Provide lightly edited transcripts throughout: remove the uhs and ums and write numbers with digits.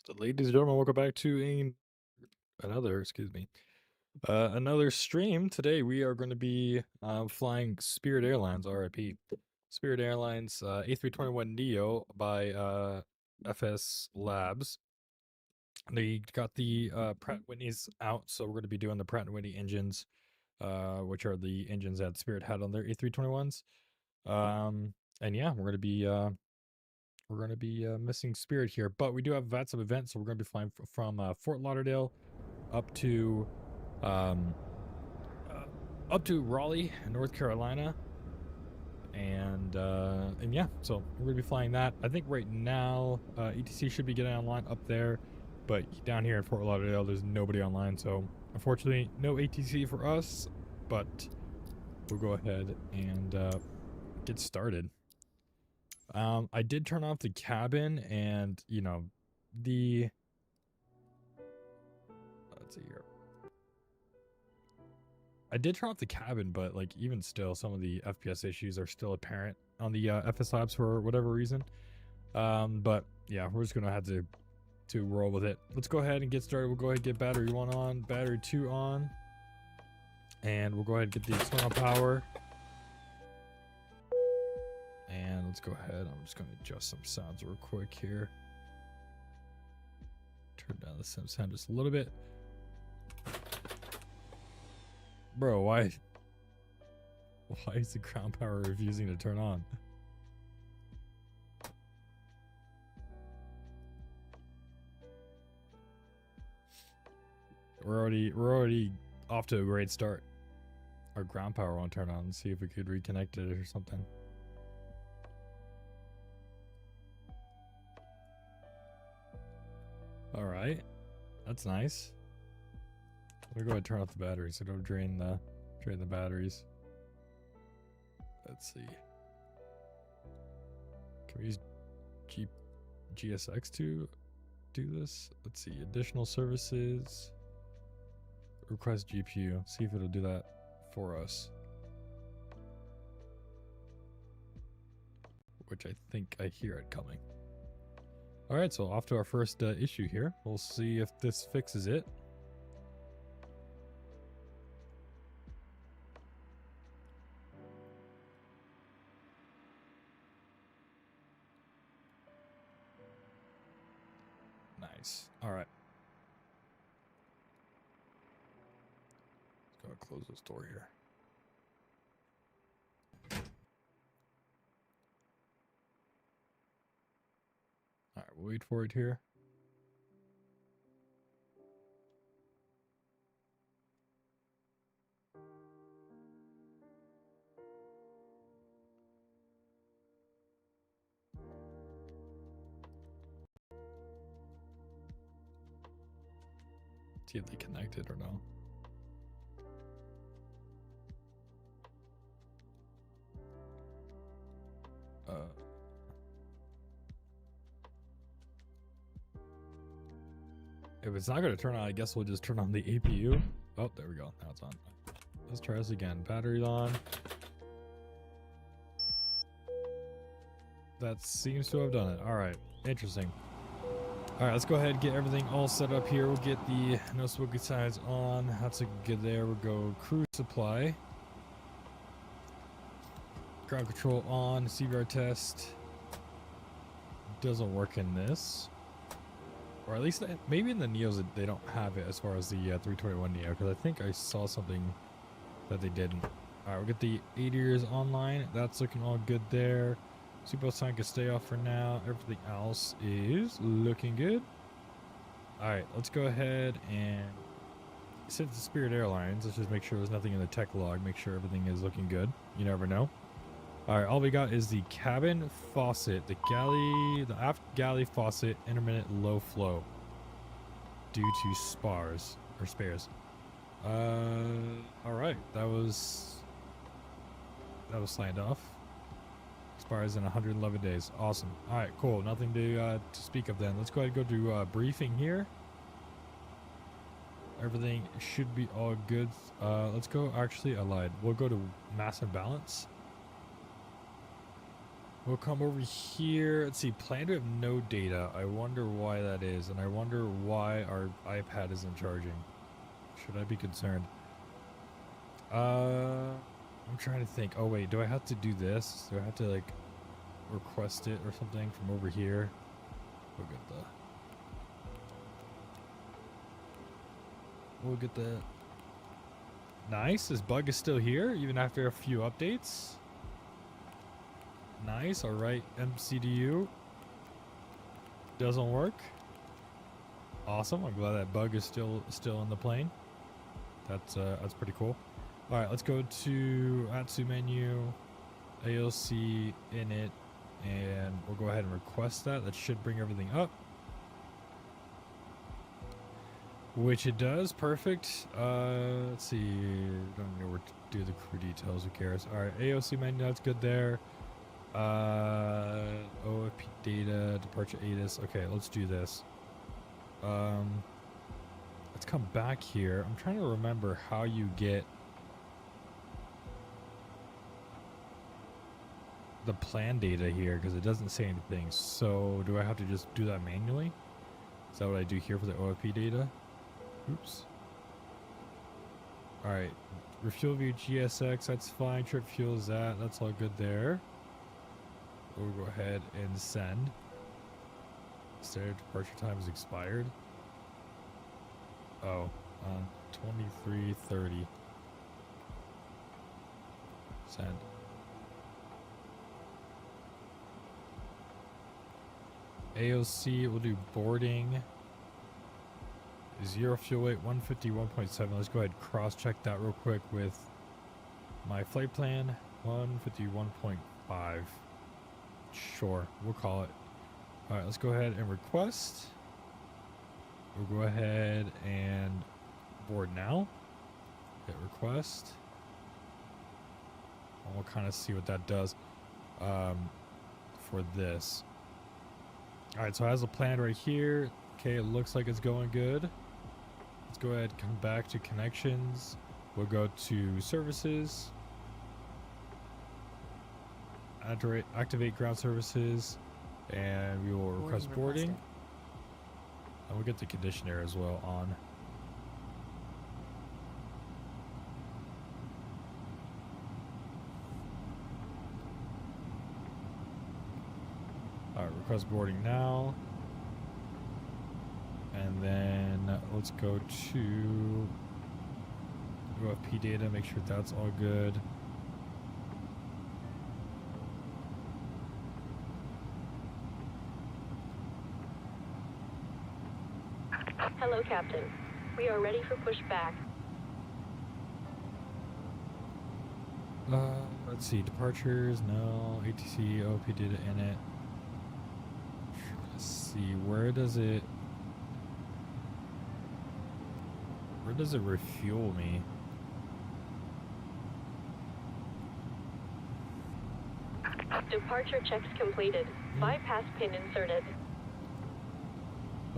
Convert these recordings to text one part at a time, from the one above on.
So, ladies and gentlemen, welcome back to another stream. Today we are going to be flying Spirit Airlines, RIP. Spirit Airlines A321 Neo by FsLabs. They got the Pratt Whitneys out, so we're going to be doing the Pratt Whitney engines, which are the engines that Spirit had on their A321s. And yeah, we're going to be we're going to be missing Spirit here, but we do have a VATSIM event, so we're going to be flying from Fort Lauderdale up to Raleigh, North Carolina, and yeah, so we're going to be flying that. I think right now ETC should be getting online up there, but down here in Fort Lauderdale, there's nobody online, so unfortunately, no ATC for us, but we'll go ahead and get started. I did turn off the cabin, and you know, let's see here. I did turn off the cabin, but like even still, some of the FPS issues are still apparent on the FsLabs for whatever reason. But yeah, we're just gonna have to roll with it. Let's go ahead and get started. We'll go ahead and get battery 1 on, battery 2 on, and we'll go ahead and get the external power. And let's go ahead. I'm just going to adjust some sounds real quick here. Turn down the sound just a little bit. Bro, why is the ground power refusing to turn on? We're already off to a great start. Our ground power won't turn on. Let's see if we could reconnect it or something. All right, that's nice. I'm gonna go ahead and turn off the batteries so don't drain the batteries. Let's see. Can we use GSX to do this? Let's see. Additional services. Request GPU. See if it'll do that for us. Which I think I hear it coming. Alright, so off to our first issue here. We'll see if this fixes it. Nice. Alright. Let's go and close this door here. Alright, we'll wait for it here. See if they connected or no. If it's not going to turn on, I guess we'll just turn on the APU. Oh, there we go. Now it's on. Let's try this again. Battery's on. That seems to have done it. All right. Interesting. All right, let's go ahead and get everything all set up here. We'll get the no smoking signs on. That's looking good there. We'll go cruise supply. Ground control on. CVR test. Doesn't work in this. Or at least maybe in the Neos they don't have it as far as the 321 Neo, because I think I saw something that they didn't. All right, we'll get the 8 years online. That's looking all good there. Seatbelt sign can stay off for now. Everything else is looking good. All right, let's go ahead and since it's Spirit Airlines, let's just make sure there's nothing in the tech log. Make sure everything is looking good. You never know. All right, all we got is the cabin faucet, the aft galley faucet, intermittent low flow due to spares. All right, that was signed off. Expires in 111 days. Awesome. All right, cool. Nothing to speak of then. Let's go ahead and go to briefing here. Everything should be all good. Let's go. Actually, I lied. We'll go to mass and balance. We'll come over here. Let's see. Plan to have no data. I wonder why that is, and I wonder why our iPad isn't charging. Should I be concerned? I'm trying to think. Oh wait, do I have to do this? Do I have to like request it or something from over here? We'll get the. Nice. This bug is still here even after a few updates. Nice. All right, MCDU. Doesn't work. Awesome. I'm glad that bug is still in the plane. That's pretty cool. All right, let's go to VATSIM menu, ALC init, and we'll go ahead and request that. That should bring everything up, which it does. Perfect. Let's see. Don't know where to do the crew details. Who cares? All right, AOC menu. That's good there. OFP data, departure ATIS. Okay, let's do this. Let's come back here. I'm trying to remember how you get the plan data here because it doesn't say anything. So do I have to just do that manually? Is that what I do here for the OFP data? Oops. All right, refuel view GSX. That's fine. Trip fuel is that. That's all good there. We'll go ahead and send. Standard departure time is expired. Oh, 23:30. Send. AOC, we'll do boarding. 0 fuel weight, 151.7. Let's go ahead and cross-check that real quick with my flight plan. 151.5. Sure, we'll call it. All right, let's go ahead and request. We'll go ahead and board now. Hit request. And we'll kind of see what that does for this. All right, so it has a plan right here. Okay, it looks like it's going good. Let's go ahead and come back to connections. We'll go to services. Activate ground services. And we will request boarding. And we'll get the conditioner as well on. Alright, request boarding now. And then let's go to UFP data, make sure that's all good. Hello, Captain. We are ready for pushback. Let's see, departures, no, ATC, OP data in it. Let's see, where does it refuel me? Departure checks completed. Bypass pin inserted.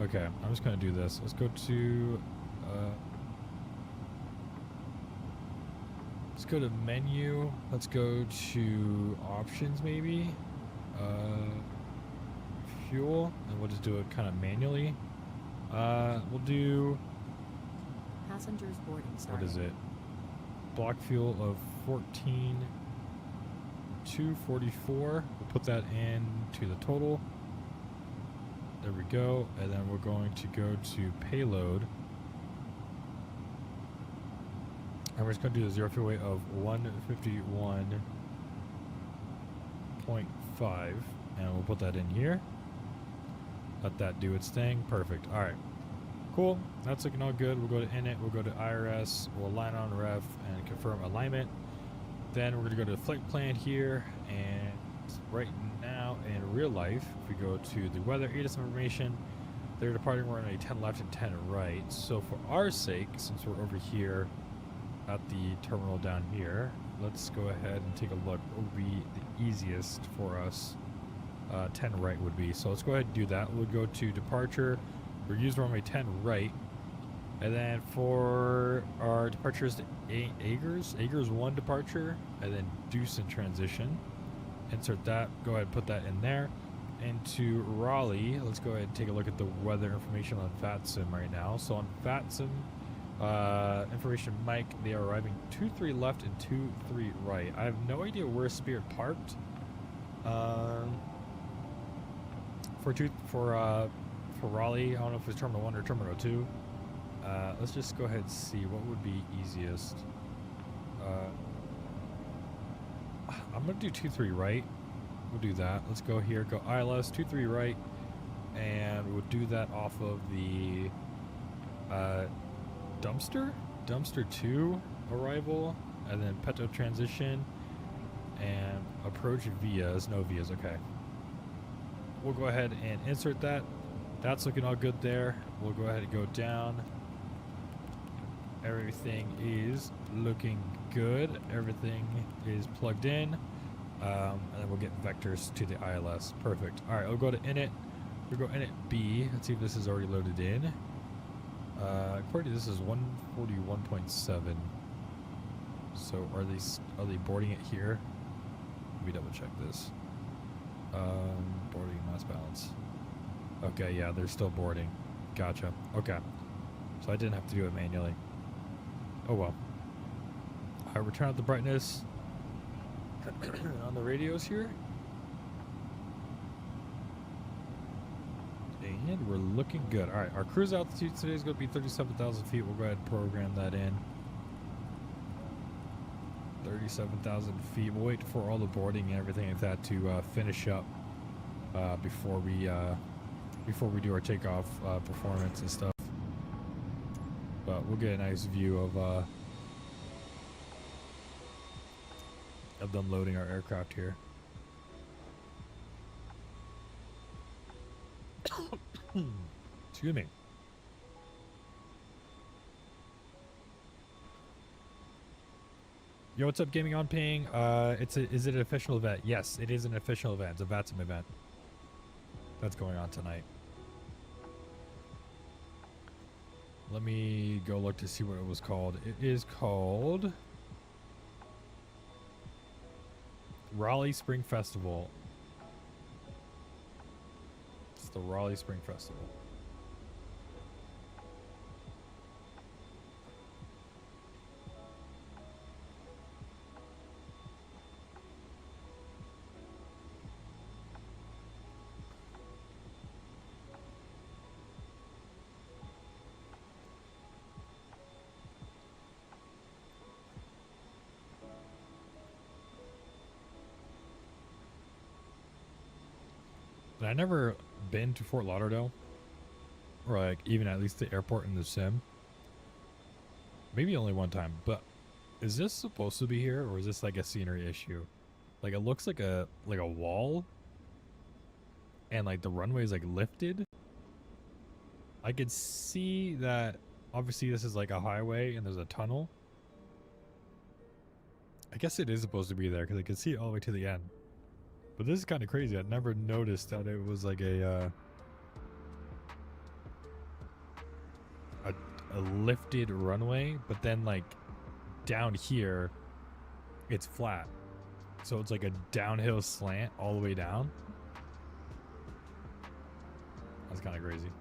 Okay, I'm just gonna do this. Let's go to let's go to menu. Let's go to options maybe. Fuel, and we'll just do it kind of manually. We'll do passengers boarding started. What is it? Block fuel of 14,244. We'll put that in to the total. There we go. And then we're going to go to payload. And we're just going to do the 0 fuel weight of 151.5. And we'll put that in here. Let that do its thing. Perfect. All right. Cool. That's looking all good. We'll go to init. We'll go to IRS. We'll align on ref and confirm alignment. Then we're going to go to the flight plan here. And right now in real life, if we go to the weather ATIS information, they're departing. We're on a 10 left and 10 right. So for our sake, since we're over here at the terminal down here, let's go ahead and take a look. What would be the easiest for us? 10 right would be. So let's go ahead and do that. We'll go to departure. We're using runway 10 right. And then for our departures to Agers 1 departure, and then Deuce in transition. Insert that. Go ahead and put that in there. Into Raleigh, let's go ahead and take a look at the weather information on VATSIM right now. So on VATSIM, information Mike, they are arriving 23 left and 23 right. I have no idea where Spirit parked. For Raleigh, I don't know if it's Terminal 1 or Terminal 2. Let's just go ahead and see what would be easiest. I'm going to do 23 right. We'll do that. Let's go here, go ILS, 23 right. and we'll do that off of the dumpster 2 arrival, and then Petto transition and approach vias. No vias. Okay, we'll go ahead and insert that. That's looking all good there. We'll go ahead and go down. Everything is looking good. Everything is plugged in. And then we'll get vectors to the ILS. Perfect. All right, we'll go to init. We'll go init B. Let's see if this is already loaded in. According to this is 141.7. So are they boarding it here? Let me double check this. Boarding mass balance. Okay, yeah, they're still boarding. Gotcha. Okay. So I didn't have to do it manually. Oh well. Alright, we're turning up the brightness on the radios here. And we're looking good. Alright, our cruise altitude today is going to be 37,000 feet. We'll go ahead and program that in. 37,000 feet. We'll wait for all the boarding and everything like that to finish up before we do our takeoff performance and stuff. But we'll get a nice view of them loading our aircraft here. Excuse me. Yo, what's up, Gaming on Ping? Is it an official event? Yes, it is an official event. It's a VATSIM event that's going on tonight. Let me go look to see what it was called. It is called Raleigh Spring Festival. It's the Raleigh Spring Festival. I never been to Fort Lauderdale, or like even at least the airport in the sim. Maybe only one time, but is this supposed to be here, or is this like a scenery issue? Like it looks like a wall, and like the runway is like lifted. I could see that obviously this is like a highway and there's a tunnel. I guess it is supposed to be there because I can see it all the way to the end. But this is kind of crazy. I'd never noticed that it was like a lifted runway, but then like down here, it's flat. So it's like a downhill slant all the way down. That's kind of crazy.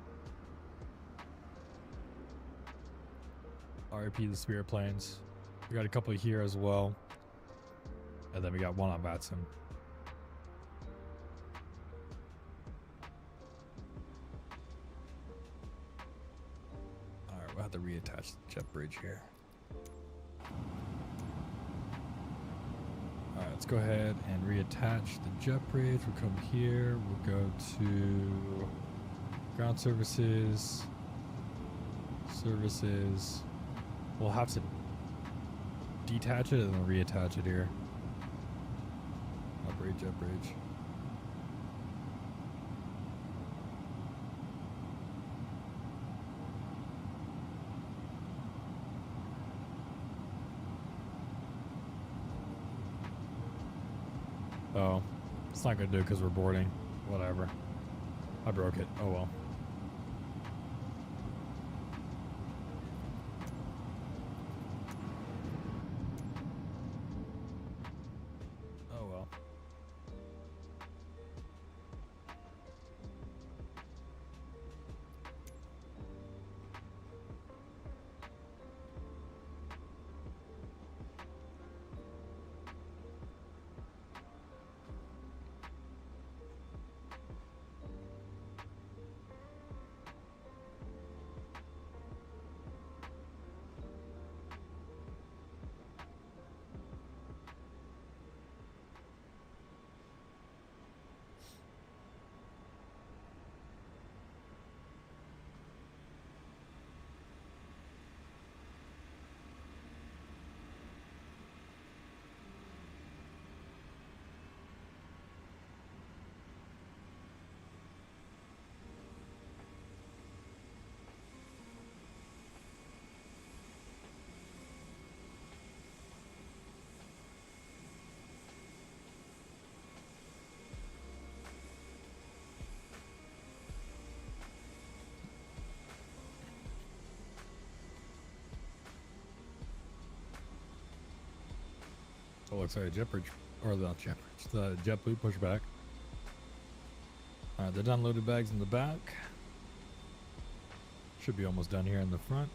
RIP the Spirit planes. We got a couple here as well. And then we got one on VATSIM. Alright, we'll have to reattach the jet bridge here. Alright, let's go ahead and reattach the jet bridge. We'll come here. We'll go to ground services. Services. We'll have to detach it and then reattach it here. Upgrade jet bridge. Oh, it's not gonna do it because we're boarding. Whatever. I broke it. Oh well. Oh, looks like a jet bridge, or the jet bridge, the JetBlue pushback. Alright, the done loaded bags in the back. Should be almost done here in the front.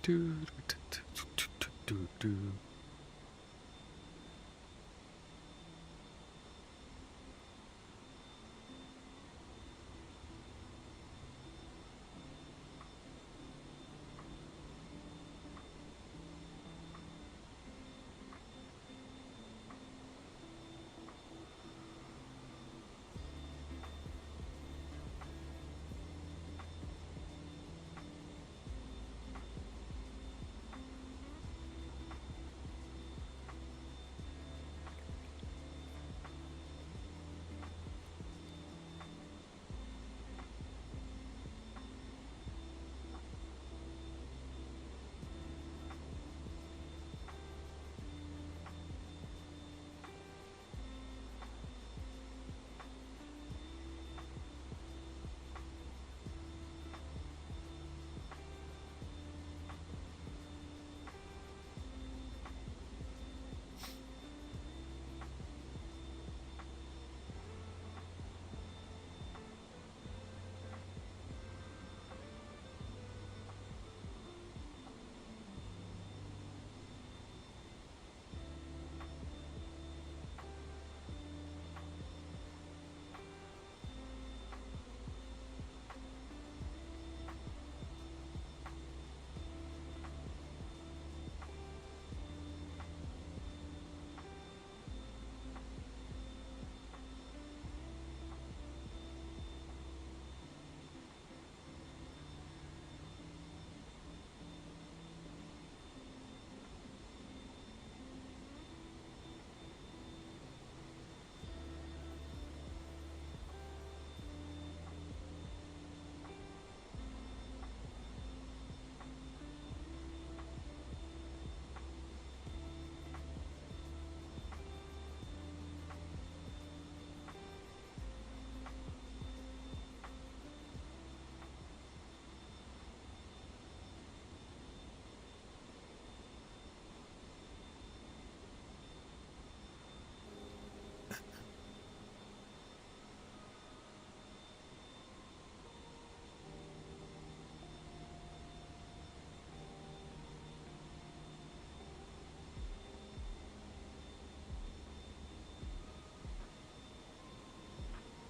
Do, do, do, do, do, do, do.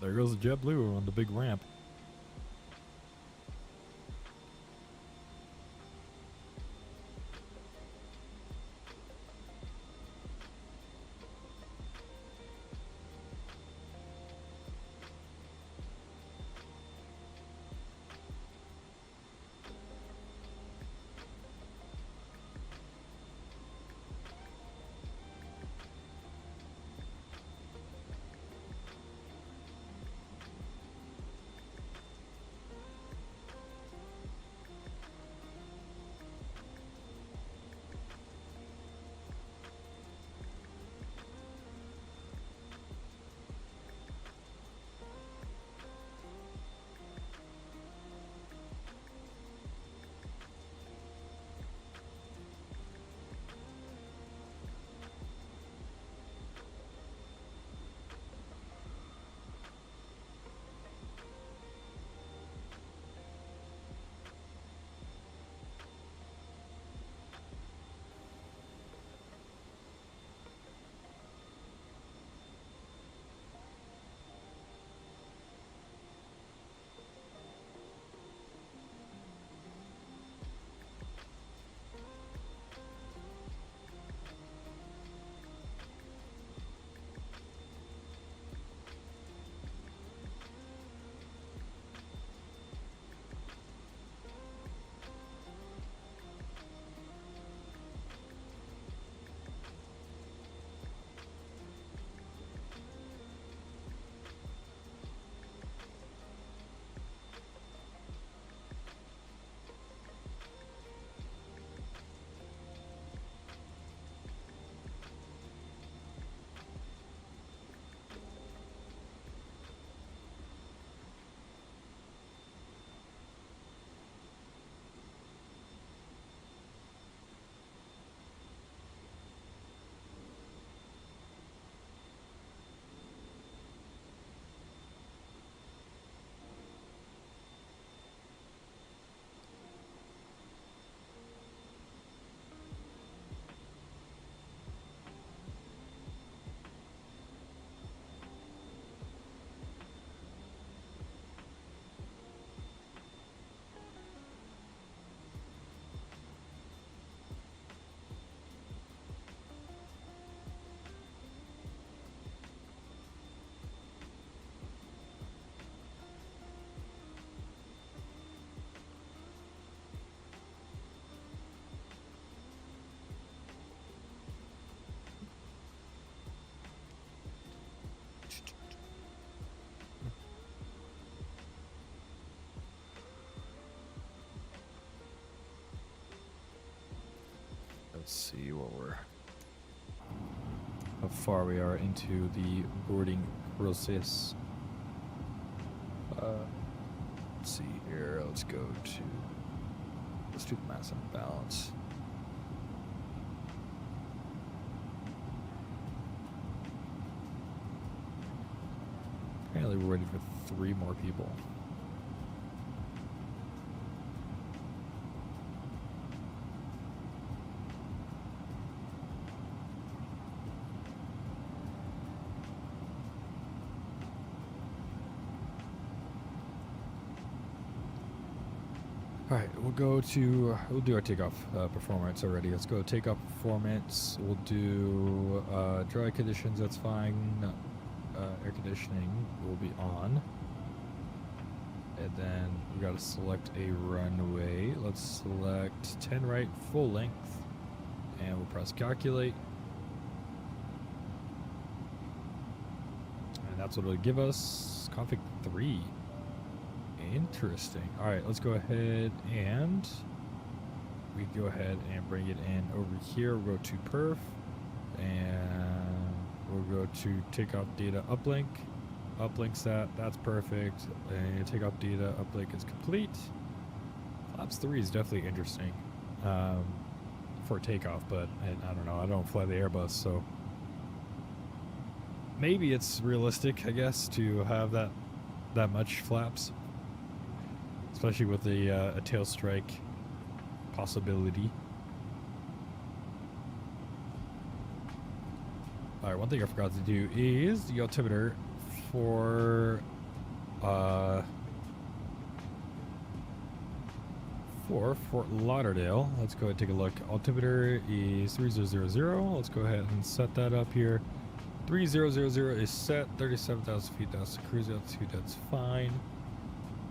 There goes the JetBlue on the big ramp. Let's see how far we are into the boarding process. Let's see here. Let's do the mass and balance. Apparently we're ready for 3 more people. All right, we'll do our takeoff performance already. Let's go takeoff performance. We'll do dry conditions, that's fine. Air conditioning will be on. And then we gotta select a runway. Let's select 10 right, full length. And we'll press calculate. And that's what it'll give us. Config 3. Interesting. All right, let's go ahead and bring it in over here. We'll go to perf and we'll go to takeoff data uplink. Uplinks that's perfect. And takeoff data uplink is complete. Flaps 3 is definitely interesting for takeoff, but I don't know. I don't fly the Airbus, so maybe it's realistic, I guess, to have that much flaps. Especially with a tail strike possibility. Alright, one thing I forgot to do is the altimeter for For Fort Lauderdale, let's go ahead and take a look. Altimeter is 3000. Let's go ahead and set that up here. 3000 is set. 37,000 feet. That's the cruise altitude. That's fine.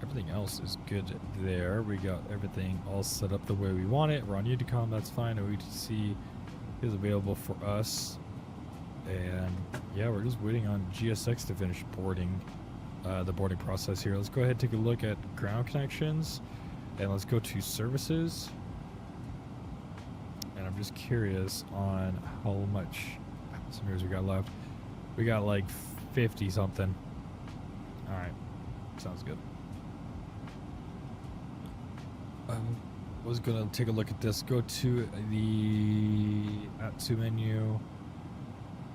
Everything else is good there. We got everything all set up the way we want it. We're on Unicom. That's fine. OETC is available for us. And yeah, we're just waiting on GSX to finish boarding the boarding process here. Let's go ahead and take a look at ground connections. And let's go to services. And I'm just curious on how much passengers we got left. We got like 50 something. All right, sounds good. Was gonna take a look at this. Go to the VATSIM menu.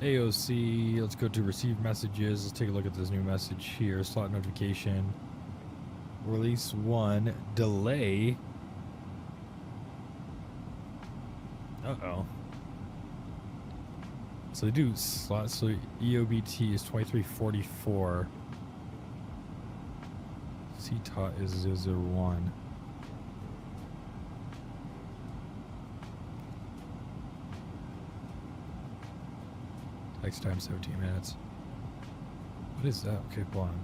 AOC. Let's go to receive messages. Let's take a look at this new message here. Slot notification. Release 1 delay. Uh-oh. So they do slots. So EOBT is 2344. CTOT is 001. Next time 17 minutes. What is that? Okay, hold on.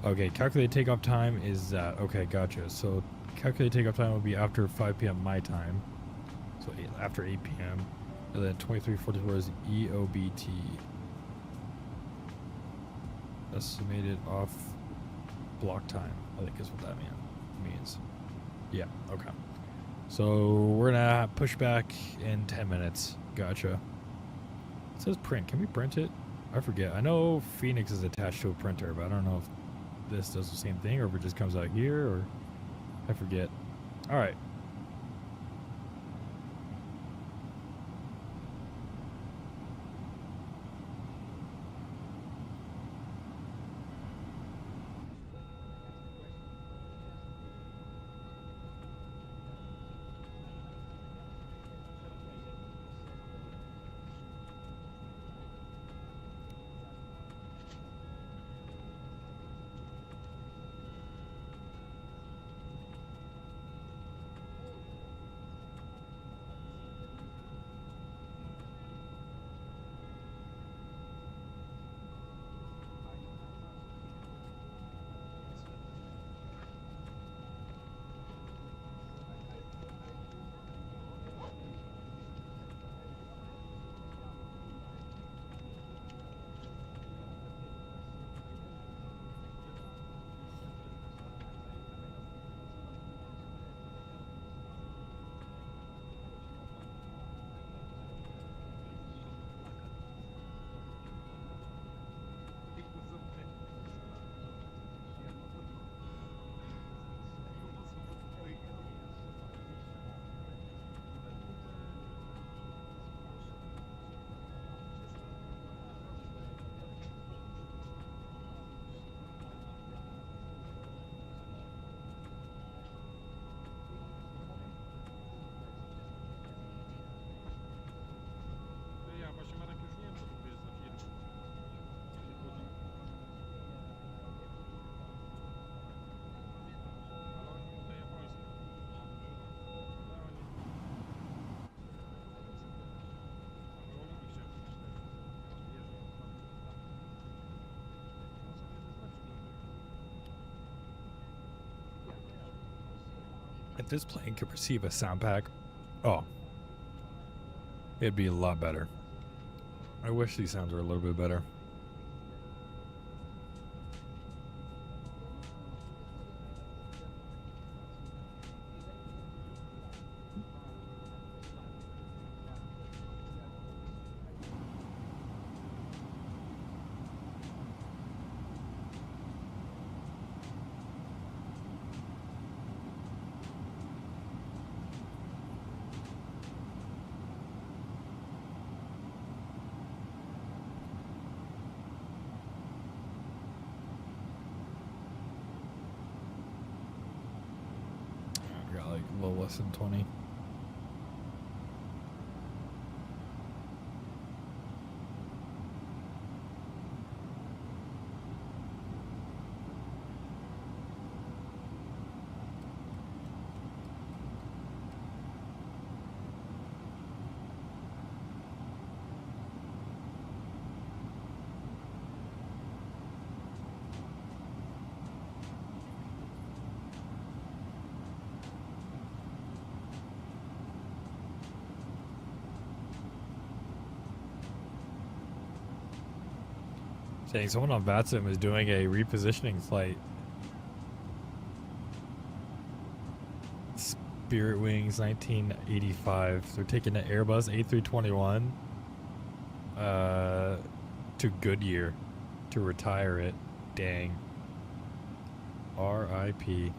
Okay, calculated takeoff time is okay, gotcha. So calculated takeoff time will be after 5 p.m. my time. So after 8 p.m. And then 2344 is EOBT. Estimated off block time, I think is what that means. Yeah, okay. So we're gonna push back in 10 minutes. Gotcha. It says print. Can we print it? I forget. I know Phoenix is attached to a printer, but I don't know if this does the same thing or if it just comes out here, or I forget. All right. If this plane could receive a sound pack, oh, it'd be a lot better. I wish these sounds were a little bit better. Got like a little less than 20. Saying someone on VATSIM is doing a repositioning flight. Spirit Wings 1985. They're taking an Airbus A321 to Goodyear to retire it. Dang. R.I.P.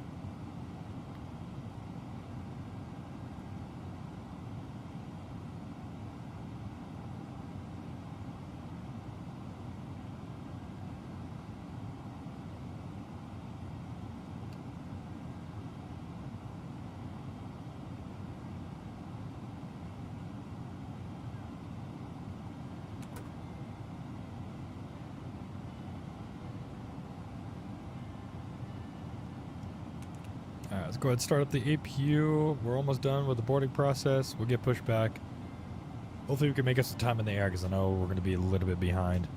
Alright, let's go ahead and start up the APU. We're almost done with the boarding process. We'll get pushed back. Hopefully we can make us some time in the air because I know we're going to be a little bit behind.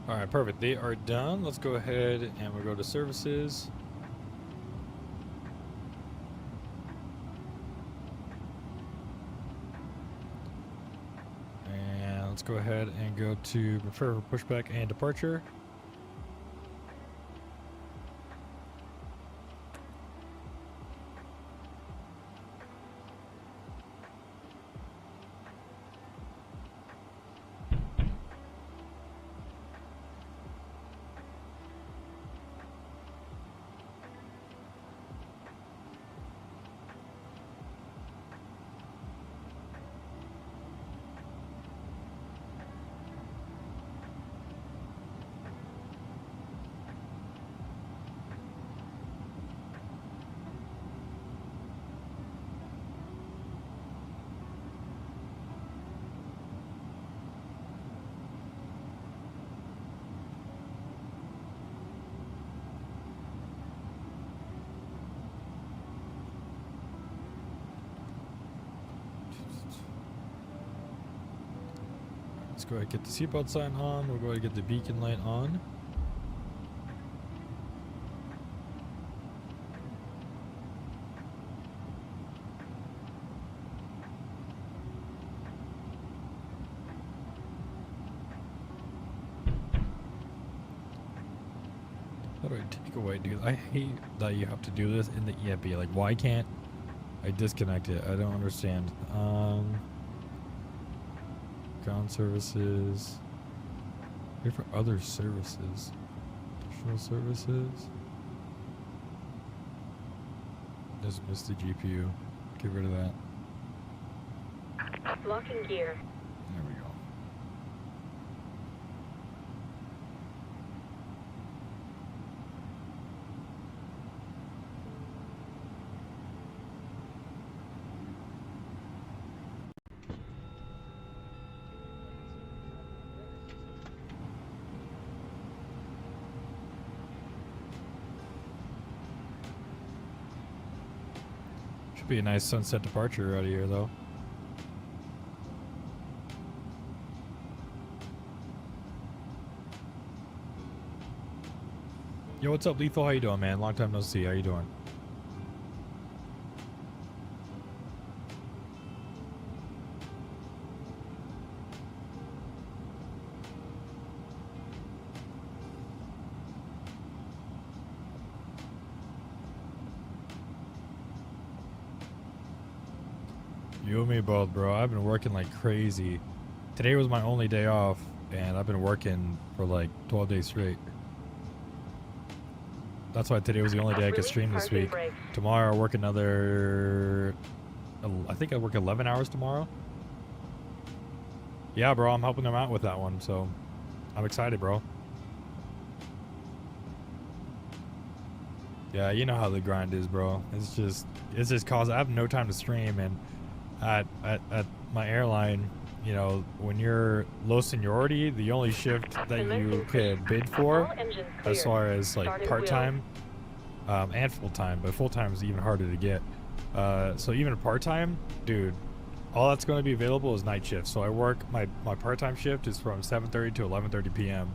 Alright, perfect. They are done. Let's go ahead and we'll go to services. And let's go ahead and go to prepare for pushback and departure. Let's go ahead and get the seatbelt sign on. We'll go ahead and get the beacon light on. How do I take away, dude? I hate that you have to do this in the EMP. Like, why can't I disconnect it? I don't understand. Ground services. Here for other services. Additional services. Just missed the GPU. Get rid of that. Locking gear. Should be a nice sunset departure out of here, though. Yo, what's up, Lethal? How you doing, man? Long time no see. How you doing? You and me both, bro. I've been working like crazy. Today was my only day off, and I've been working for like 12 days straight. That's why today was the only day I could stream this week. Tomorrow I work another... I think I work 11 hours tomorrow. Yeah, bro, I'm helping them out with that one, so I'm excited, bro. Yeah, you know how the grind is, bro. It's just cause I have no time to stream, and at my airline, you know, when you're low seniority, the only shift that you could bid for, as far as like part-time and full-time, but full-time is even harder to get. So even part-time, dude, all that's going to be available is night shift. So I work, my part-time shift is from 7:30 to 11:30 p.m.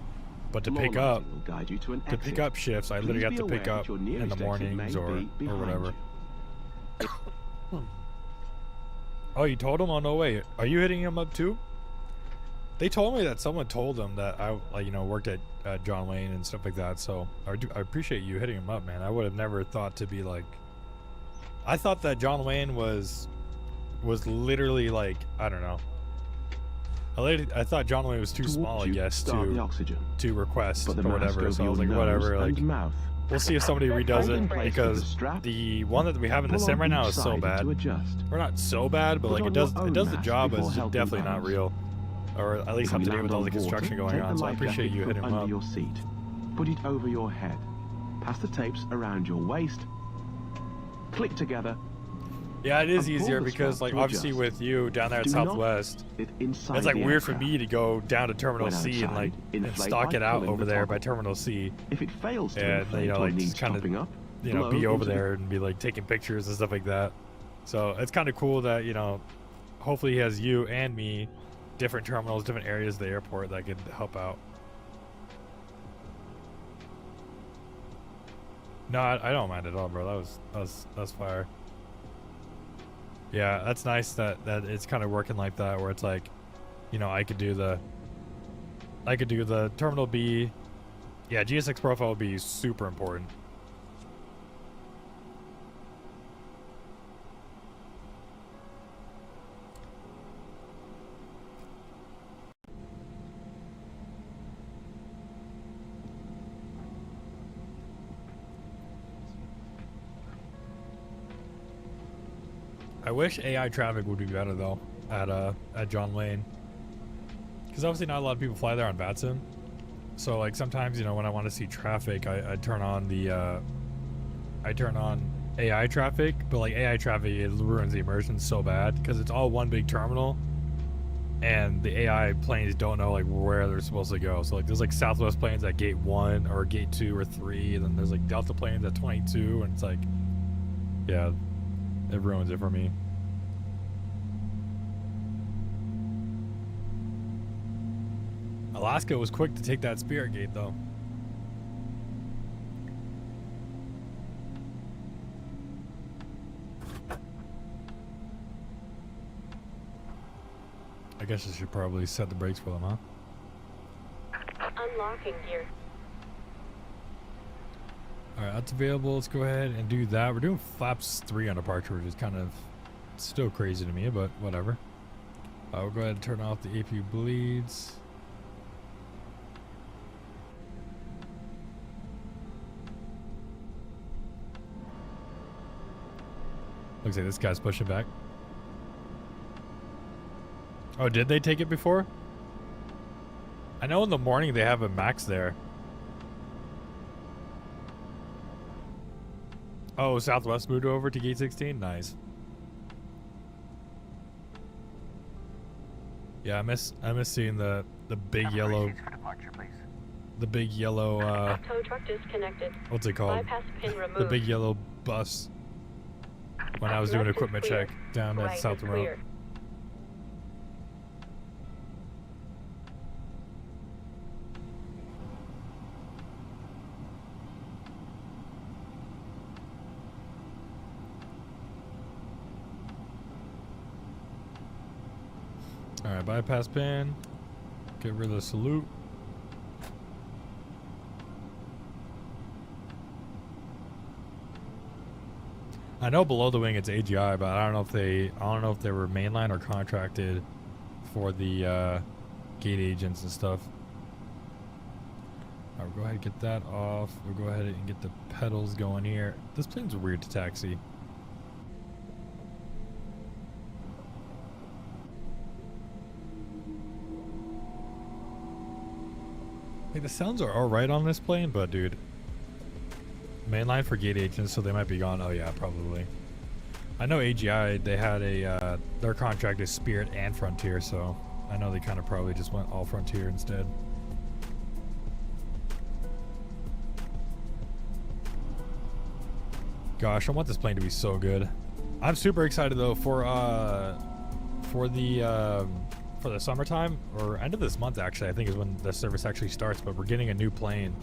But to pick up shifts, I literally have to pick up in the mornings or whatever. Oh, you told him? Oh, no way. Are you hitting him up too? They told me that someone told them that I, like, you know, worked at John Wayne and stuff like that. So I appreciate you hitting him up, man. I would have never thought to be like, I thought that John Wayne was literally like, I don't know. I thought John Wayne was too small, I guess, to request or whatever. So I was like, whatever, like, we'll see if somebody redoes it, because the one that we have in the sim right now is so bad. Or not so bad, but like it does the job, but it's just definitely not real. Or at least up to date with all the construction going on. So I appreciate you hitting him up. Your seat. Put it over your head. Pass the tapes around your waist. Click together. Yeah, it is easier because, like, obviously with you down there at Southwest, it's like weird for me to go down to Terminal C and like stock it out over there by Terminal C. If it fails to and you know, like just kind of, you know, be over there and be like taking pictures and stuff like that. So it's kind of cool that, you know, hopefully he has you and me, different terminals, different areas of the airport that could help out. No, I don't mind at all, bro. That's fire. Yeah, that's nice that it's kind of working like that, where it's like, you know, I could do the Terminal B. Yeah, GSX profile would be super important. I wish AI traffic would be better though at John Wayne, because obviously not a lot of people fly there on VATSIM. So like sometimes, you know, when I want to see traffic, I turn on the AI traffic, but like AI traffic, it ruins the immersion so bad because it's all one big terminal, and the AI planes don't know like where they're supposed to go. So like there's like Southwest planes at gate 1 or gate 2 or 3, and then there's like Delta planes at 22, and it's like, yeah, it ruins it for me. Alaska was quick to take that Spirit gate though. I guess I should probably set the brakes for them, huh? Unlocking gear. Alright, that's available. Let's go ahead and do that. We're doing flaps 3 on departure, which is kind of still crazy to me, but whatever. We'll go ahead and turn off the APU bleeds. Looks like this guy's pushing back. Oh, did they take it before? I know in the morning they have a max there. Oh, Southwest moved over to gate 16? Nice. Yeah, I miss seeing the big yellow the big yellow tow truck disconnected. what's it called? Bypass pin removed. The big yellow bus. when I was doing Left is equipment clear. check down at Right South is Road. clear. Alright, bypass pin. Get rid of the salute. I know below the wing it's AGI, but I don't know if they were mainline or contracted for the gate agents and stuff. Alright, we'll go ahead and get that off. We'll go ahead and get the pedals going here. This plane's weird to taxi. Like, the sounds are alright on this plane, but dude, mainline for gate agents, so they might be gone. Oh yeah, probably. I know AGI, they had a their contract is Spirit and Frontier, so I know they kind of probably just went all Frontier instead. Gosh, I want this plane to be so good. I'm super excited though for the summertime, or end of this month actually, I think is when the service actually starts, but we're getting a new plane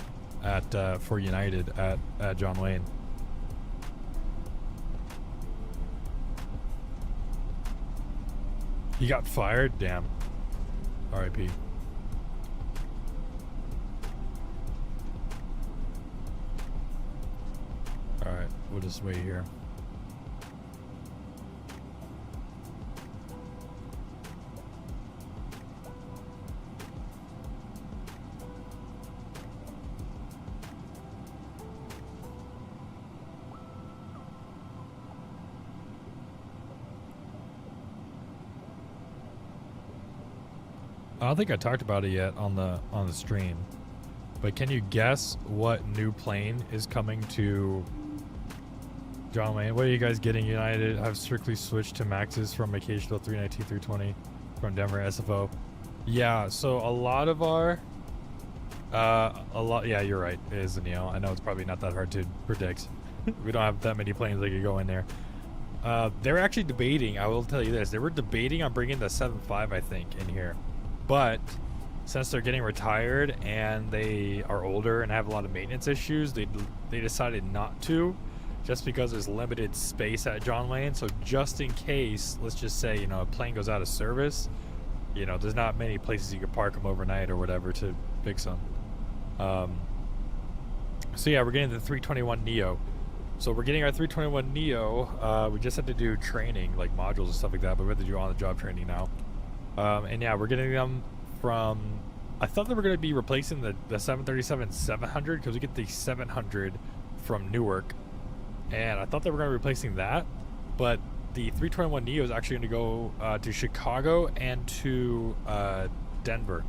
at for United at John Wayne. He got fired? Damn. RIP. Alright, we'll just wait here. I don't think I talked about it yet on the stream, but can you guess what new plane is coming to John Wayne? What are you guys getting? United have strictly switched to Maxes from occasional 319, 320 from Denver SFO. Yeah, so a lot of our yeah, you're right, it is the Neo. I know it's probably not that hard to predict. We don't have that many planes that could go in there. They're actually debating, I will tell you this, they were debating on bringing the 7.5, I think, in here. But since they're getting retired and they are older and have a lot of maintenance issues, they decided not to, just because there's limited space at John Wayne. So just in case, let's just say, you know, a plane goes out of service, you know, there's not many places you could park them overnight or whatever to fix them. So yeah, we're getting the 321 Neo. So we're getting our 321 Neo. We just had to do training, like modules and stuff like that, but we have to do on-the-job training now. And yeah, we're getting them from, I thought they were going to be replacing the 737-700, because we get the 700 from Newark, and I thought they were going to be replacing that, but the 321 Neo is actually going to go to Chicago and to Denver.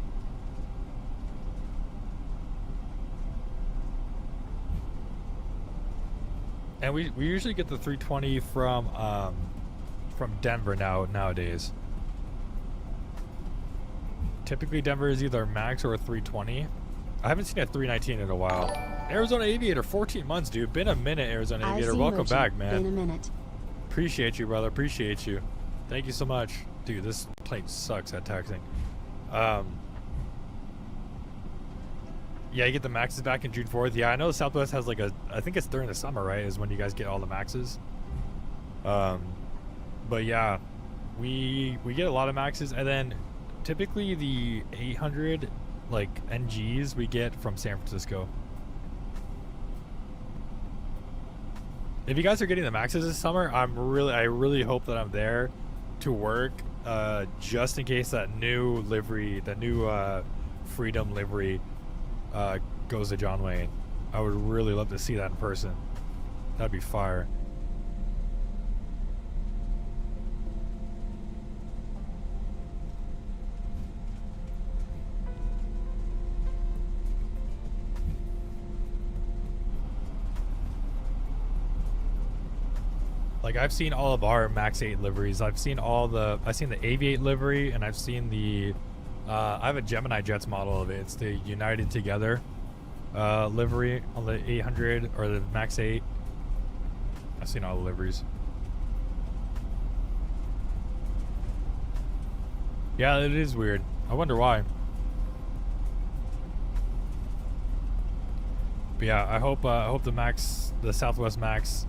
And we usually get the 320 from Denver nowadays. Typically Denver is either Max or a 320. I haven't seen a 319 in a while. Arizona Aviator, 14 months, dude. Been a minute, Arizona Aviator. Welcome back, man. Been a minute. Appreciate you, brother. Appreciate you. Thank you so much. Dude, this plane sucks at taxing. Yeah, you get the Maxes back in June 4th. Yeah, I know Southwest has like I think it's during the summer, right? Is when you guys get all the Maxes. But yeah, we get a lot of Maxes, and then typically the 800 like NGs we get from San Francisco. If you guys are getting the Maxes this summer, I really hope that I'm there to work, just in case that new livery, the new Freedom livery goes to John Wayne. I would really love to see that in person. That'd be fire. Like, I've seen all of our Max 8 liveries. I've seen the Aviate livery, and I've seen the I have a Gemini Jets model of it. It's the United Together livery on the 800 or the Max 8. I've seen all the liveries. Yeah, it is weird. I wonder why. But yeah, I hope the Max, the Southwest Max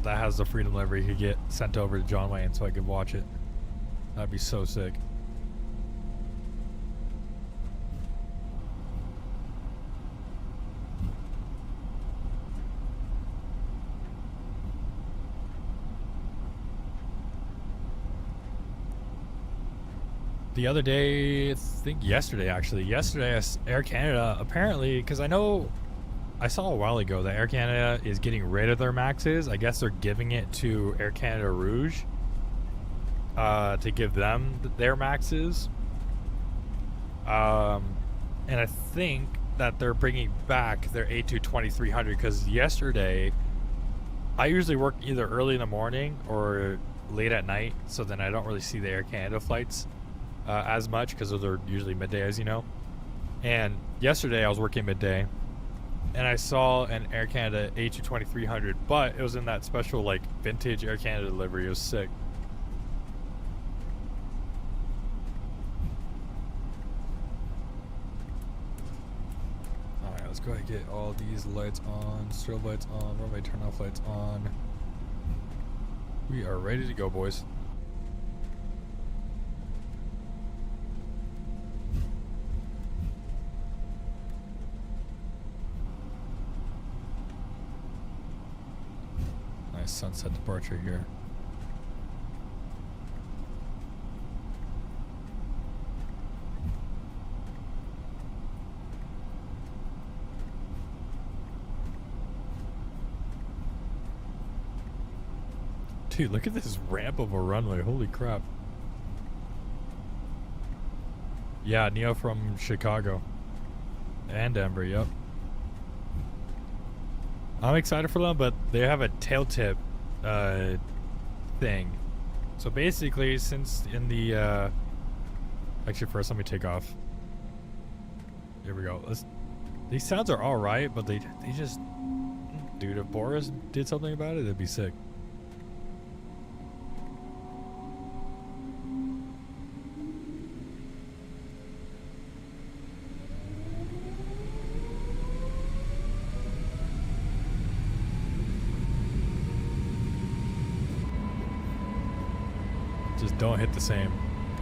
that has the Freedom livery could get sent over to John Wayne so I could watch it. That'd be so sick. The other day, I think yesterday actually, Air Canada apparently, because I know I saw a while ago that Air Canada is getting rid of their Maxes. I guess they're giving it to Air Canada Rouge to give them their Maxes. And I think that they're bringing back their A320-300 because yesterday I usually work either early in the morning or late at night, so then I don't really see the Air Canada flights as much because those are usually midday, as you know. And yesterday I was working midday and I saw an Air Canada A320-300, but it was in that special like vintage Air Canada livery. It was sick. Alright, let's go ahead and get all these lights on, strobe lights on, runway turn off lights on. We are ready to go, boys. Nice sunset departure here. Dude, look at this ramp of a runway. Holy crap. Yeah, Neo from Chicago. And Denver, yep. I'm excited for them, but they have a tail tip thing. So basically, since in the... actually, first, let me take off. Here we go. These sounds are alright, but they just... Dude, if Boris did something about it, it'd be sick. Just don't hit the same.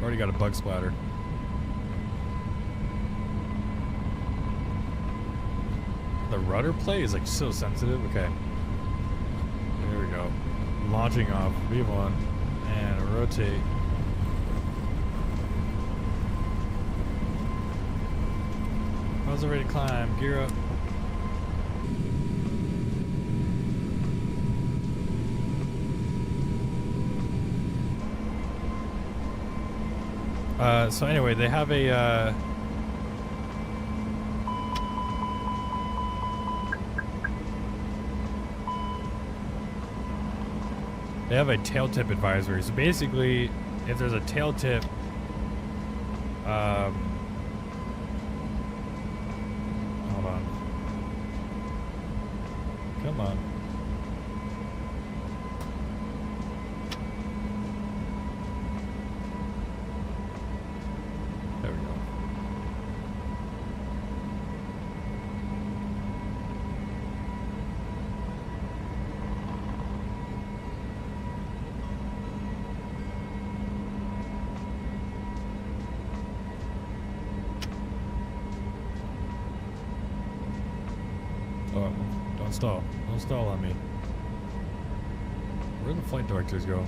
Already got a bug splatter. The rudder plate is like so sensitive. Okay. There we go. Launching off. V1. And rotate. How's it ready to climb? Gear up. So anyway, they have a tail tip advisory. So basically, if there's a tail tip, hold on, come on. There we go. Oh, don't stall. Don't stall on me. Where did the flight directors go?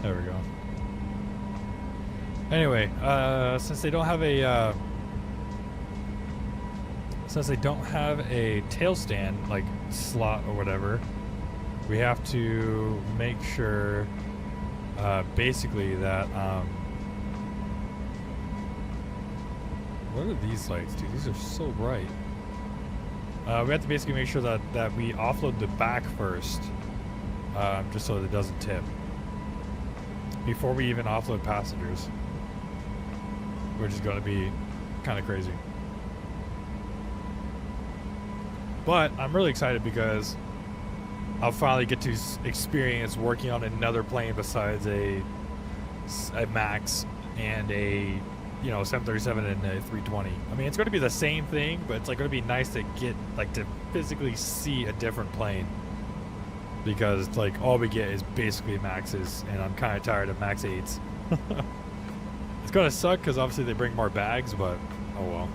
There we go. Anyway, since they don't have a tail stand like slot or whatever, we have to make sure basically that what are these lights, dude? These are so bright. We have to basically make sure that we offload the back first, just so that it doesn't tip before we even offload passengers, which is going to be kind of crazy. But I'm really excited because I'll finally get to experience working on another plane besides a a Max and a 737 and a 320. I mean, it's going to be the same thing, but it's like going to be nice to get like to physically see a different plane, because like all we get is basically Maxes, and I'm kind of tired of Max 8s. It's going to suck because obviously they bring more bags, but oh well.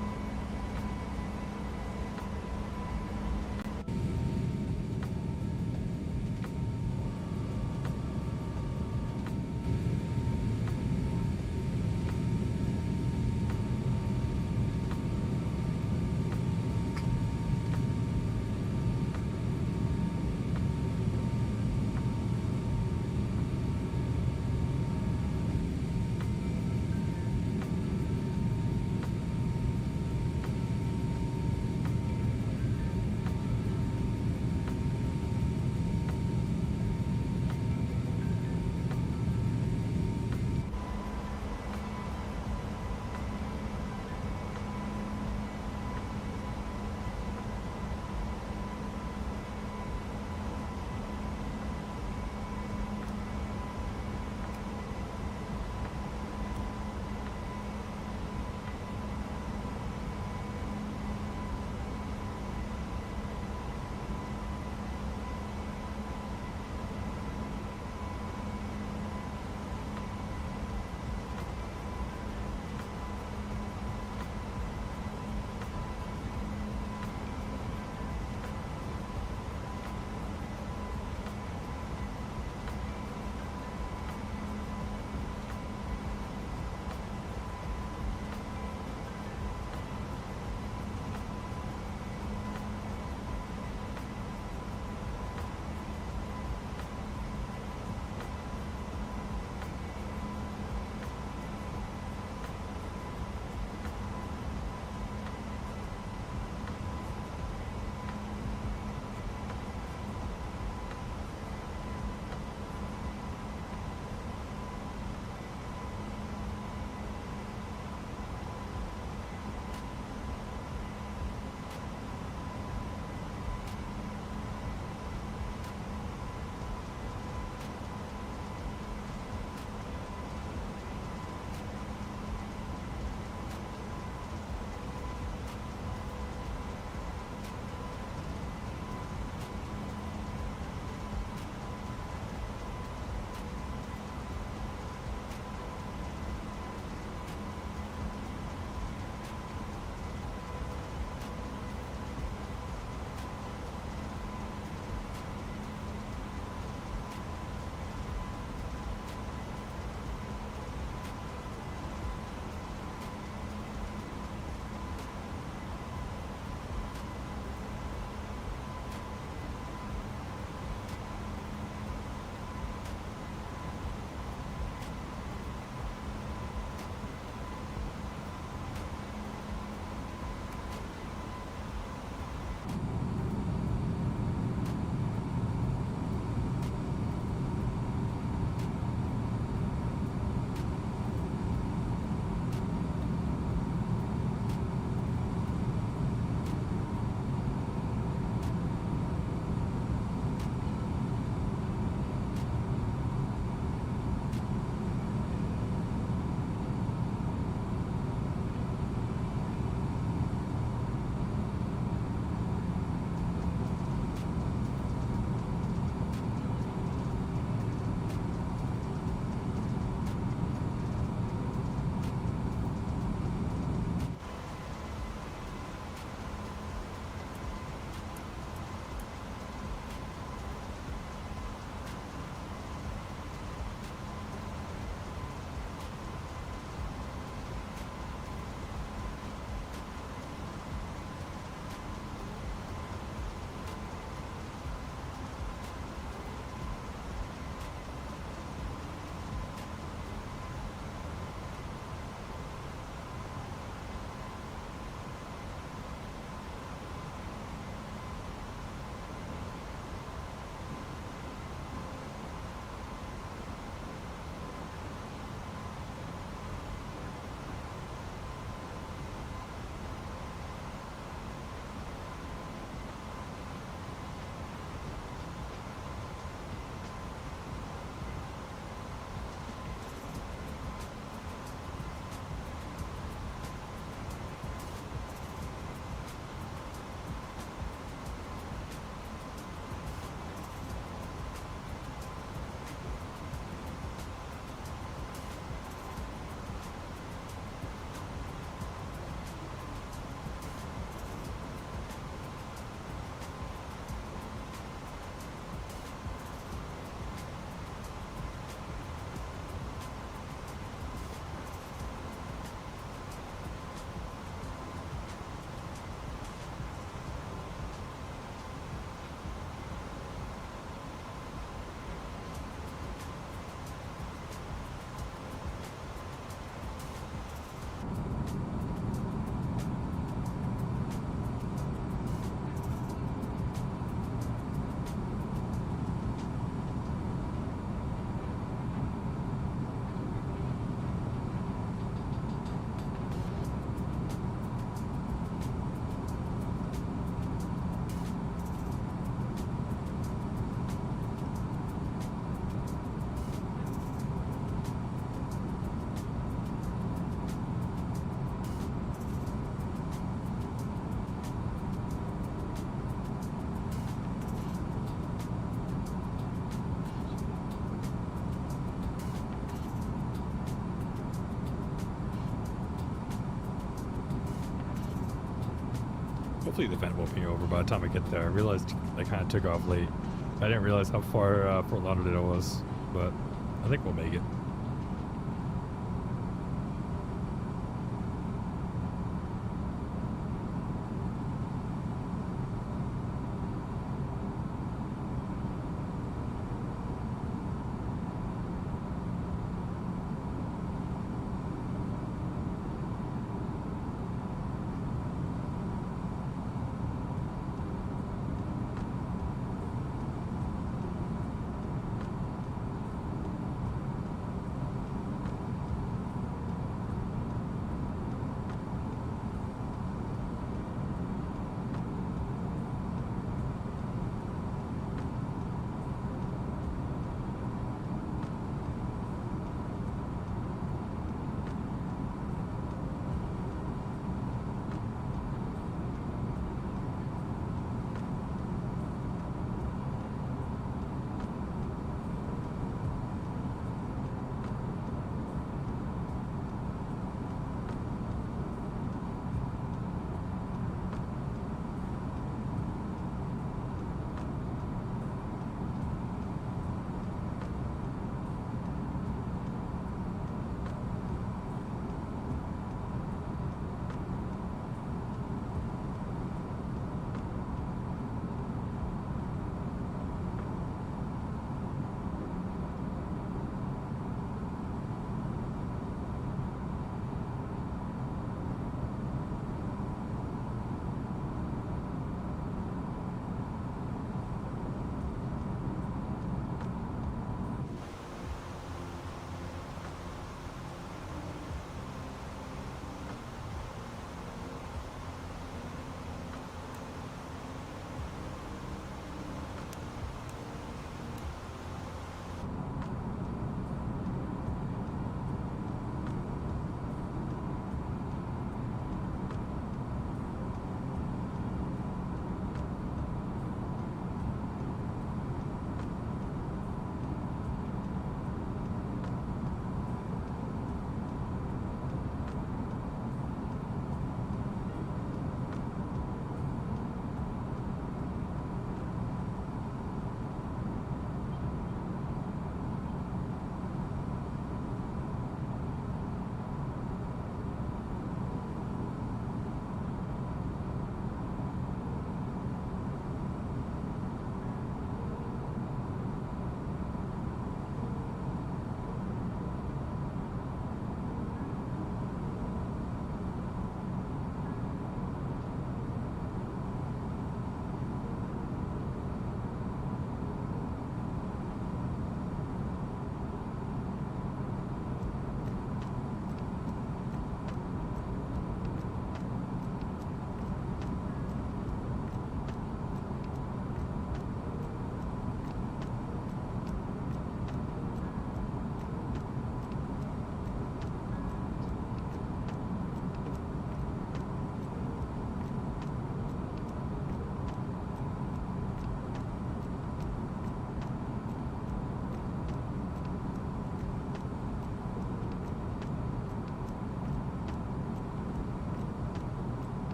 Hopefully the fan won't be over by the time I get there. I realized I kind of took off late. I didn't realize how far Fort Lauderdale was, but I think we'll make it.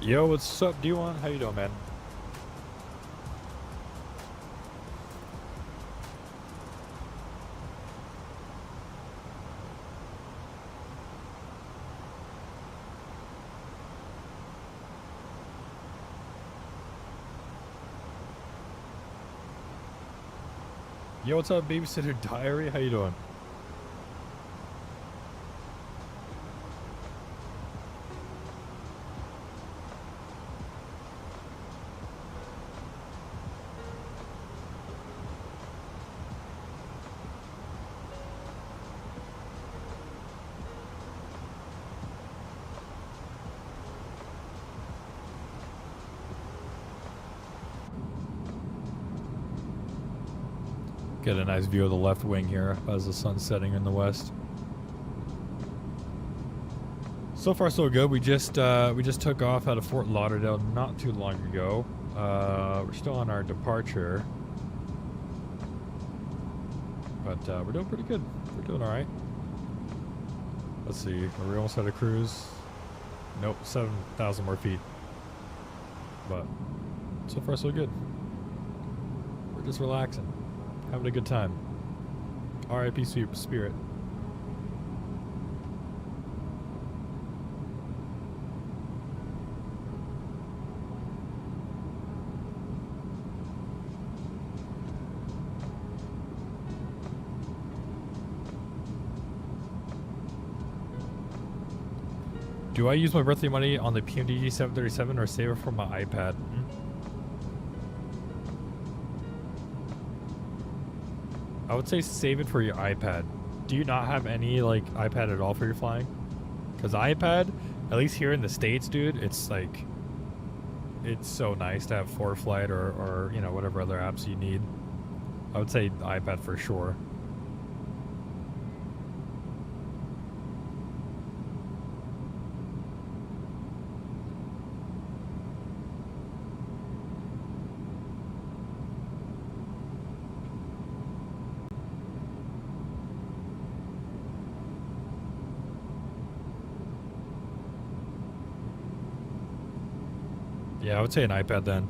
Yo, what's up, D1? How you doing, man? Yo, what's up, Babysitter Diary? How you doing? Get a nice view of the left wing here as the sun's setting in the west. So far, so good. We just took off out of Fort Lauderdale not too long ago. We're still on our departure, but we're doing pretty good. We're doing all right. Let's see. Are we almost at a cruise? Nope, 7,000 more feet. But so far, so good. We're just relaxing. Having a good time. R.I.P. Spirit. Do I use my birthday money on the PMDG 737 or save it for my iPad? I would say save it for your iPad. Do you not have any like iPad at all for your flying? Because iPad, at least here in the States, dude, it's like, it's so nice to have ForeFlight or you know, whatever other apps you need. I would say iPad for sure. Yeah, I would say an iPad then.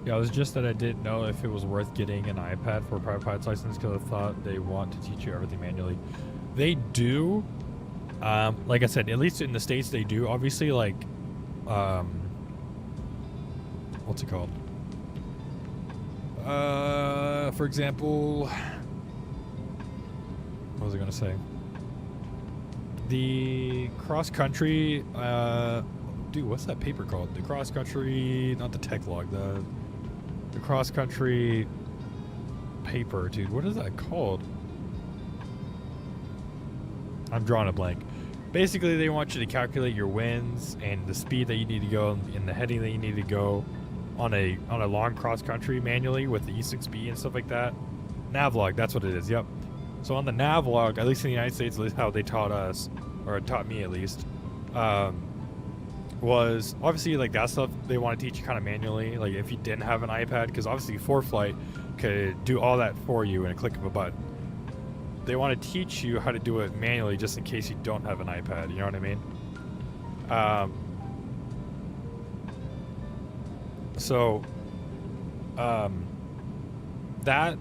Yeah, it was just that I didn't know if it was worth getting an iPad for a private pilot's license because I thought they want to teach you everything manually. They do. Like I said, at least in the States they do. Obviously, like, what's it called? For example, what was I gonna say? The cross country, dude, what's that paper called? The cross country, not the tech log, the cross country paper, dude. What is that called? I'm drawing a blank. Basically, they want you to calculate your winds and the speed that you need to go and the heading that you need to go on a long cross country manually with the E6B and stuff like that. Navlog, that's what it is. Yep. So on the Navlog, at least in the United States, at least how they taught us, or taught me at least, was obviously like that stuff they want to teach you kind of manually. Like if you didn't have an iPad, because obviously ForeFlight could do all that for you in a click of a button. they want to teach you how to do it manually just in case you don't have an iPad. You know what I mean? That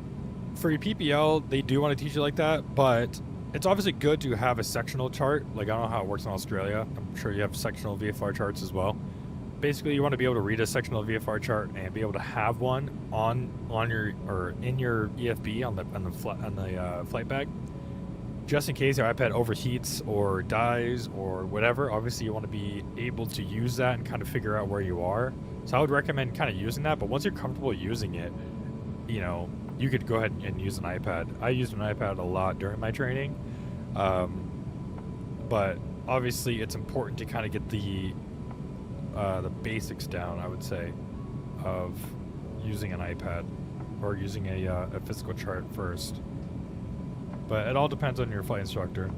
for your PPL, they do want to teach you like that, but it's obviously good to have a sectional chart. Like, I don't know how it works in Australia. I'm sure you have sectional VFR charts as well. Basically, you want to be able to read a sectional VFR chart and be able to have one on your or in your EFB on the flight bag, just in case your iPad overheats or dies or whatever. Obviously, you want to be able to use that and kind of figure out where you are. So I would recommend kind of using that. But once you're comfortable using it, you know, you could go ahead and use an iPad. I used an iPad a lot during my training, but obviously it's important to kind of get the basics down, I would say, of using an iPad or using a physical chart first. But it all depends on your flight instructor.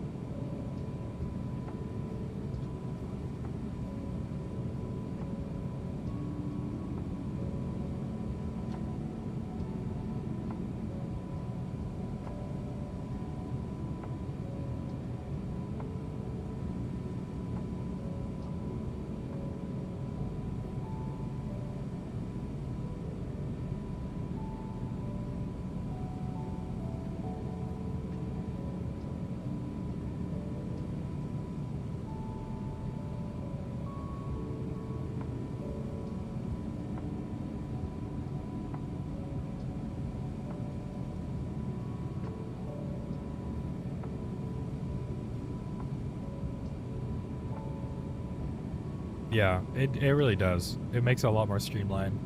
Yeah, it really does. It makes it a lot more streamlined.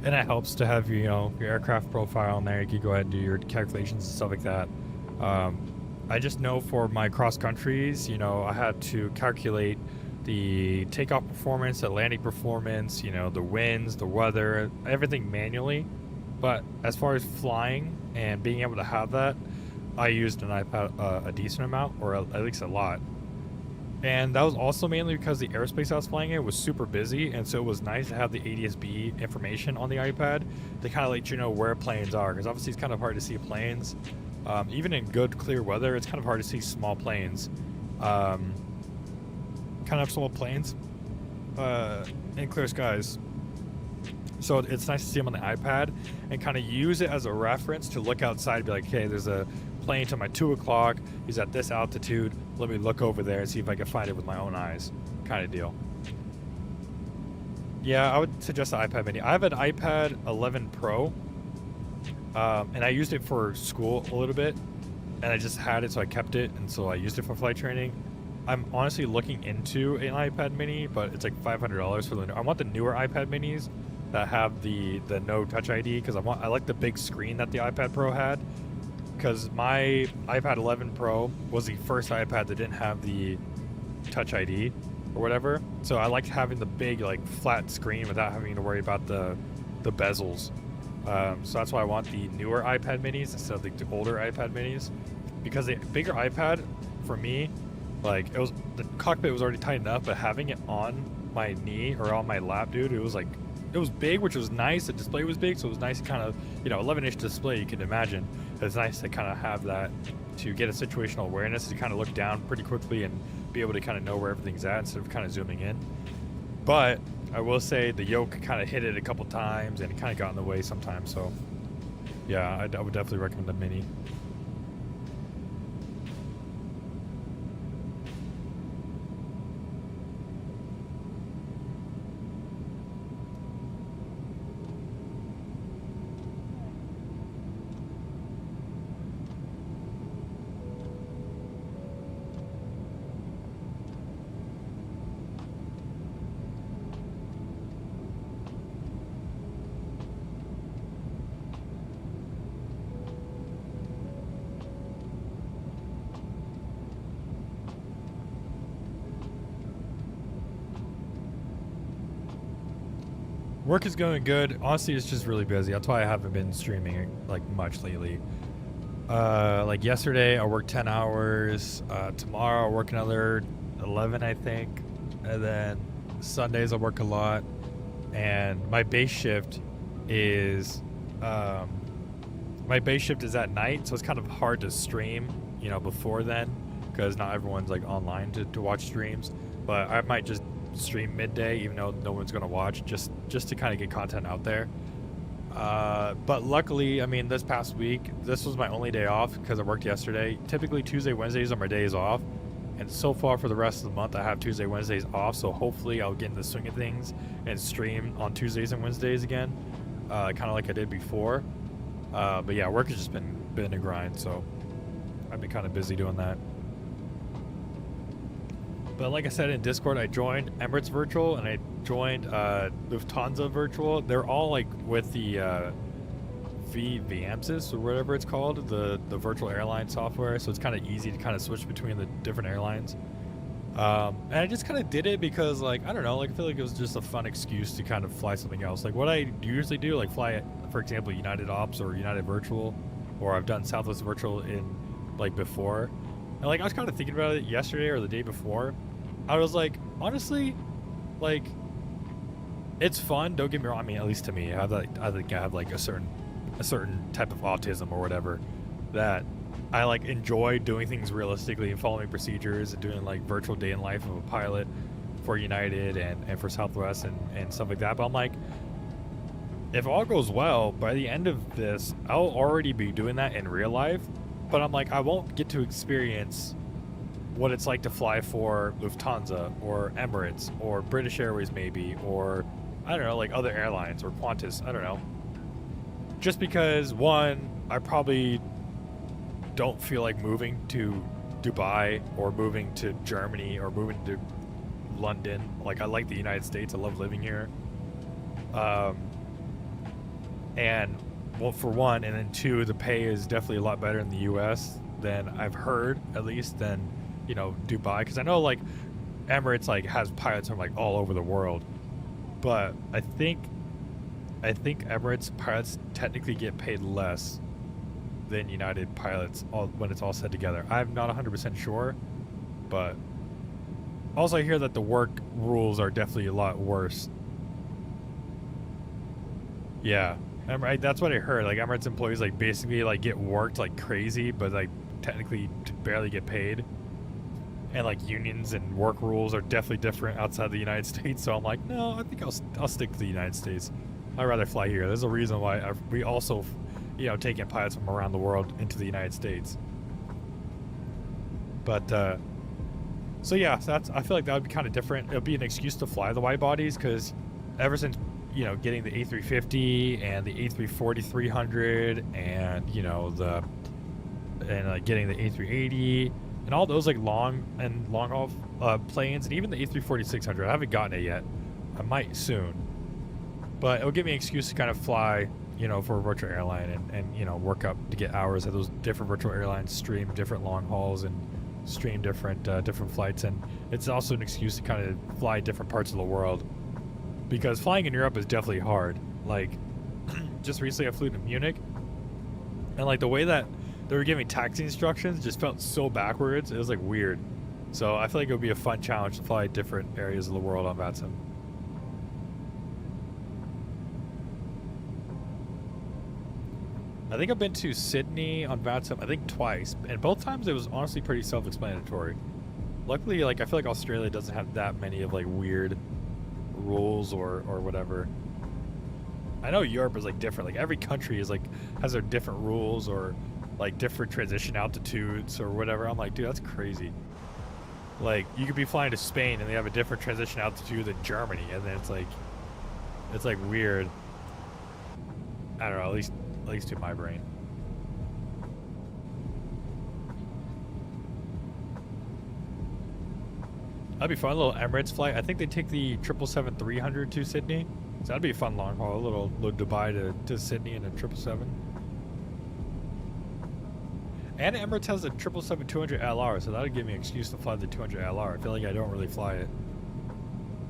And it helps to have, you know, your aircraft profile in there. You can go ahead and do your calculations and stuff like that. I just know for my cross countries, you know, I had to calculate the takeoff performance, the landing performance, you know, the winds, the weather, everything manually. But as far as flying and being able to have that, I used an iPad a decent amount, or at least a lot. And that was also mainly because the airspace I was flying in was super busy, and so it was nice to have the ADS-B information on the iPad to kind of let you know where planes are, because obviously it's kind of hard to see planes. Even in good, clear weather, it's kind of hard to see small planes. Kind of small planes in clear skies. So it's nice to see them on the iPad and kind of use it as a reference to look outside and be like, hey, there's a plane to my 2 o'clock. He's at this altitude. Let me look over there and see if I can find it with my own eyes, kind of deal. Yeah, I would suggest the iPad mini. I have an iPad 11 Pro, and I used it for school a little bit, and I just had it, so I kept it, and so I used it for flight training. I'm honestly looking into an iPad mini, but it's like $500 for the. I want the newer iPad minis that have the no Touch ID, because I like the big screen that the iPad Pro had. Because my iPad 11 Pro was the first iPad that didn't have the Touch ID or whatever. So I liked having the big, like, flat screen without having to worry about the bezels. So that's why I want the newer iPad minis instead of the older iPad minis. Because the bigger iPad, for me, like, it was, the cockpit was already tightened up, but having it on my knee or on my lap, dude, it was like, it was big, which was nice. The display was big, so it was nice to kind of, you know, 11-inch display, you can imagine. It's nice to kind of have that to get a situational awareness, to kind of look down pretty quickly and be able to kind of know where everything's at instead of kind of zooming in. But I will say the yoke kind of hit it a couple times and it kind of got in the way sometimes. So yeah, I would definitely recommend the mini. Work is going good. Honestly, it's just really busy. That's why I haven't been streaming like much lately. Like yesterday, I worked 10 hours. Tomorrow, I'll work another 11, I think. And then Sundays, I work a lot. And my base shift is my base shift is at night, so it's kind of hard to stream, you know, before then, because not everyone's like online to watch streams. But I might just stream midday, even though no one's gonna watch, just to kind of get content out there. But luckily, I mean, this past week, this was my only day off because I worked yesterday. Typically Tuesday, Wednesdays are my days off, and so far for the rest of the month I have Tuesday, Wednesdays off, so hopefully I'll get in the swing of things and stream on Tuesdays and Wednesdays again, kind of like I did before. But yeah, work has just been a grind, so I've been kind of busy doing that. But like I said in Discord, I joined Emirates Virtual and I joined Lufthansa Virtual. They're all like with the VATSIM or whatever it's called, the virtual airline software. So it's kind of easy to kind of switch between the different airlines. And I just kind of did it because, like, I don't know, like I feel like it was just a fun excuse to kind of fly something else. Like what I usually do, like fly, for example, United Ops or United Virtual, or I've done Southwest Virtual in like before. And like I was kind of thinking about it yesterday or the day before. I was like, honestly, like, it's fun. Don't get me wrong. I mean, at least to me, I think I have like a certain type of autism or whatever, that I like enjoy doing things realistically and following procedures and doing like virtual day in life of a pilot for United and for Southwest and stuff like that. But I'm like, if all goes well, by the end of this, I'll already be doing that in real life. But I'm like, I won't get to experience what it's like to fly for Lufthansa or Emirates or British Airways maybe, or I don't know, like other airlines or Qantas, I don't know. Just because, one, I probably don't feel like moving to Dubai or moving to Germany or moving to London. Like, I like the United States. I love living here. And, well, for one, and then two, the pay is definitely a lot better in the U.S. than I've heard, at least, than, you know, Dubai. Because I know, like, Emirates, like, has pilots from, like, all over the world. But I think Emirates pilots technically get paid less than United pilots when it's all said together. I'm not 100% sure, but also I hear that the work rules are definitely a lot worse. Yeah, that's what I heard. Like, Emirates employees, like, basically, like, get worked like crazy, but, like, technically barely get paid. And, like, unions and work rules are definitely different outside the United States. So I'm like, no, I think I'll stick to the United States. I'd rather fly here. There's a reason why we also, you know, take in pilots from around the world into the United States. But, so yeah, I feel like that would be kind of different. It would be an excuse to fly the wide bodies, because ever since, you know, getting the A350 and the A340-300 and, you know, getting the A380 and all those, like, long haul planes, and even the A340-600, I haven't gotten it yet. I might soon. But it'll give me an excuse to kind of fly, you know, for a virtual airline and you know, work up to get hours at those different virtual airlines, stream different long hauls and stream different flights. And it's also an excuse to kind of fly different parts of the world, because flying in Europe is definitely hard. Like, just recently I flew to Munich, and like the way that they were giving taxi instructions just felt so backwards. It was like weird. So I feel like it would be a fun challenge to fly different areas of the world on VATSIM. I think I've been to Sydney on VATSIM, I think twice, and both times it was honestly pretty self-explanatory. Luckily, like, I feel like Australia doesn't have that many of, like, weird rules or whatever. I know Europe is, like, different. Like, every country is, like, has their different rules or, like, different transition altitudes or whatever. I'm like, dude, that's crazy. Like, you could be flying to Spain and they have a different transition altitude than Germany, and then it's like weird. I don't know, at least to my brain. That'd be fun, a little Emirates flight. I think they take the 777-300 to Sydney. So that'd be a fun long haul, a little Dubai to Sydney in a 777. And Emirates has a 777-200 LR, so that would give me an excuse to fly the 200 LR. I feel like I don't really fly it,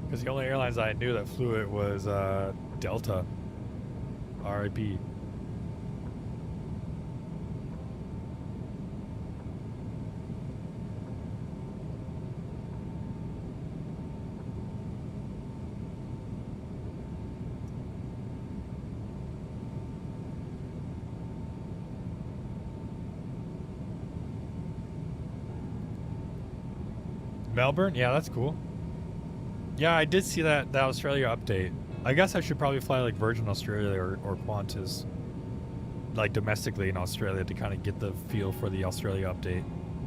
because the only airlines I knew that flew it was Delta. RIP. Melbourne? Yeah, that's cool. Yeah, I did see that Australia update. I guess I should probably fly like Virgin Australia or Qantas, like domestically in Australia, to kind of get the feel for the Australia update.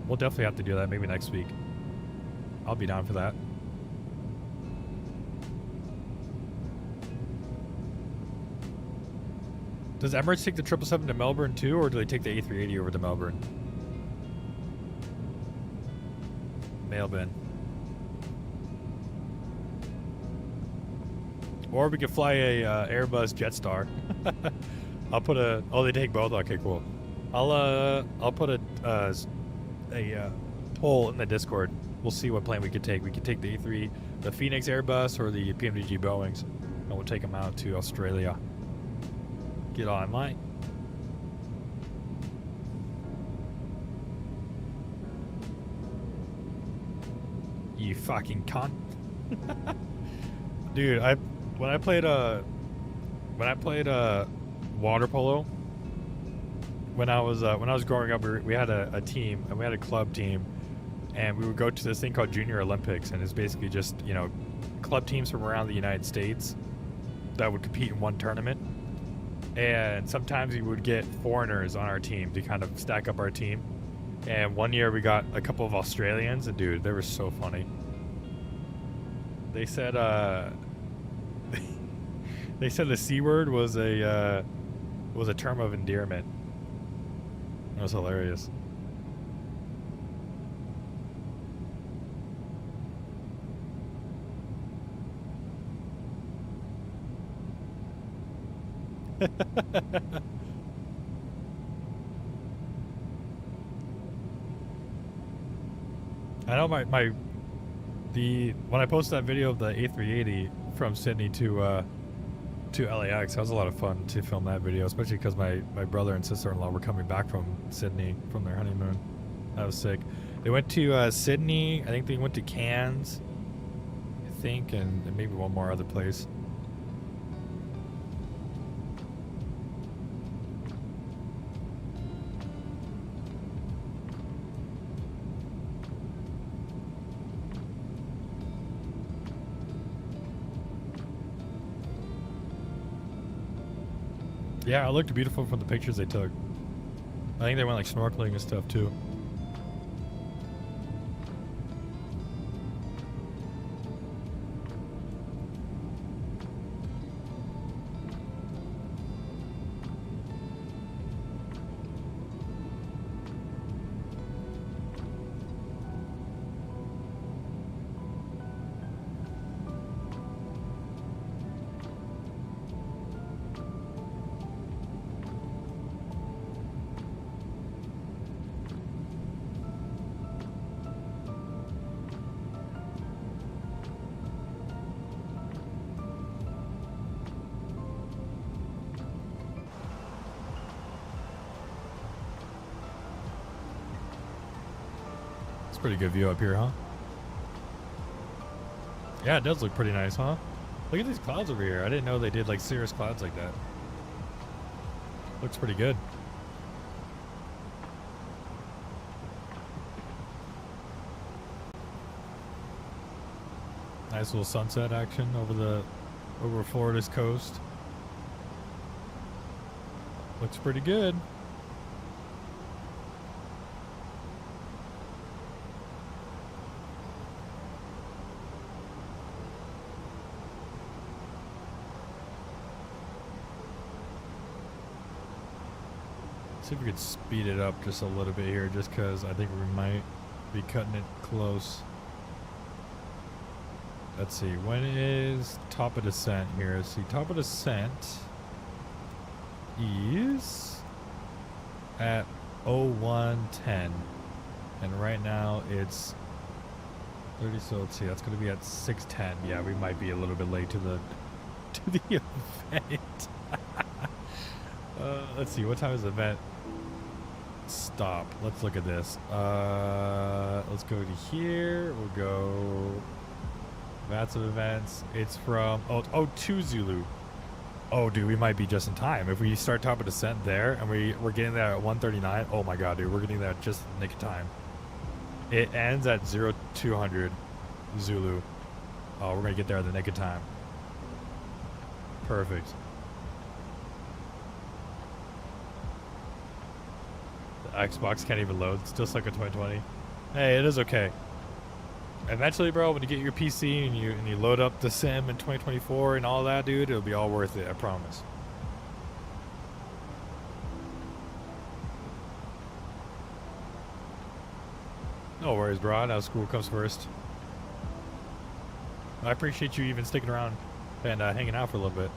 We'll definitely have to do that maybe next week. I'll be down for that. Does Emirates take the 777 to Melbourne too, or do they take the A380 over to Melbourne? Mail bin. Or we could fly a Airbus Jetstar. I'll put a. Oh, they take both. Okay, cool. I'll put a poll in the Discord. We'll see what plane we could take. We could take the A3, the Phoenix Airbus, or the PMDG Boeings, and we'll take them out to Australia. Get online. You fucking cunt. Dude, when I played water polo when I was growing up, we had a team, and we had a club team, and we would go to this thing called Junior Olympics, and it's basically just, you know, club teams from around the United States that would compete in one tournament. And sometimes we would get foreigners on our team to kind of stack up our team. And one year we got a couple of Australians, and dude, they were so funny. They said they said the C word was a term of endearment. That was hilarious. I know when I posted that video of the A380 from Sydney to LAX, that was a lot of fun to film that video, especially because my brother and sister-in-law were coming back from Sydney from their honeymoon. That was sick. They went to Sydney. I think they went to Cairns, I think, and maybe one more other place. Yeah, it looked beautiful from the pictures they took. I think they went like snorkeling and stuff too. Pretty good view up here, huh? Yeah, it does look pretty nice, huh? Look at these clouds over here. I didn't know they did like cirrus clouds like that. Looks pretty good. Nice little sunset action over Florida's coast. Looks pretty good. See if we could speed it up just a little bit here, just because I think we might be cutting it close. Let's see, when is top of descent here? See, top of descent is at 0110, and right now it's 30. So let's see, that's going to be at 610. Yeah, we might be a little bit late to the event. Let's see, what time is the event? Stop. Let's look at this. Let's go to here. We'll go VATSIM events. It's from to Zulu. Oh, dude, we might be just in time. If we start top of descent there and we're getting there at 1:39. Oh my god, dude, we're getting there just in the nick of time. It ends at 0200 Zulu. Oh, we're gonna get there at the nick of time. Perfect. The Xbox can't even load. It's still stuck at 2020. Hey, it is okay. Eventually, bro, when you get your PC and you load up the sim in 2024 and all that, dude, it'll be all worth it. I promise. No worries, bro. Now school comes first. I appreciate you even sticking around and hanging out for a little bit.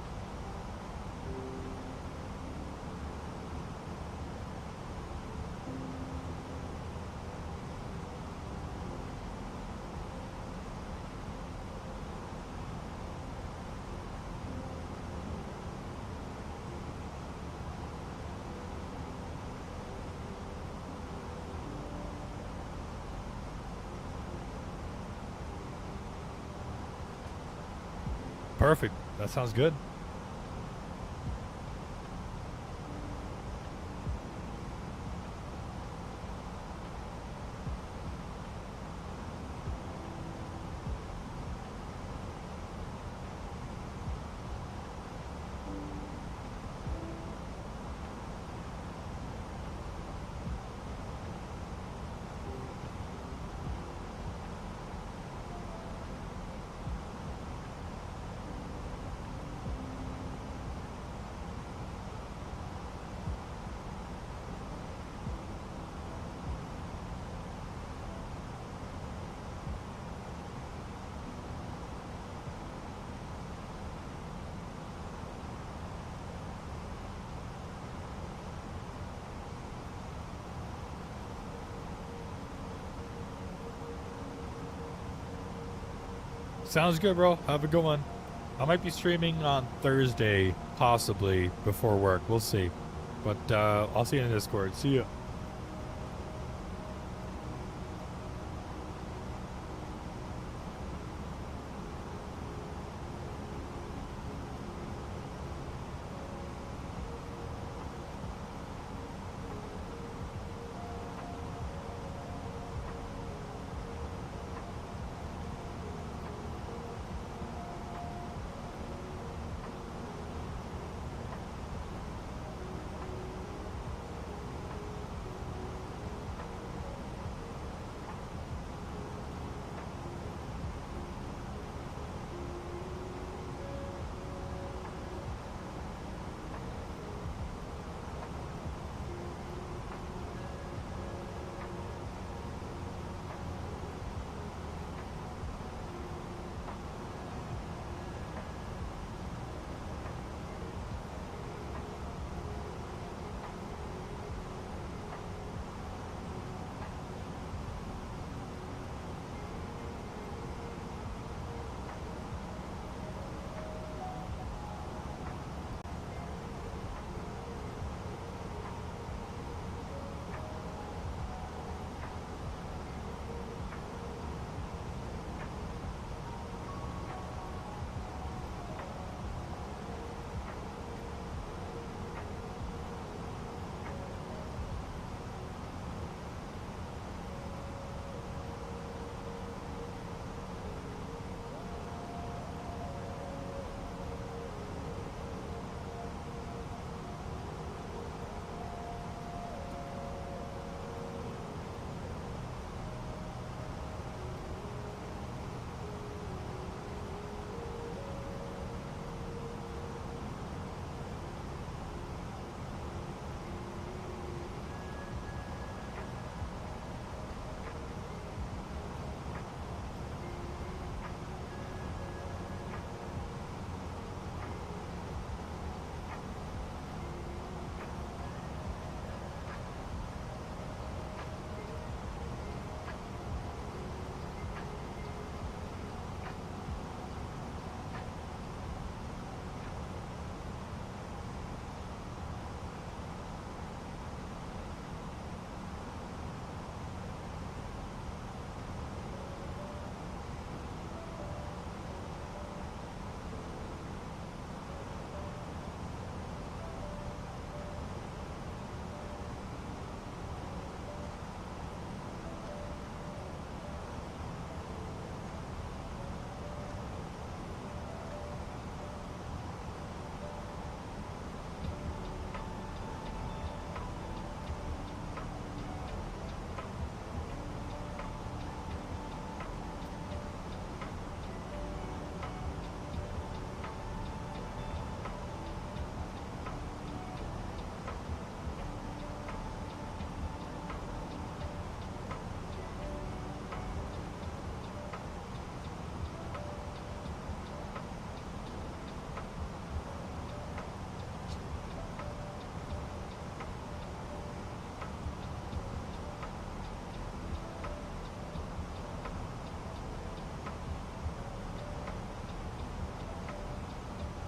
Perfect. That sounds good. Sounds good, bro. Have a good one. I might be streaming on Thursday, possibly, before work. We'll see. But I'll see you in the Discord. See ya.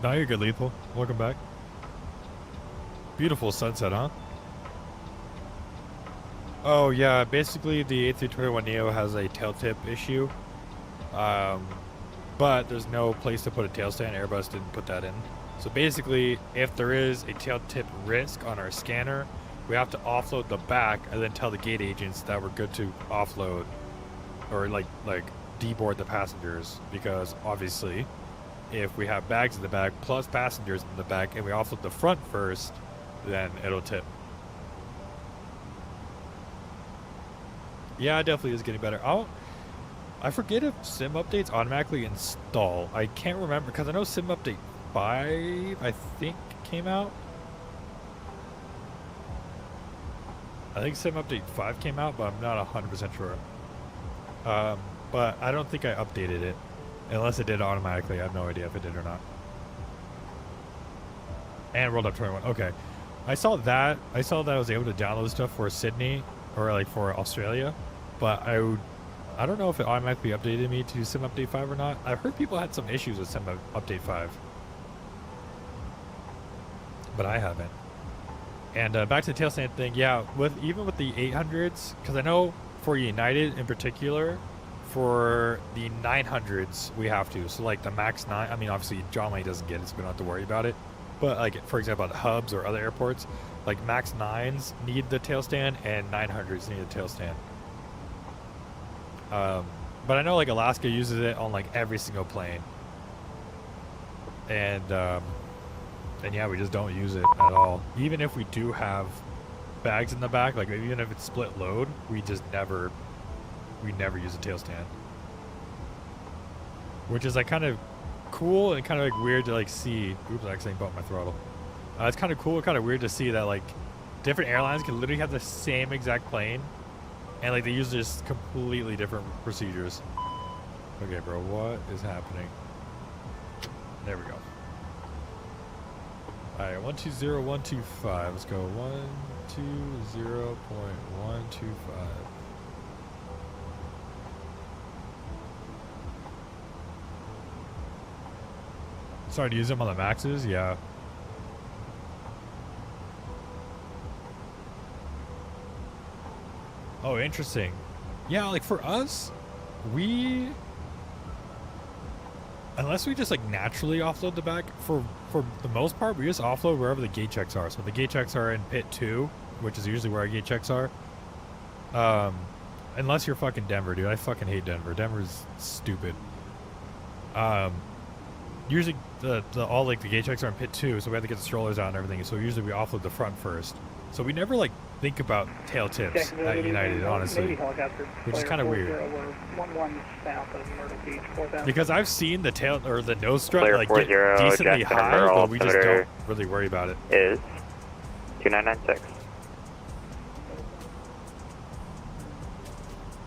No, you're good, Lethal. Welcome back. Beautiful sunset, huh? Oh, yeah. Basically, the A321neo has a tail tip issue. But there's no place to put a tail stand. Airbus didn't put that in. So basically, if there is a tail tip risk on our scanner, we have to offload the back and then tell the gate agents that we're good to offload or like deboard the passengers, because obviously if we have bags in the back plus passengers in the back and we offload the front first, then it'll tip. Yeah, it definitely is getting better. I forget if sim updates automatically install. I can't remember because I know sim update 5 I think came out. I think sim update 5 came out, but I'm not 100% sure. But I don't think I updated it. Unless it did automatically. I have no idea if it did or not. And rolled up 21. Okay. I saw that I was able to download stuff for Sydney or like for Australia, but I don't know if it automatically updated me to sim update 5 or not. I've heard people had some issues with sim update 5. But I haven't. And back to the tail stand thing, yeah, even with the 800s, because I know for United in particular, for the 900s we have to. So like the Max 9, I mean obviously John Wayne doesn't get it, so we don't have to worry about it. But like for example at hubs or other airports, like Max 9s need the tail stand and 900s need a tail stand. But I know like Alaska uses it on like every single plane. And yeah, we just don't use it at all. Even if we do have bags in the back, like even if it's split load, we never use a tail stand. Which is like kind of cool and kind of like weird to like see. Oops, I accidentally bumped my throttle. It's kind of cool and kind of weird to see that like different airlines can literally have the same exact plane and like they use just completely different procedures. Okay, bro, what is happening? There we go. Alright, 120.125. Let's go 120.125. Sorry to use them on the Maxes, yeah. Oh, interesting. Yeah, like for us, unless we just like naturally offload the back, for the most part, we just offload wherever the gate checks are. So the gate checks are in pit 2, which is usually where our gate checks are. Unless you're fucking Denver, dude. I fucking hate Denver. Denver's stupid. Usually all like the gate checks are in pit 2, so we have to get the strollers out and everything. So usually we offload the front first. So we never like think about tail tips at United, honestly, which is kind of weird. Because I've seen the tail or the nose strut like get decently high, but we just don't really worry about it. Is 2996.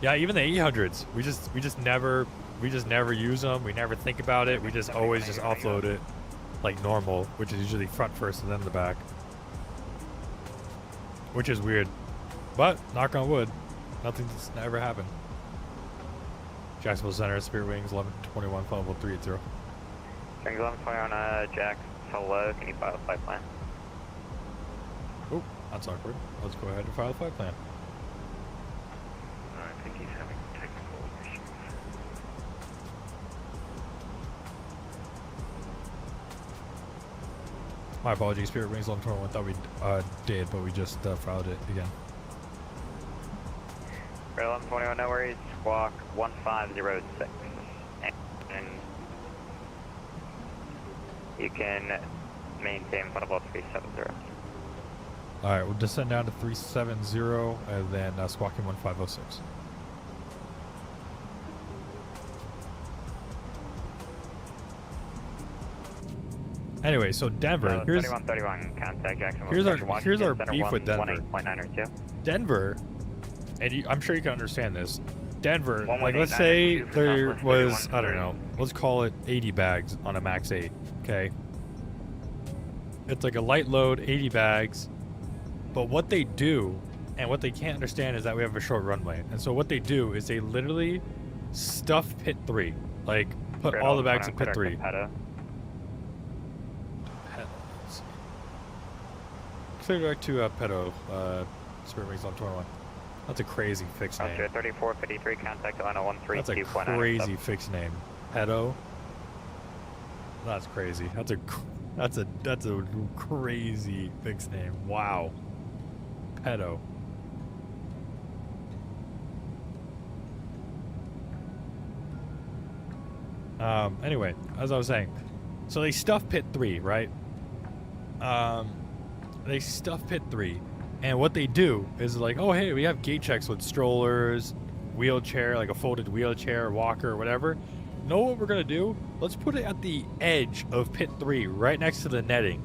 Yeah, even the 800s, we just never use them. We never think about it. We just always just offload it like normal, which is usually front first and then the back. Which is weird. But, knock on wood, nothing's ever happened. Jacksonville Center, Spirit Wings, 1121, followable 380. Wings 1121, Jack, hello, can you file a flight plan? Oh, that's awkward. Let's go ahead and file a flight plan. I think he's having technical issues. My apologies, Spirit Wings 1121. Thought we did, but we just filed it again. Red 1121, no worries. Squawk 1506. And you can maintain fundable 370. Alright, we'll descend down to 370 and then squawking 1506. Anyway, so Denver, here's 3131, contact Jacksonville. Here's our beef with Denver. 18.902. Denver, and I'm sure you can understand this. Denver, like let's say there was, I don't know, let's call it 80 bags on a Max 8, okay? It's like a light load, 80 bags, but what they do, and what they can't understand is that we have a short runway. And so what they do is they literally stuff pit 3, like put all the bags in pit 3. clear direct to Pedo, Spirit Wings on 21. That's a crazy fixed name. 3453, contact Atlanta That's a 132.9. crazy fixed name. Pedo. That's crazy. That's a crazy fixed name. Wow. Pedo. Anyway, as I was saying, so they stuff pit 3, right? They stuff pit 3, and what they do is like, oh hey, we have gate checks with strollers, wheelchair, like a folded wheelchair, walker, or whatever. Know what we're gonna do? Let's put it at the edge of pit 3, right next to the netting.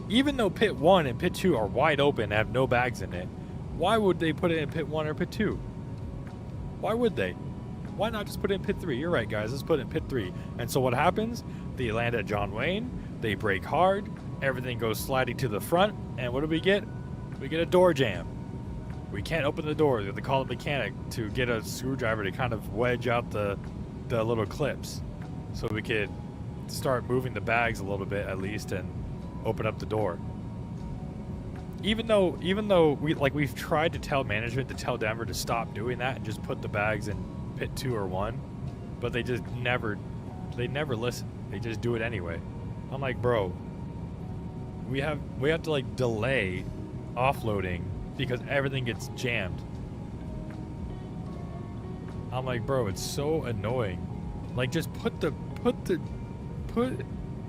Even though pit 1 and pit 2 are wide open and have no bags in it, why would they put it in pit 1 or pit 2? Why would they? Why not just put it in pit 3? You're right, guys. Let's put it in pit 3. And so what happens? They land at John Wayne. They brake hard. Everything goes sliding to the front. And what do we get? We get a door jam. We can't open the door. We have to call a mechanic to get a screwdriver to kind of wedge out the little clips, so we could start moving the bags a little bit at least and open up the door. Even though we've tried to tell management to tell Denver to stop doing that and just put the bags in pit 2 or 1, but they never listen. They just do it anyway. I'm like, bro, we have to like delay offloading because everything gets jammed. I'm like, bro, it's so annoying. Like, just put the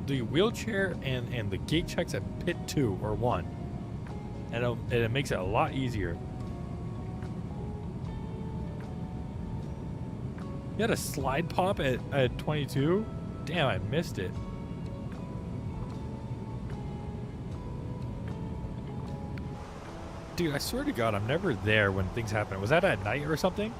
wheelchair and the gate checks at pit 2 or 1, and it makes it a lot easier. You had a slide pop at 22? Damn, I missed it. Dude, I swear to God, I'm never there when things happen. Was that at night or something?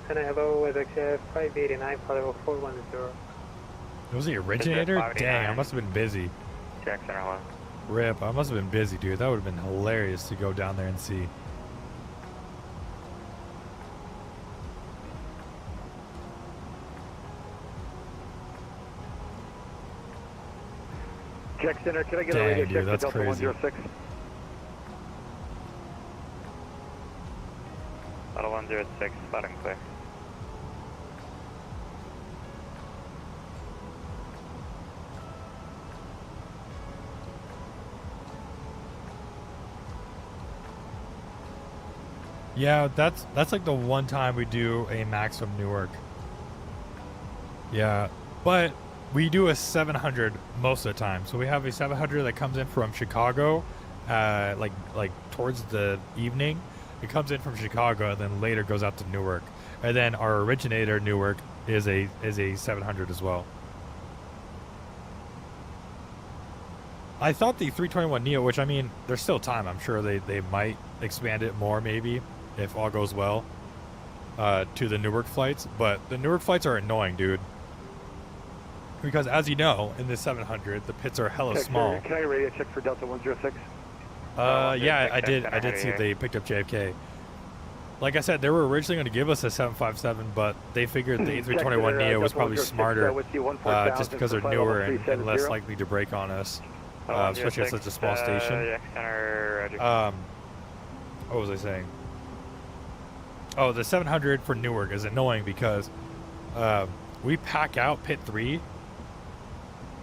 Hello, with XF 589 for level 410. Was the originator? Dang, I must have been busy. Jackson, hello. Rip, I must have been busy, dude. That would have been hilarious to go down there and see. Check center, can I get Dang, a radio dude, check that's for Delta crazy. 106? Delta 106, loud and clear. Yeah, that's like the one time we do a max from Newark. Yeah, but we do a 700 most of the time. So we have a 700 that comes in from Chicago, like towards the evening. It comes in from Chicago and then later goes out to Newark. And then our originator Newark is a 700 as well. I thought the 321 Neo, which I mean, there's still time. I'm sure they might expand it more maybe if all goes well to the Newark flights. But the Newark flights are annoying, dude. Because as you know, in the 700, the pits are hella small. Can I radio check for Delta 106? Yeah, I did see they picked up JFK. Like I said, they were originally going to give us a 757, but they figured the A321 Neo was probably smarter just because they're newer and less likely to break on us, especially at such a small station. What was I saying? Oh, the 700 for Newark is annoying because we pack out pit 3.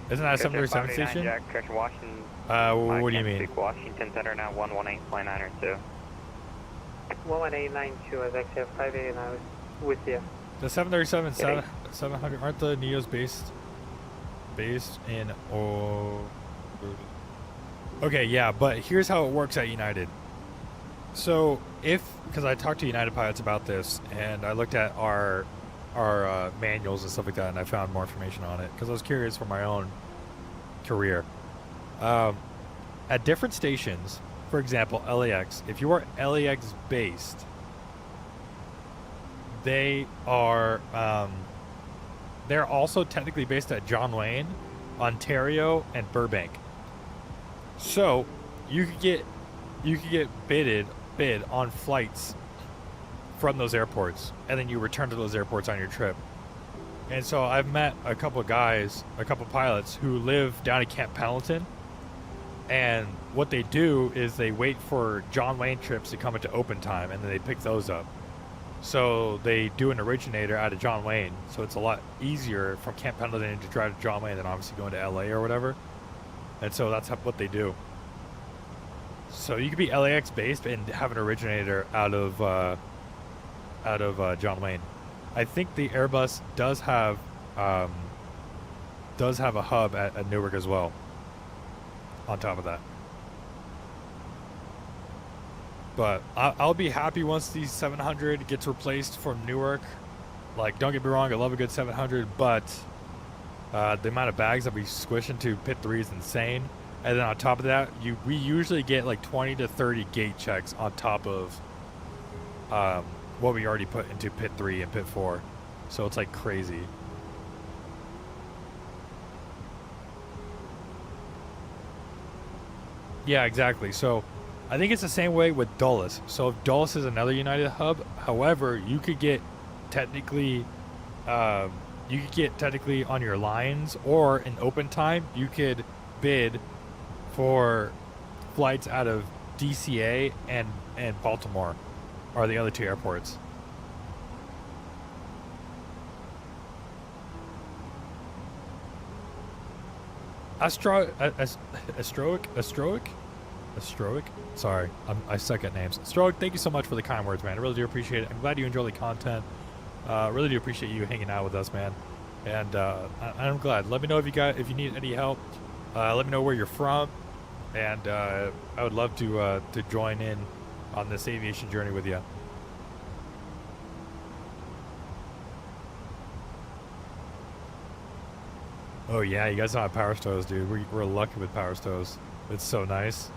Isn't that a 737 station? Jack, correction, Washington. What do you mean? Washington Center now 118.902. 11892 is actually 589 with you. The 737 700 aren't the Neos based in Okay, yeah, but here's how it works at United. So because I talked to United pilots about this and I looked at our manuals and stuff like that and I found more information on it because I was curious for my own career. At different stations, for example, LAX, if you are LAX based, they're also technically based at John Wayne, Ontario, and Burbank. So you could get bid on flights from those airports, and then you return to those airports on your trip. And so I've met a couple pilots who live down at Camp Pendleton, and what they do is they wait for John Wayne trips to come into open time, and then they pick those up. So they do an originator out of John Wayne, so it's a lot easier from Camp Pendleton to drive to John Wayne than obviously going to LA or whatever. And so that's what they do. So you could be LAX based and have an originator out of John Wayne. I think the Airbus does have a hub at Newark as well. On top of that, but I'll be happy once the 700 gets replaced from Newark. Like, don't get me wrong, I love a good 700, but the amount of bags that we squish into Pit 3 is insane. And then on top of that, we usually get like 20 to 30 gate checks on top of what we already put into Pit 3 and Pit 4. So it's like crazy. Yeah, exactly. So I think it's the same way with Dulles. So if Dulles is another United hub, however, you could get technically on your lines, or in open time, you could bid for flights out of DCA and Baltimore are the other two airports. Astroic. Sorry, I suck at names. Astroic, thank you so much for the kind words, man. I really do appreciate it. I'm glad you enjoy the content. Really do appreciate you hanging out with us, man. And I'm glad. Let me know if you need any help. Let me know where you're from, and I would love to join in on this aviation journey with you. Oh yeah, you guys don't have power stoves, dude. We're lucky with power stoves. It's so nice.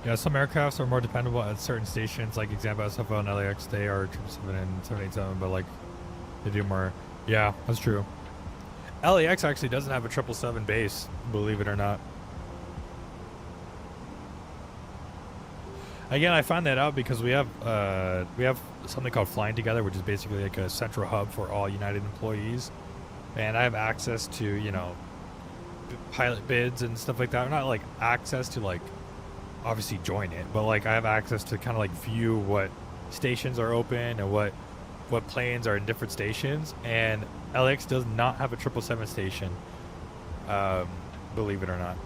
Yeah, some aircrafts are more dependable at certain stations, like example SFO and LAX, they are 777 and 787, but like they do more. Yeah, that's true. LAX actually doesn't have a 777 base, believe it or not. Again, I found that out because we have something called Flying Together, which is basically like a central hub for all United employees, and I have access to, you know, pilot bids and stuff like that. Not like access to like obviously join it, but like I have access to kind of like view what stations are open and what planes are in different stations, and LX does not have a 777 station, believe it or not.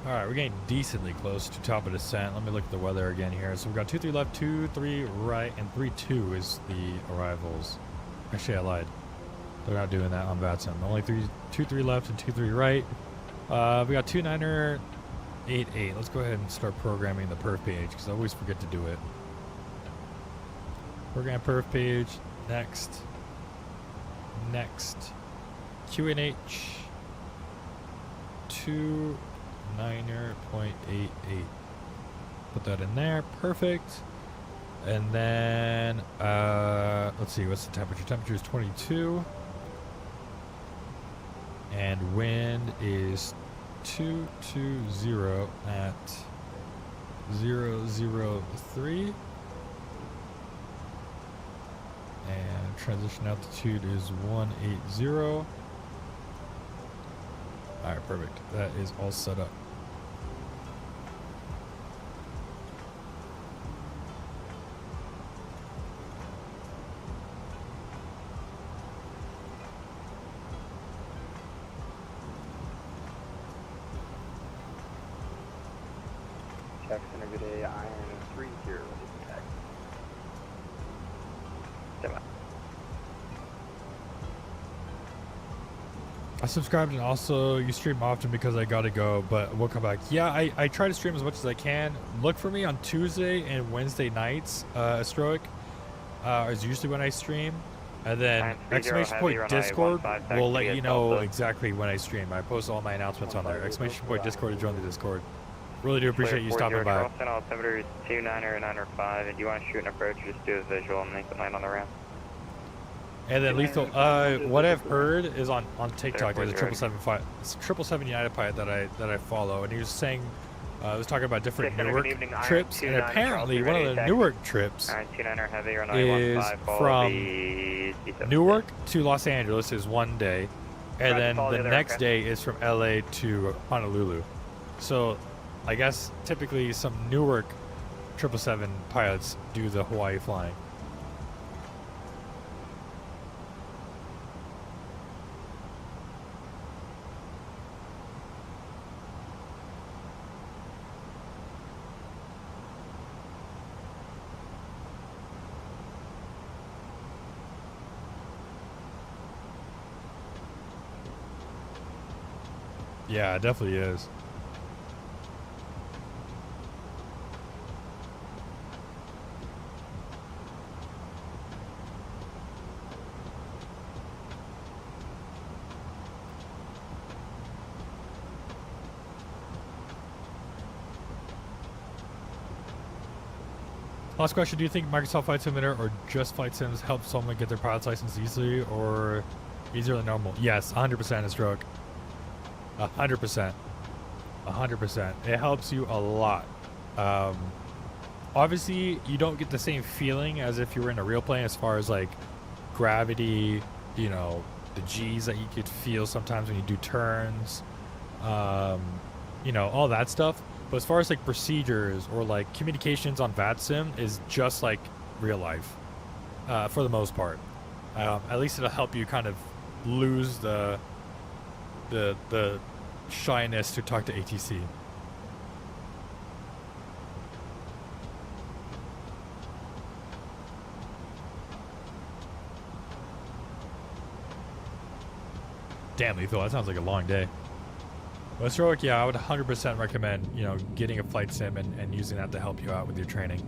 Alright, we're getting decently close to top of descent. Let me look at the weather again here. So we've got 23 left, 23 right, and 32 is the arrivals. Actually, I lied. They're not doing that on VATSIM. Only 23 left and 23 right. We got 29er, 88. Let's go ahead and start programming the perf page because I always forget to do it. Program perf page. Next. Next. QNH 29.88. Put that in there. Perfect. And then, let's see, what's the temperature? Temperature is 22. And wind is 220 at 003. And transition altitude is 180. Alright, perfect. That is all set up. Jackson, good day, Iron 30. I subscribed and also you stream often because I gotta go, but we'll come back. Yeah, I try to stream as much as I can. Look for me on Tuesday and Wednesday nights, Astroic, is usually when I stream. And then exclamation point Discord will let you know exactly when I stream. I post all my announcements on there. Exclamation point Discord to join the Discord. Really do appreciate you stopping by. Altimeter is 2995, and you want to shoot an approach, just do a visual and make it land on the ramp. And then Lethal, what I've heard is on TikTok, there's a 777 United pilot that I follow, and he was saying, was talking about different Newark trips, and apparently one of the Newark trips is from Newark to Los Angeles is one day, and then the next day is from LA to Honolulu. So I guess typically some Newark 777 pilots do the Hawaii flying. Yeah, it definitely is. Last question, do you think Microsoft Flight Simulator or just Flight Sims help someone get their pilot's license easily or easier than normal? Yes, 100% is stroke. 100%. 100%. It helps you a lot. Obviously, you don't get the same feeling as if you were in a real plane as far as like gravity, you know, the G's that you could feel sometimes when you do turns, you know, all that stuff. But as far as like procedures or like communications on VATSIM is just like real life, for the most part. At least it'll help you kind of lose the shyness to talk to ATC. Damn, Lethal, that sounds like a long day. But Stroke, yeah, I would 100% recommend, you know, getting a flight sim and using that to help you out with your training.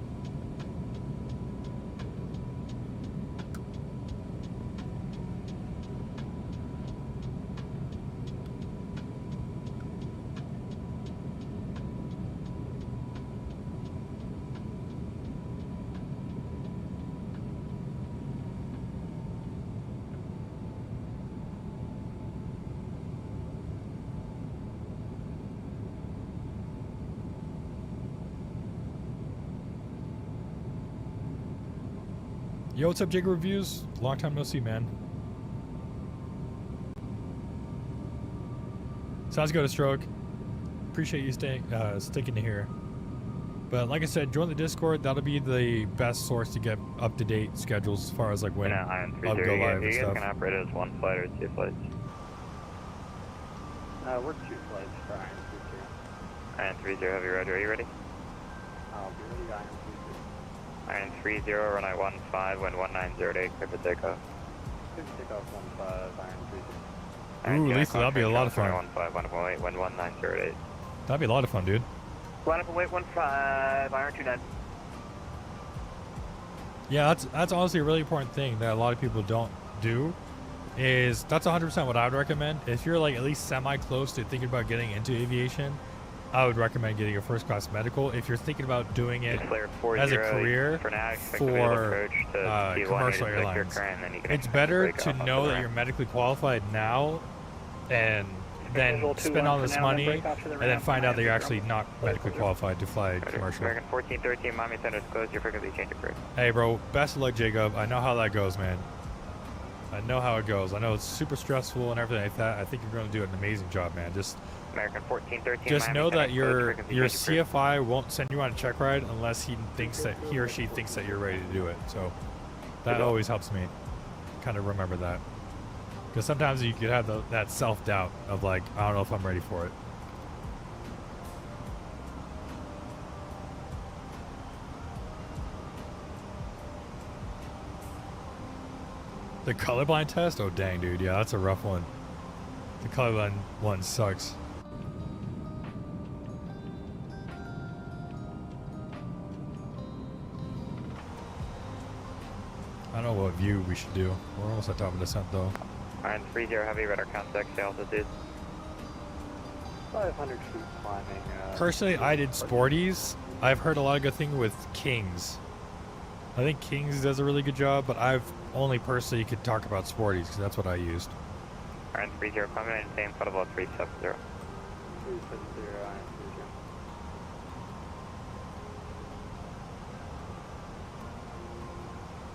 Yo, what's up, Jigger Reviews? Long time no see, man. Sounds good, Stroke. Appreciate you sticking to here. But like I said, join the Discord. That'll be the best source to get up-to-date schedules as far as like when I'll go live and stuff. You guys can operate it as one flight or two flights? We're 2 flights for Iron 30. Iron 30, have you ready? Are you ready? I'll be ready, Iron 30. Iron 30, runway 15, wind 1908, clear for takeoff. Good takeoff 15, Iron 30. Ooh, Lisa, that'll be a lot of fun. 15, wind 1908. That'd be a lot of fun, dude. Line up and wait 15, Iron 29. Yeah, that's honestly a really important thing that a lot of people don't do. Is that's 100% what I would recommend. If you're like at least semi close to thinking about getting into aviation, I would recommend getting a first class medical. If you're thinking about doing it as a career for commercial airlines, it's better to know that you're medically qualified now and then spend all this money and then find out that you're actually not medically qualified to fly commercial. American 1413, Miami Center, disclose your frequency change approach. Hey bro, best of luck, Jacob. I know how that goes, man. I know how it goes. I know it's super stressful and everything like that. I think you're going to do an amazing job, man. Just American 1413, just Miami know Center, that your disclose your frequency CFI won't send you on a check ride unless he or she thinks that you're ready to do it. So that always helps me kind of remember that. Because sometimes you could have that self-doubt of like, I don't know if I'm ready for it. The colorblind test? Oh, dang, dude. Yeah, that's a rough one. The colorblind one sucks. I don't know what view we should do. We're almost at top of descent, though. Iron 30 heavy radar contact, say altitude. 500 feet climbing. Personally, I did Sporties. I've heard a lot of good things with Kings. I think Kings does a really good job, but I've only personally could talk about Sporties because that's what I used. Iron 30, climbing and maintain football 370. 370, Iron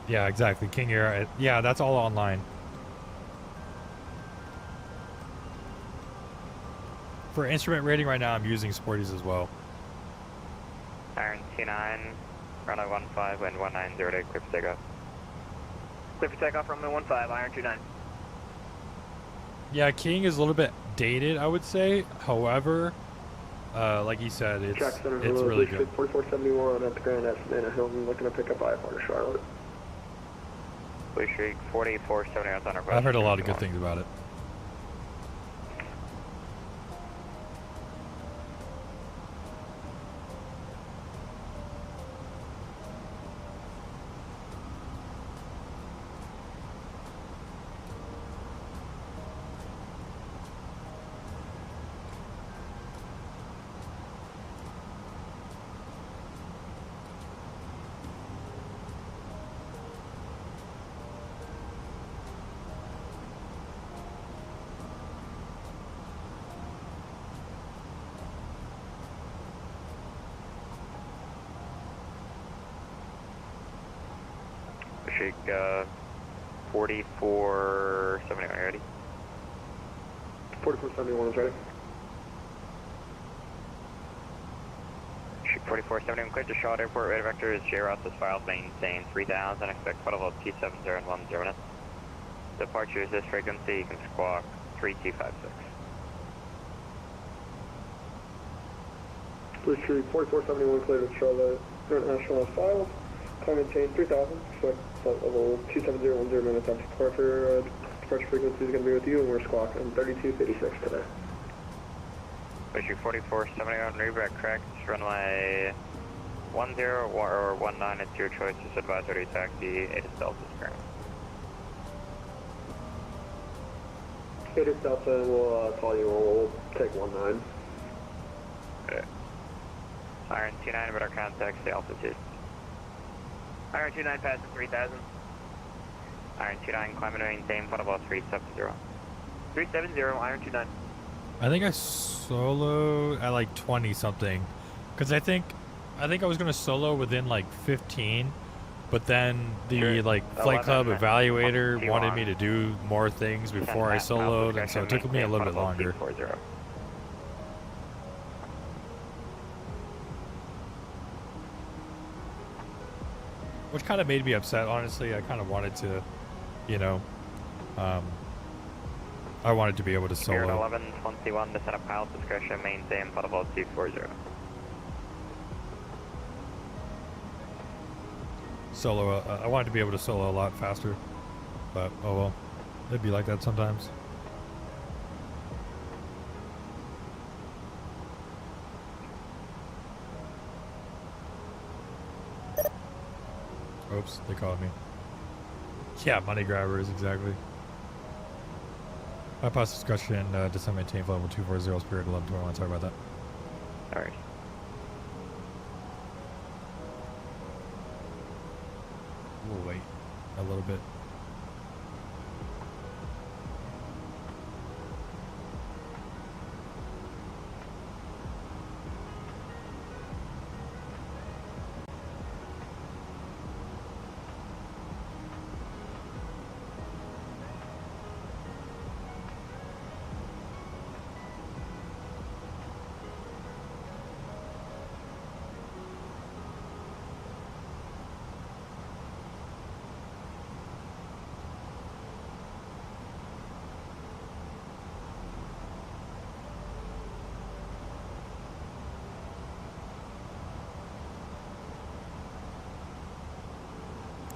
30. Yeah, exactly. King Air. Yeah, that's all online. For instrument rating right now, I'm using Sporties as well. Iron 29, runway 15, wind 190, clear for takeoff. Clear for takeoff, runway 15, Iron 29. Yeah, King is a little bit dated, I would say. However, like you said, it's really good. 4471 at the Grand Estimate, Hilton, looking to pick up IFR to Charlotte. Blue Streak 4470 on our I've heard a lot of good things about it. Shake 4471, ready? 4471 is ready. Shake 4471, cleared to Charlotte Airport, radar vector is JROS is filed, maintain 3000, expect flight level 270 and 10 minutes. Departure is this frequency, you can squawk 3256. Blue Street 4471 cleared to Charlotte International is filed. Climb maintain 3000, expect flight level 270 and 10 minutes after departure. Departure frequency is going to be with you, and we're squawking 3256 today. Issue 4471, rebrek correct, runway 10 or 19, it's your choice, just advisory taxi, it is Delta current. It is Delta, and we'll call you, and we'll take 19. Okay. Iron 29, radar contact, stay altitude. Iron 29, passing 3000. Iron 29, climbing to maintain, flight level 370. 370, Iron 29. I think I soloed at like 20 something, because I think I was gonna solo within like 15, but then the like flight club evaluator wanted me to do more things before I soloed, and so it took me a little bit longer. Which kind of made me upset, honestly. I kind of wanted to, you know, I wanted to be able to solo. 1121, descent of pilot discretion, maintain flight level 240. Solo, I wanted to be able to solo a lot faster, but oh well, it'd be like that sometimes. Oops, they called me. Yeah, money grabbers, exactly. Bypass discussion, descend maintain level 240, spirit 1121. Sorry about that. Alright. We'll wait a little bit.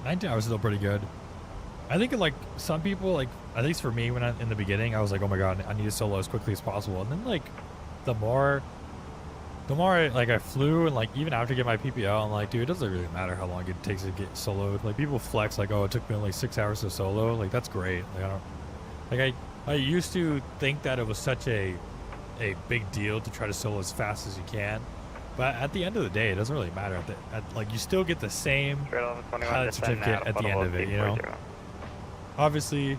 $19 is still pretty good. I think like some people, like at least for me, when in the beginning, I was like, oh my god, I need to solo as quickly as possible. And then like the more I flew, and like even after I get my PPL, I'm like, dude, it doesn't really matter how long it takes to get soloed. Like people flex like, oh, it took me only 6 hours to solo. Like that's great. Like I don't like I used to think that it was such a big deal to try to solo as fast as you can. But at the end of the day, it doesn't really matter. Like you still get the same pilot certificate at the end of it, you know. Obviously,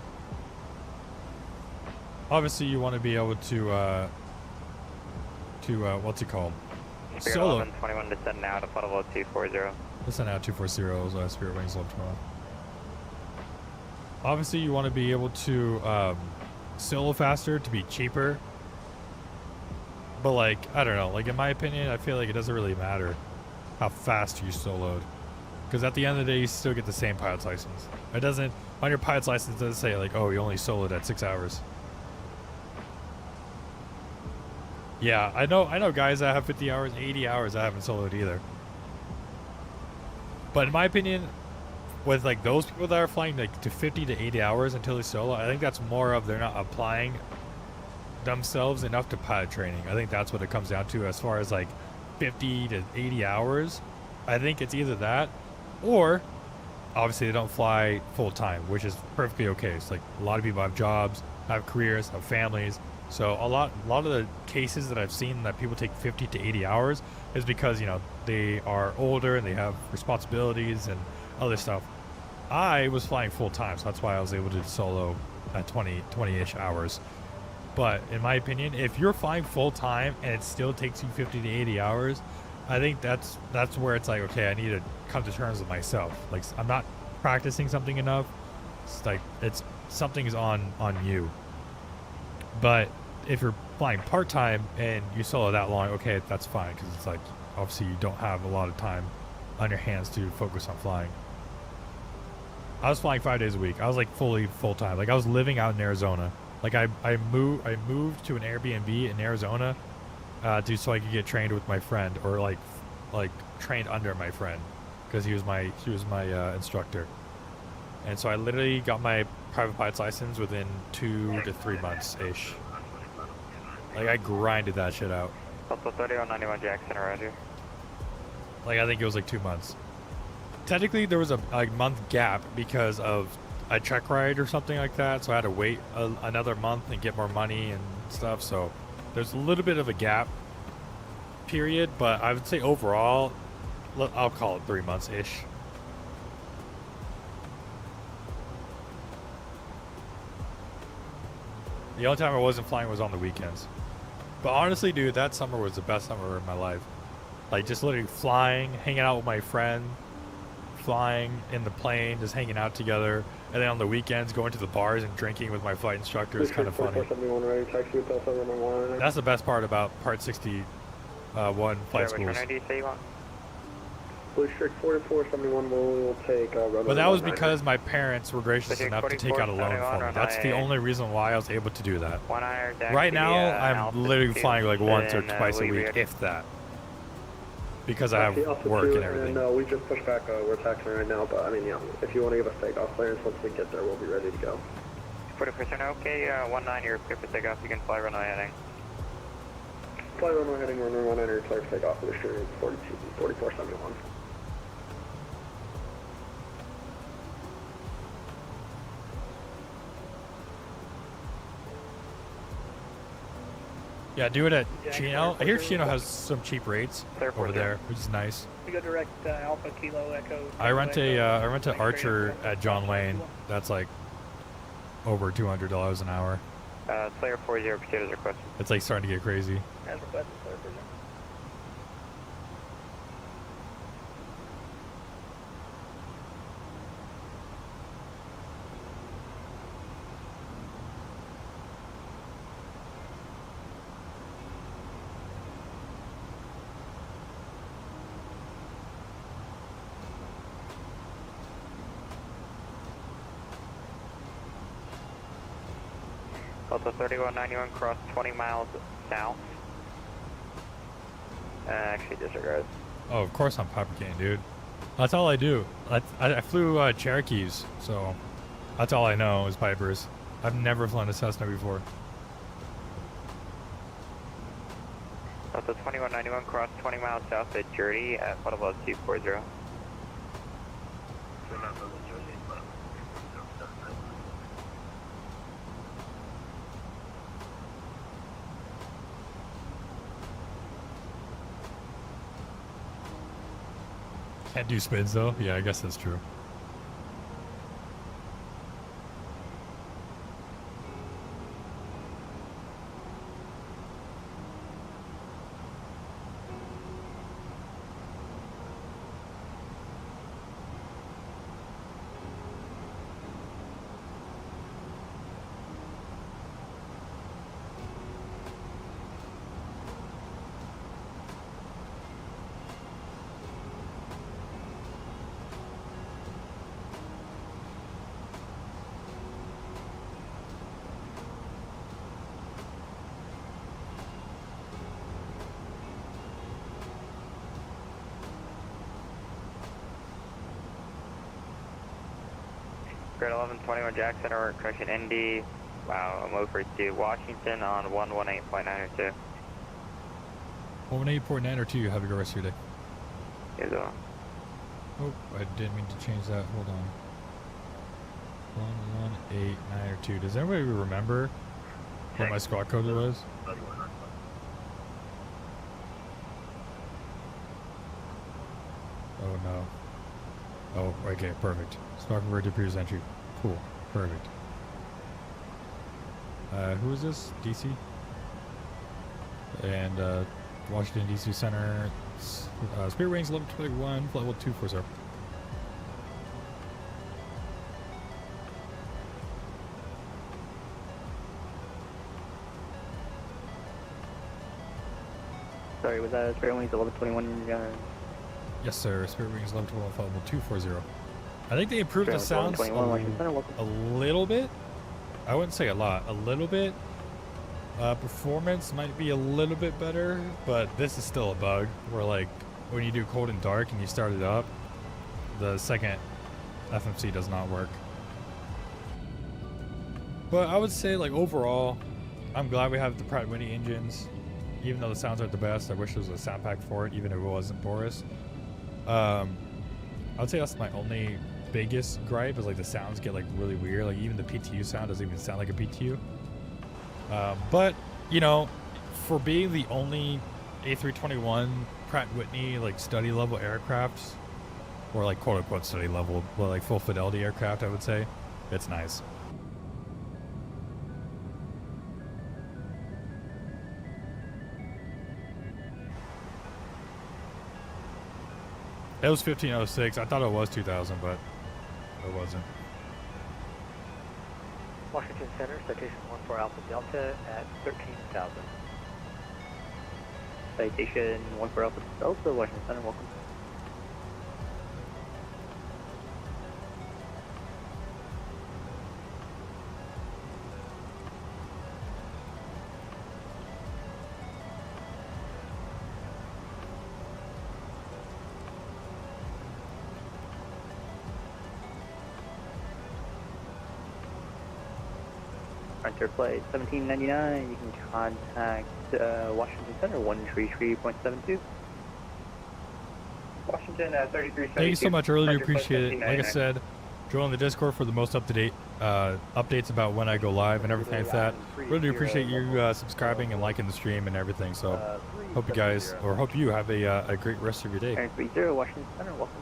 you want to be able to what's it called? Solo. 21 descend now to level 240. Descend now 240. Spirit wings level 12. Obviously, you want to be able to solo faster to be cheaper. But like, I don't know, like in my opinion, I feel like it doesn't really matter how fast you soloed. Because at the end of the day, you still get the same pilot's license. It doesn't, on your pilot's license, it doesn't say like, oh, you only soloed at 6 hours. Yeah, I know guys that have 50 hours, 80 hours that haven't soloed either. But in my opinion, with like those people that are flying like to 50 to 80 hours until they solo, I think that's more of they're not applying themselves enough to pilot training. I think that's what it comes down to as far as like 50 to 80 hours. I think it's either that or obviously they don't fly full time, which is perfectly okay. It's like a lot of people have jobs, have careers, have families. So a lot of the cases that I've seen that people take 50 to 80 hours is because, you know, they are older and they have responsibilities and other stuff. I was flying full time, so that's why I was able to solo at 20-ish hours. But in my opinion, if you're flying full time and it still takes you 50 to 80 hours, I think that's where it's like, okay, I need to come to terms with myself. Like I'm not practicing something enough. It's like something's on you. But if you're flying part time and you solo that long, okay, that's fine because it's like obviously you don't have a lot of time on your hands to focus on flying. I was flying 5 days a week. I was like fully full time. Like I was living out in Arizona. Like I moved to an Airbnb in Arizona, so I could get trained with my friend, or like trained under my friend, because he was my instructor. And so I literally got my private pilot's license within 2 to 3 months ish. Like I grinded that shit out. Also 3191 Jackson around you. Like I think it was like 2 months. Technically there was a month gap because of a check ride or something like that, so I had to wait another month and get more money and stuff. So there's a little bit of a gap period, but I would say overall, I'll call it 3 months ish. The only time I wasn't flying was on the weekends. But honestly, dude, that summer was the best summer of my life. Like just literally flying, hanging out with my friend, flying in the plane, just hanging out together, and then on the weekends going to the bars and drinking with my flight instructor is kind of funny. That's the best part about Part 61 flight schools. Blue Streak 4471 will take but that was because my parents were gracious enough to take out a loan for me. That's the only reason why I was able to do that. Right now, I'm literally flying like once or twice a week, if that. Because I have work and everything. No, we just pushed back. We're taxiing right now, but I mean, yeah, if you want to give us takeoff clearance, once we get there, we'll be ready to go. 40%, okay, 19, you're clear for takeoff. You can fly runway heading. Fly runway heading, runway 19, you're clear for takeoff. Blue Streak 4471. Yeah, do it at Jack Chino. I hear 440. Chino has some cheap rates Clear over 40. there, which is nice. We go direct Alpha Kilo Echo. I rent a Echo, Archer at John Wayne. That's like over $200 an hour. Slayer 40 potatoes requested. It's like starting to get crazy. As requested, Slayer 40. Delta 3191 cross 20 miles south. Actually disregard. Oh, of course I'm Piper King, dude. That's all I do. I flew Cherokees, so that's all I know is Pipers. I've never flown a Cessna before. Delta 2191 cross 20 miles south at Journey at flight level 240. Can't do spins though. Yeah, I guess that's true. Grade 1121 Jackson or correction ND. Wow, I'm over to Washington on 118.902. 118.9 or 2, have a good rest of your day. Here's a Oh, I didn't mean to change that. Hold on. 118.9 or 2. Does anybody remember what my squad code was? Oh no. Oh, okay, perfect. Squad converted to Pierce entry. Cool, perfect. Who is this? DC? And Washington DC Center. Spirit Wings 1121, flight level 240. Sorry, was that Spirit Wings 1121? Yes, sir. Spirit Wings 1121, flight level 240. I think they improved the sounds a little bit. I wouldn't say a lot. A little bit. Performance might be a little bit better, but this is still a bug. Where like when you do cold and dark and you start it up, the second FMC does not work. But I would say like overall, I'm glad we have the Pratt & Whitney engines. Even though the sounds aren't the best, I wish there was a sound pack for it, even if it wasn't porous. I would say that's my only biggest gripe is like the sounds get like really weird. Like even the PTU sound doesn't even sound like a PTU. But you know, for being the only A321 Pratt & Whitney like study level aircraft, or like quote unquote study level, but like full fidelity aircraft, I would say it's nice. It was 1506. I thought it was 2000, but it wasn't. Washington Center, citation 14 Alpha Delta at 13,000. Citation 14 Alpha Delta, Washington Center, welcome. Frontier flight 1799, you can contact Washington Center 133.72. Washington 3372. Thank you so much. I really appreciate it. Like I said, join the Discord for the most up-to-date updates about when I go live and everything like that. Really appreciate you subscribing and liking the stream and everything. So hope you guys, or hope you have a great rest of your day. 30, Washington Center, welcome.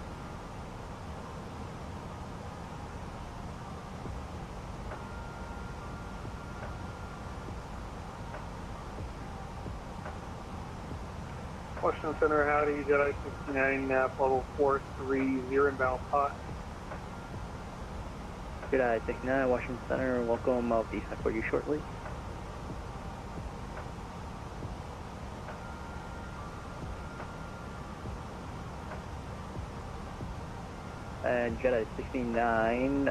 Washington Center, howdy, Jedi 69, nav level 430, inbound pot. Jedi 69, Washington Center, welcome. I'll be for you shortly. And Jedi 69,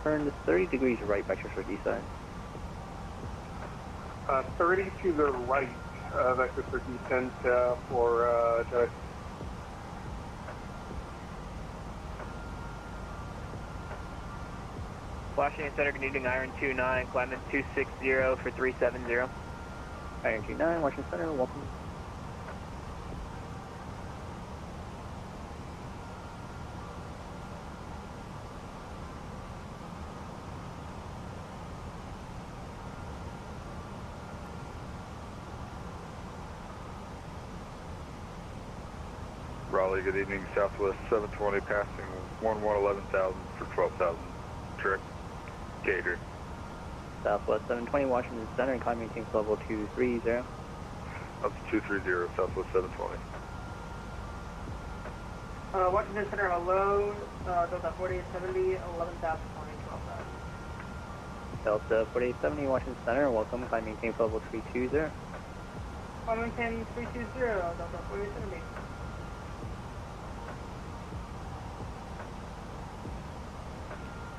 turn 30 degrees right back to your descent. 30 to the right, vector for descent for Jedi. Washington Center, continuing Iron 29, climbing 260 for 370. Iron 29, Washington Center, welcome. Raleigh, good evening, Southwest 720, passing 11,000 for 12,000. Trick. Gator. Southwest 720, Washington Center, and climbing team level 230. Up to 230, Southwest 720. Washington Center, hello, Delta 4870, 11,000, 12,000. Delta 4870, Washington Center, welcome, climbing team level 320. Wilmington 320, Delta 4870.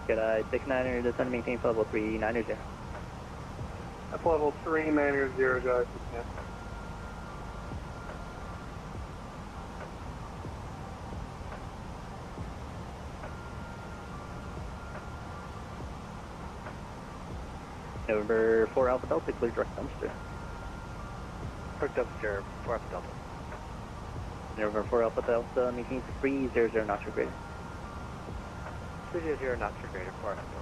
Jedi 69er, descend maintain level 390. Up level 390, Jedi 69. November 4 Alpha Delta, clear direct dumpster. Direct dumpster, 4 Alpha Delta. November 4 Alpha Delta, maintain 300 knots or greater. 300 knots or greater, 4 Alpha Delta.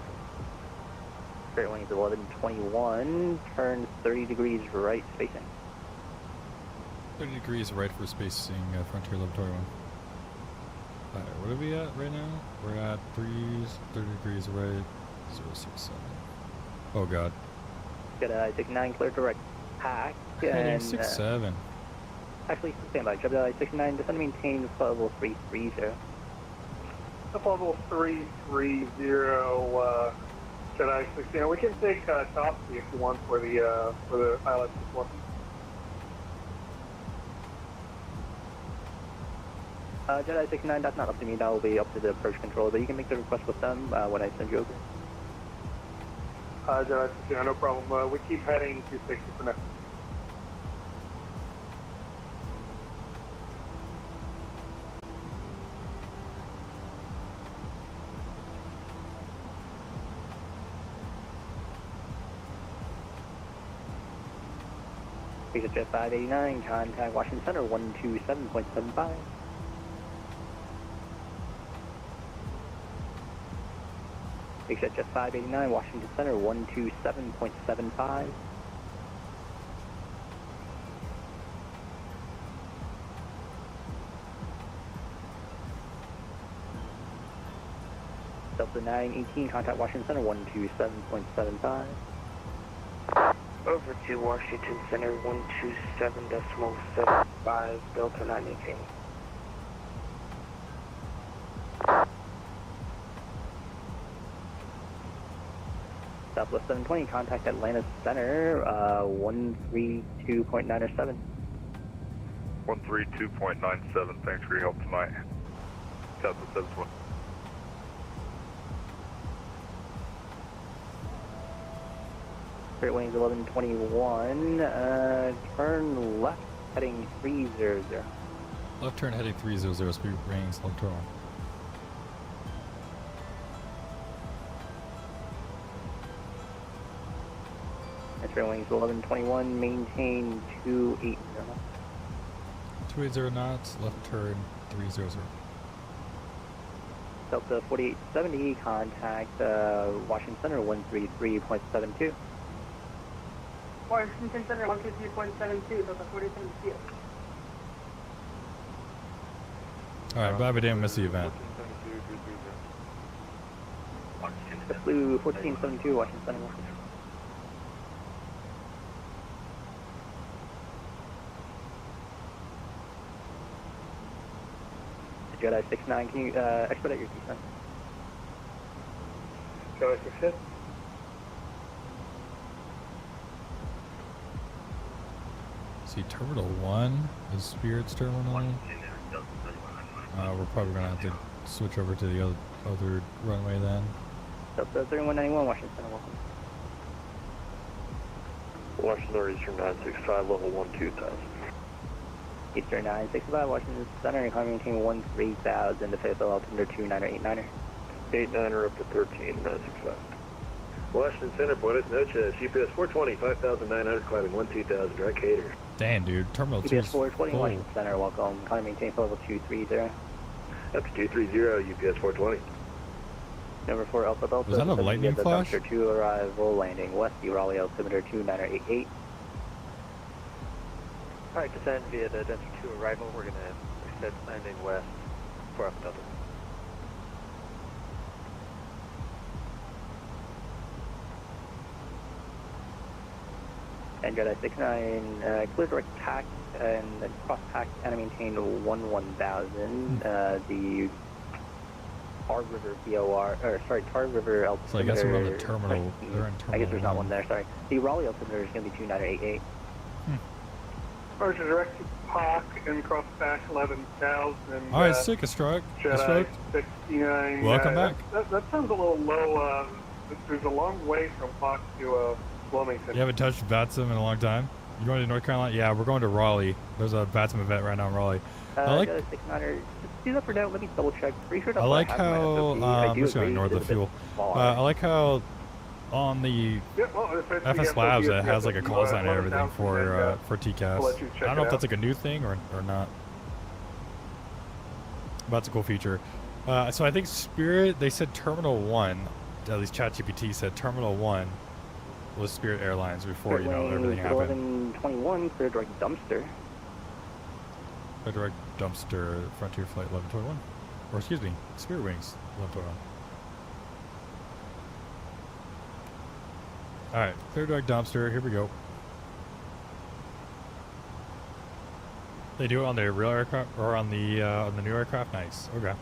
Straight wings 1121, turn 30 degrees right spacing. 30 degrees right for spacing, Frontier Level 21. Alright, what are we at right now? We're at 30 degrees right, 067. Oh god. Jedi 69, clear direct pack. Heading And, 67. actually, stand by. Jedi 69, descend maintain level 330. Up level 330, Jedi 69. We can take top speed if you want for the pilot as well. Jedi 69, that's not up to me. That will be up to the approach control, but you can make the request with them when I send you over. Jedi 69, no problem. We keep heading 260 for now. Jet 589, contact Washington Center 127.75. Jet 589, Washington Center 127.75. Delta 918, contact Washington Center 127.75. Over to Washington Center, 127.75, Delta 918. Southwest 720, contact Atlanta Center, 132.907. 132.97, thanks for your help tonight. Southwest 720. Straight wings 1121, turn left, heading 300. Left turn heading 300, speed rings, left turn. Straight wings 1121, maintain 280. 280 knots, left turn 300. Delta 4870, contact Washington Center 133.72. Washington Center 133.72, Delta 4770. Alright, glad we didn't miss the event. Blue 1472, Washington Center. Jedi 69, can you expedite your descent? Jedi 66. See, Terminal 1 is Spirit's terminal. We're probably going to have to switch over to the other runway then. Delta 3191, Washington Center, welcome. Washington Eastern 965, level 12000. Eastern 965, Washington Center, and maintain 13,000 to Fayetteville, altimeter 29er. 89er up to 13,965. Washington Center, Buenos Noches, UPS 420, 5,900, climbing 12,000, direct cater. Damn, dude, Terminal 2 UPS 420, Washington Center, welcome. Climb maintain level 230. Up to 230, UPS 420. Number 4, Alpha Delta. Was that a lightning flash? Dumpster 2 arrival, landing west, Raleigh, altimeter 2988. Alright, descend via the dumpster 2 arrival. We're going to extend landing west for Alpha Delta. And Jedi 69, clear direct tack and then cross tack and maintain 1000. The Tar River BOR, or sorry, Tar River altimeter. So I guess we're on the terminal. They're in terminal. I guess there's not one there, sorry. The Raleigh altimeter is going to be 2988. Roger, direct to Park and cross back 11,000. Alright, sick, a stroke. Jedi 69. Welcome back. That sounds a little low. There's a long way from Park to Wilmington. You haven't touched VATSIM in a long time? You going to North Carolina? Yeah, we're going to Raleigh. There's a VATSIM event right now in Raleigh. I like. Jedi 69er, do that for now. Let me double check. Pretty sure I like how. I'm just going north of fuel. I like how on the FsLabs it has like a call sign and everything for TCAS. I don't know if that's like a new thing or not. But that's a cool feature. So I think Spirit, they said Terminal 1, at least ChatGPT said Terminal 1 was Spirit Airlines before, you know, everything happened. 1121, clear direct dumpster. Clear direct dumpster, Frontier Flight 1121. Or excuse me, Spirit Wings 1121. Alright, clear direct dumpster, here we go. They do it on the real aircraft or on the new aircraft? Nice. Okay.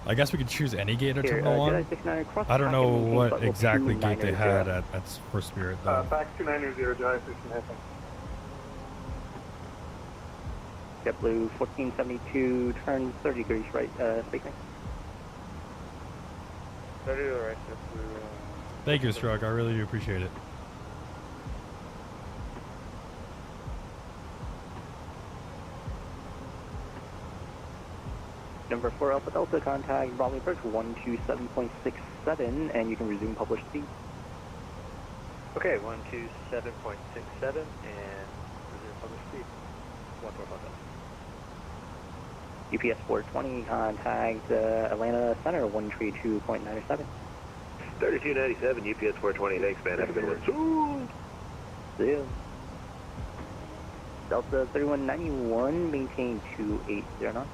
I guess we could choose any gate at Terminal 1. I don't know what exactly gate they had at for Spirit though. Back 290, Jedi 69. JetBlue 1472, turn 30 degrees right, speaking. 30 to the right, JetBlue. Thank you, Strug. I really do appreciate it. Number 4 Alpha Delta, contact Raleigh approach 127.67, and you can resume published speed. Okay, 127.67 and resume published speed. 145. UPS 420, contact Atlanta Center 132.97. 3297, UPS 420, thanks man, have a good one. See ya. Delta 3191, maintain 2809.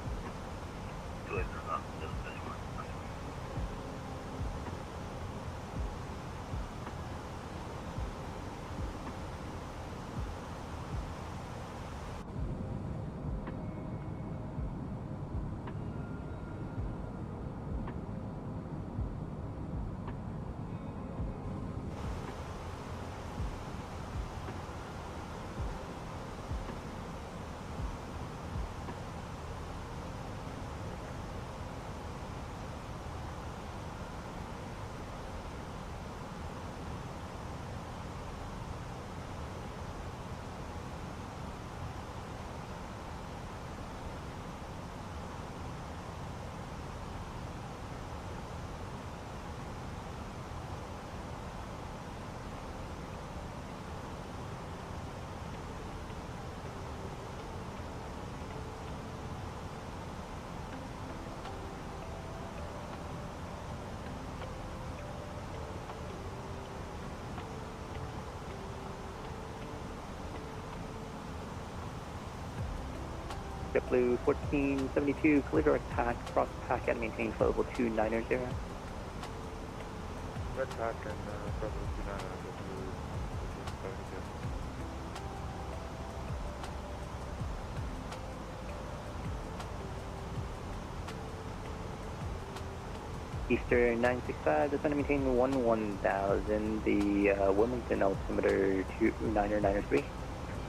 JetBlue 1472, clear direct tack, cross pack and maintain flight level 290. Red Pack and President 29 Eastern 965, descend and maintain 1000, the Wilmington altimeter 2993.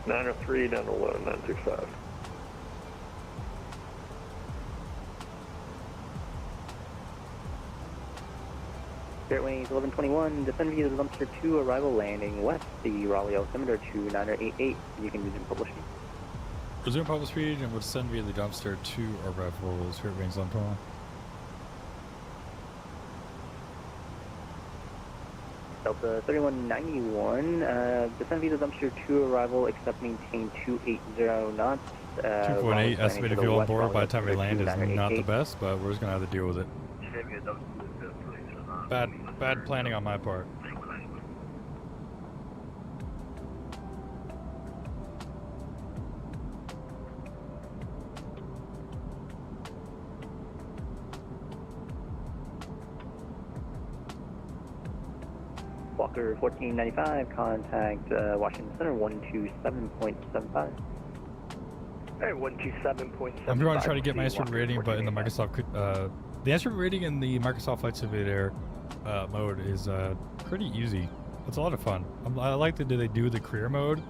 903 down to 11965. Spirit Wings 1121, descend via the dumpster 2, arrival landing west, the Raleigh altimeter 2988. You can resume publishing. Resume public speed and would send via the dumpster to arrival Spirit Wings 1121. Delta 3191, descend via the dumpster 2, arrival, except maintain 280 knots. 2.8 estimated fuel on board by the time we land is not the best, but we're just going to have to deal with it. Bad planning on my part. Walker 1495, contact Washington Center 127.75. Hey, 127.75. I'm going to try to get my instrument rating, but in the Microsoft, the instrument rating in the Microsoft Flight Simulator mode is pretty easy. It's a lot of fun. I like that they do the career mode.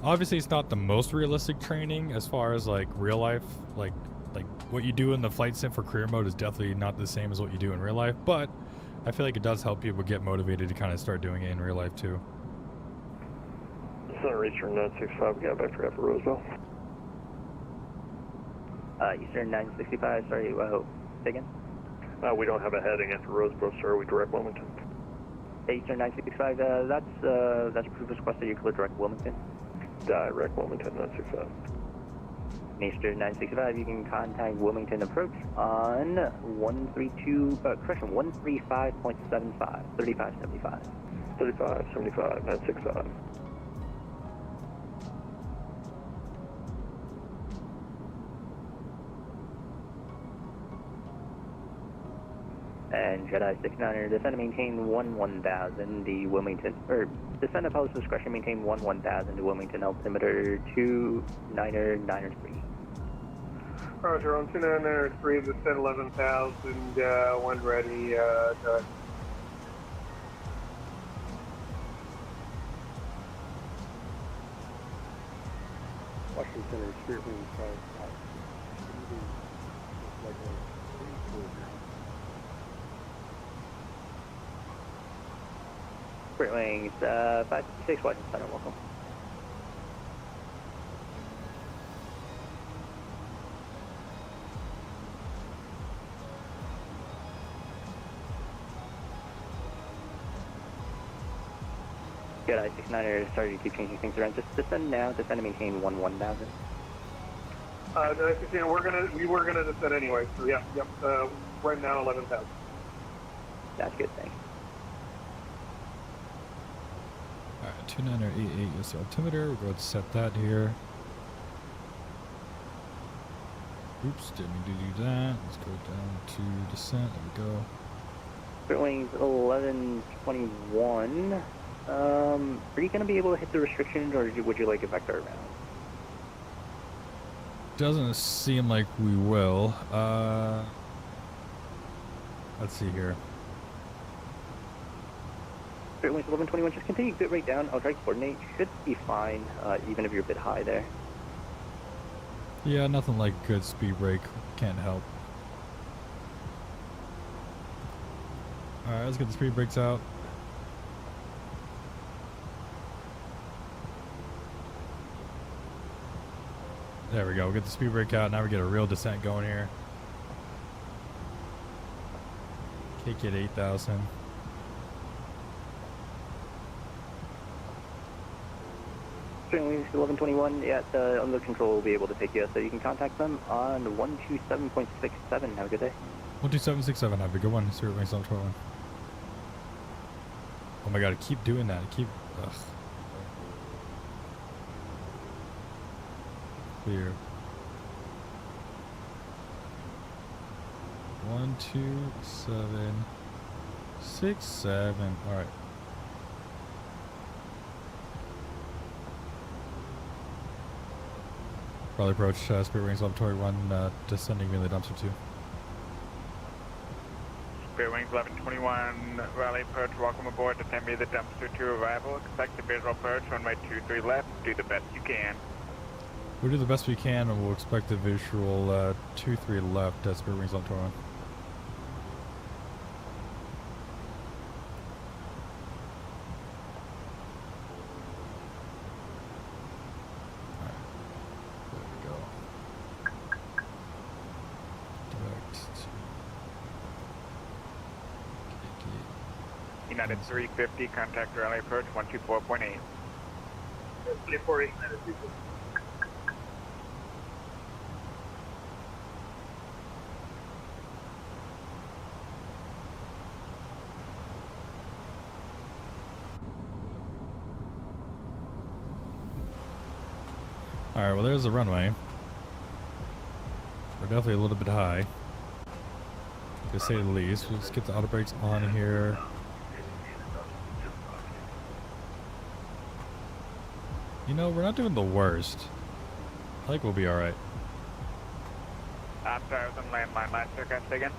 Obviously, it's not the most realistic training as far as like real life, like what you do in the flight sim for career mode is definitely not the same as what you do in real life. But I feel like it does help people get motivated to kind of start doing it in real life too. Center Eastern 965, we got back to Roseville. Eastern 965, sorry, say again? We don't have a heading after Roseboro, sir. We direct Wilmington. Eastern 965, that's approved request that you clear direct Wilmington. Direct Wilmington 965. Eastern 965, you can contact Wilmington approach on 135.75, 3575. 3575, 965. And Jedi 69er, descend and maintain 1000, the Wilmington, or descend at post discretion, maintain 1000, the Wilmington altimeter 2993. Roger, on 2993, descend 11,000, when ready, Washington Center, Spirit Wings 5. Spirit Wings 556, Washington Center, welcome. Jedi 69er, sorry to keep changing things around. Just descend now, descend and maintain 1000. we were gonna descend anyway, so yep, right now 11,000. That's good, thanks. Alright, 2988 is the altimeter. We'll go ahead and set that here. Oops, didn't mean to do that. Let's go down to descent. There we go. Spirit Wings 1121. Are you going to be able to hit the restrictions, or would you like it vector around? Doesn't seem like we will. Let's see here. Spirit Wings 1121, just continue bit right down. I'll try to coordinate. Should be fine, even if you're a bit high there. Yeah, nothing like good speed brake. Can't help. Alright, let's get the speed brakes out. There we go. We'll get the speed brake out. Now we get a real descent going here. Kick it 8,000. Spirit Wings 1121, yeah, under control will be able to take you, so you can contact them on 127.67. Have a good day. 12767, have a good one. Spirit Wings 1121. Oh my god, I keep doing that. Ugh. Clear. 12767. All right. Probably approach Spirit Wings Laboratory 1, descending in the dumpster 2. Spirit Wings 1121, Raleigh approach, welcome aboard, descend via the dumpster 2 arrival, expect the visual approach, runway 23 left, do the best you can. We'll do the best we can, and we'll expect the visual 23 left at Spirit Wings Laboratory 1. United 350, contact Raleigh approach 124.8. 348, United 350. Alright, well there's the runway. We're definitely a little bit high, to say the least. Let's get the auto brakes on here. You know, we're not doing the worst. I think we'll be alright. I'm sorry, I was on landline last circuit again.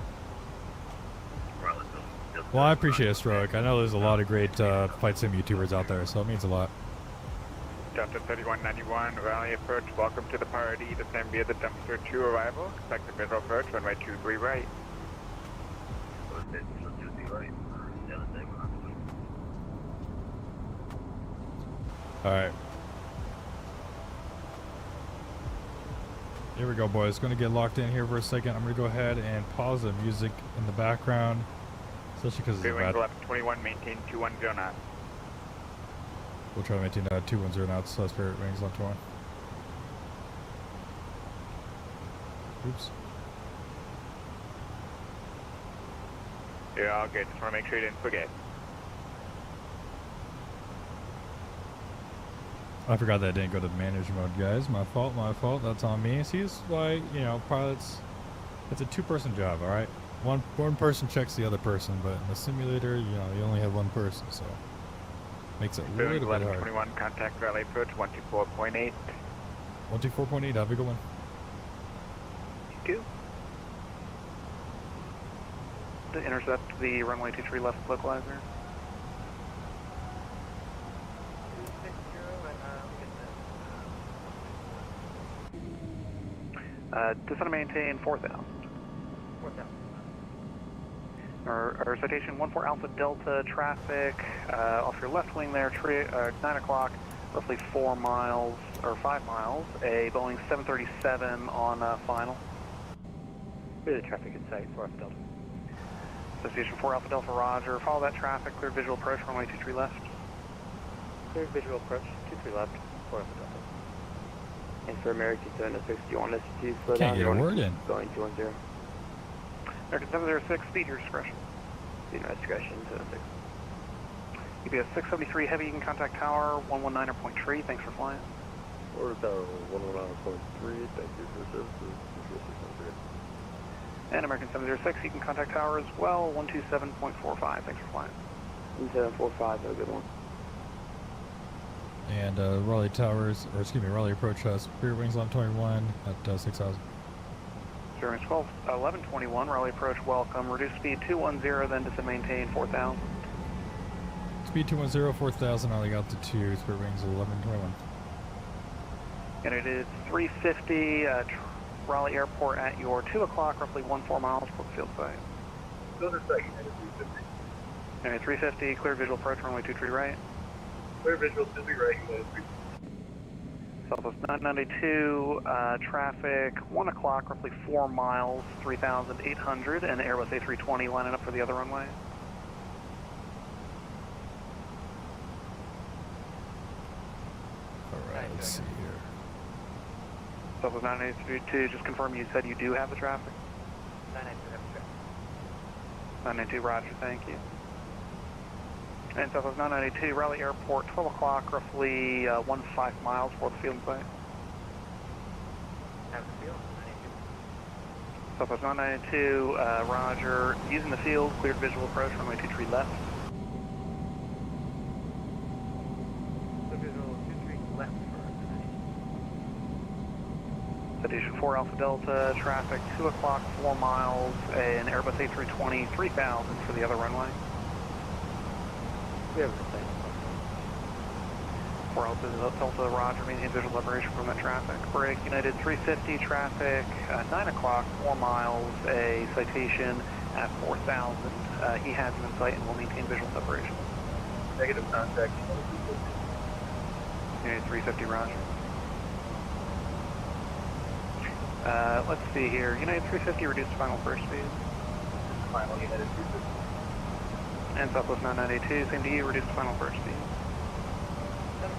Well, I appreciate it, Stroke. I know there's a lot of great flight sim YouTubers out there, so it means a lot. Delta 3191, Raleigh approach, welcome to the party, descend via the dumpster 2 arrival, expect the visual approach, runway 23 right. Alright. Here we go, boys. Gonna get locked in here for a second. I'm gonna go ahead and pause the music in the background, especially because it's bad. 1121, maintain 210 knots. We'll try to maintain 210 knots. Spirit Wings left 1. Oops. You're all good. Just want to make sure you didn't forget. I forgot that I didn't go to manage mode, guys. My fault, my fault. That's on me. See, this is why, you know, pilots, it's a two-person job, alright? One person checks the other person, but in the simulator, you know, you only have one person, so makes it a little bit hard. 1121, contact Raleigh approach 124.8. 124.8, have a good one. You too. To intercept the runway 23 left localizer. Descend and maintain 4,000. 4,000. Our citation 14 Alpha Delta traffic off your left wing there, 9 o'clock, roughly 4 miles or 5 miles. A Boeing 737 on final. Clear the traffic in sight, 4 Alpha Delta. Association 4 Alpha Delta, roger. Follow that traffic, clear visual approach, runway 23 left. Clear visual approach, 23 left, 4 Alpha Delta. And for American 706, do you want us to slow Can't down? get a word in. Going 210. American 706, speed your discretion. Speed my discretion, 706. UPS 673 Heavy, you can contact tower 119.3, thanks for flying. Order tower 119.3, thank you for services. And American 706, you can contact tower as well, 127.45, thanks for flying. 1745, have a good one. And Raleigh Towers, or excuse me, Raleigh approach Spirit Wings Line 21 at 6,000. Spirit Wings 1121, Raleigh approach, welcome. Reduce speed 210, then descend maintain 4,000. Speed 210, 4,000, Raleigh altitude, Spirit Wings 1121. And it is 350, Raleigh Airport at your 2 o'clock, roughly 14 miles for the field site. Those are second, United 350. United 350, clear visual approach, runway 23 right. Clear visual, 23 right, United 350. Southwest 992, traffic 1 o'clock, roughly 4 miles, 3,800, and Airbus A320 lining up for the other runway. Alright, let's see here. Southwest 992, just confirm you said you do have the traffic? 992, have a check. 992, roger, thank you. And Southwest 992, Raleigh Airport, 12 o'clock, roughly 15 miles for the field site. Have the field, Southwest 992, roger. Using the field, cleared visual approach, runway 23 left. Visual 23 left for Citation 4 Alpha Delta, traffic 2 o'clock, 4 miles, an Airbus A320, 3000 for the other runway. We have the same. 4 Alpha Delta, roger, maintain visual liberation from that traffic. Break, United 350, traffic 9 o'clock, 4 miles, a citation at 4000. He has him in sight and will maintain visual separation. Negative contact. United 350, roger. Let's see here. United 350, reduced final first speed. Final United 350. And Southwest 992, same to you, reduced final first speed.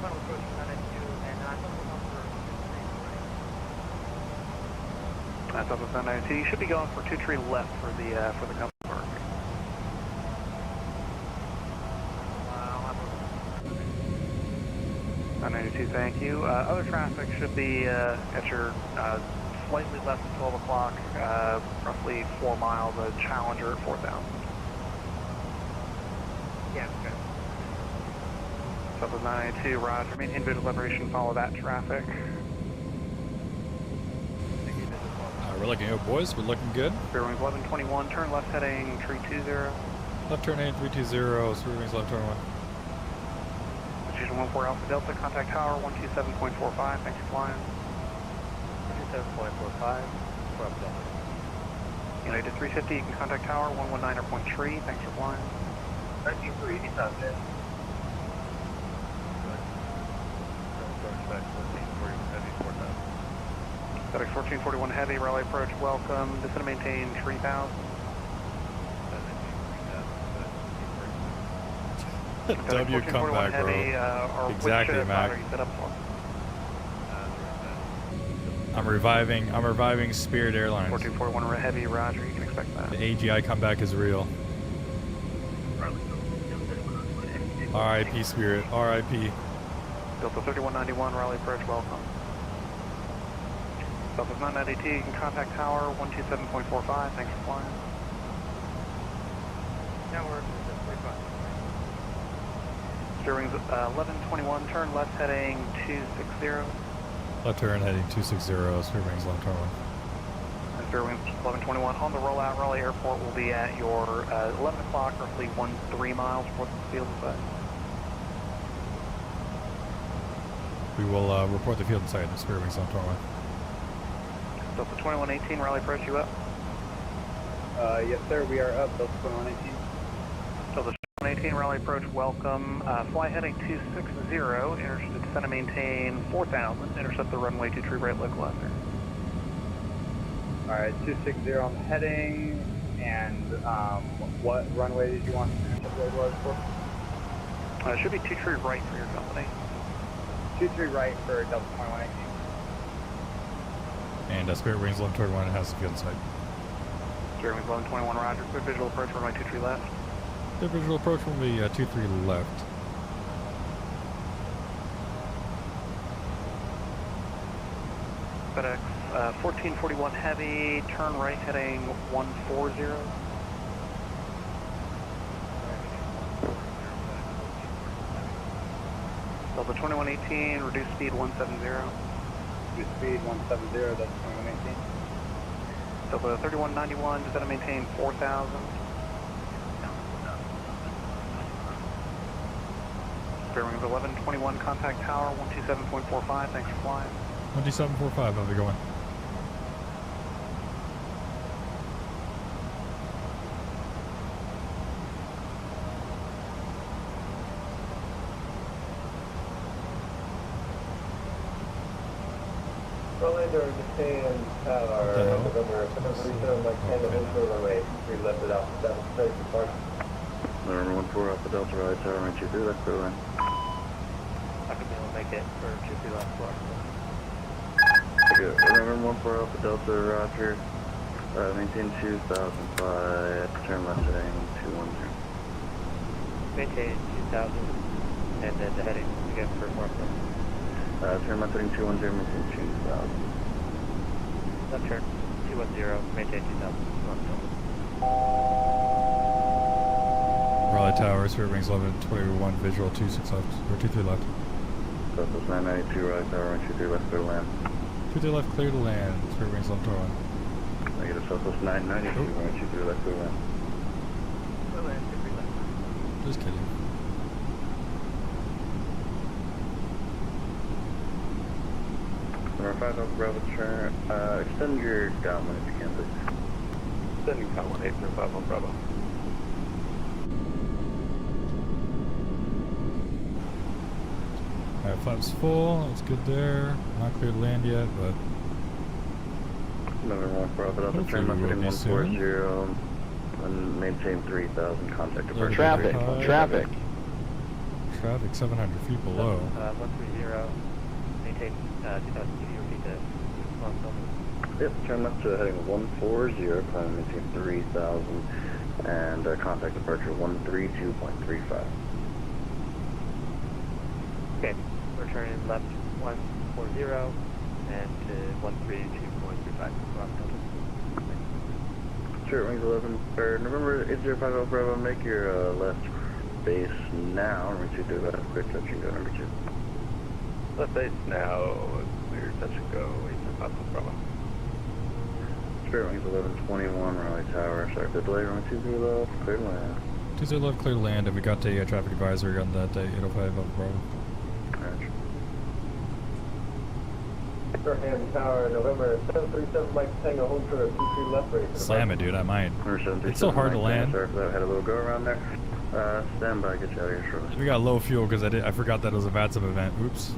Final approach 992, and Southwest 992, you should be going for 23 left for the company park. 992, thank you. Other traffic should be at your slightly less than 12 o'clock, roughly 4 miles, a Challenger at 4000. Yeah, okay. Southwest 992, roger. Maintain visual liberation, follow that traffic. We're looking good, boys. We're looking good. Spirit wings 1121, turn left heading 320. Left turn 8320, Spirit wings left turn 1. Station 14 Alpha Delta, contact tower 127.45, thanks for flying. 127.45, for up Delta. United 350, you can contact tower 119.3, thanks for flying. 19-3, anytime there. FedEx 1441 Heavy, rally approach, welcome. Descend and maintain 3000. W comeback, bro. Exactly, Mac. I'm reviving Spirit Airlines. 1441 Heavy, roger, you can expect that. The AGI comeback is real. RIP Spirit, RIP. Delta 3191, rally approach, welcome. Delta 992, you can contact tower 127.45, thanks for flying. Now we're 45. Spirit wings 1121, turn left heading 260. Left turn heading 260, Spirit wings left turn 1. And Spirit wings 1121 on the rollout. Raleigh Airport will be at your 11 o'clock, roughly 3 miles from the field inside. We will report the field inside. Spirit wings left turn 1. Delta 2118, Raleigh approach, you up? Yes, sir, we are up, Delta 2118. Delta 2118, Raleigh approach, welcome. Fly heading 260, descend and maintain 4000, intercept the runway 23 right localizer. Alright, 260 on the heading, and what runway did you want to intercept the localizer for? It should be 23 right for your company. 23 right for Delta 2118. And Spirit wings left turn 1 has the field inside. Spirit wings 1121, roger. Quick visual approach, runway 23 left. The visual approach will be 23 left. FedEx 1441 Heavy, turn right heading 140. Delta 2118, reduce speed 170. Reduce speed 170, that's 2118. Delta 3191, descend and maintain 4000. Spirit wings 1121, contact tower 127.45, thanks for flying. 12745, how's it going? Orlando to Japan Tower, November 737, like 10 to Hillsborough runway, 3 left it out, 7 straight to park. November 14 Alpha Delta, right tower, right 23, let's go in. I could be able to make it for 23 left block. Good. November 14 Alpha Delta, roger. Maintain 2005, turn left heading 210. Maintain 2000, and then the heading again for Martha. Turn left heading 210, maintain 2000. Left turn 210, maintain 2000. Raleigh Tower, Spirit Wings 1121, visual 26 left, or 23 left. Southwest 992, Raleigh Tower, 123 left, clear to land. 23 left, clear to land, Spirit Wings 1121. Negative, Southwest 992, 123 left, clear to land. Just kidding. Number 5 Alpha Bravo, turn, extend your downwind if you can, please. Sending downwind 8 5 Alpha Bravo. Alright, flaps full, that's good there. Not clear to land yet, but Number 1 Bravo, Alpha, hopefully turn left we will heading be soon. 140, and maintain 3000, contact departure. Traffic, traffic. Traffic 700 feet below. 130, maintain 2000, repeat that. Yep, turn left to heading 140, climb maintain 3000, and contact departure 132.35. Okay, we're turning left 140 and to 132.35. Spirit Wings 11, or November 805 Alpha Bravo, make your left base now. Number 2, do that. Quick touch and go, number 2. Left base now, clear, touch and go, 8 5 Alpha Bravo. Spirit Wings 1121, Raleigh Tower, sorry for the delay, runway 23 left, clear to land. 20 left, clear to land, and we got a traffic advisory on that 805 Alpha Bravo. Ham Tower, November 737, Mike Tango, home for 23 left ready. Slam it, dude, I might. It's so hard to land. Sorry for that, I had a little go around there. Stand by, get you out of here shortly. We got low fuel because I forgot that it was a VATSIM event. Oops.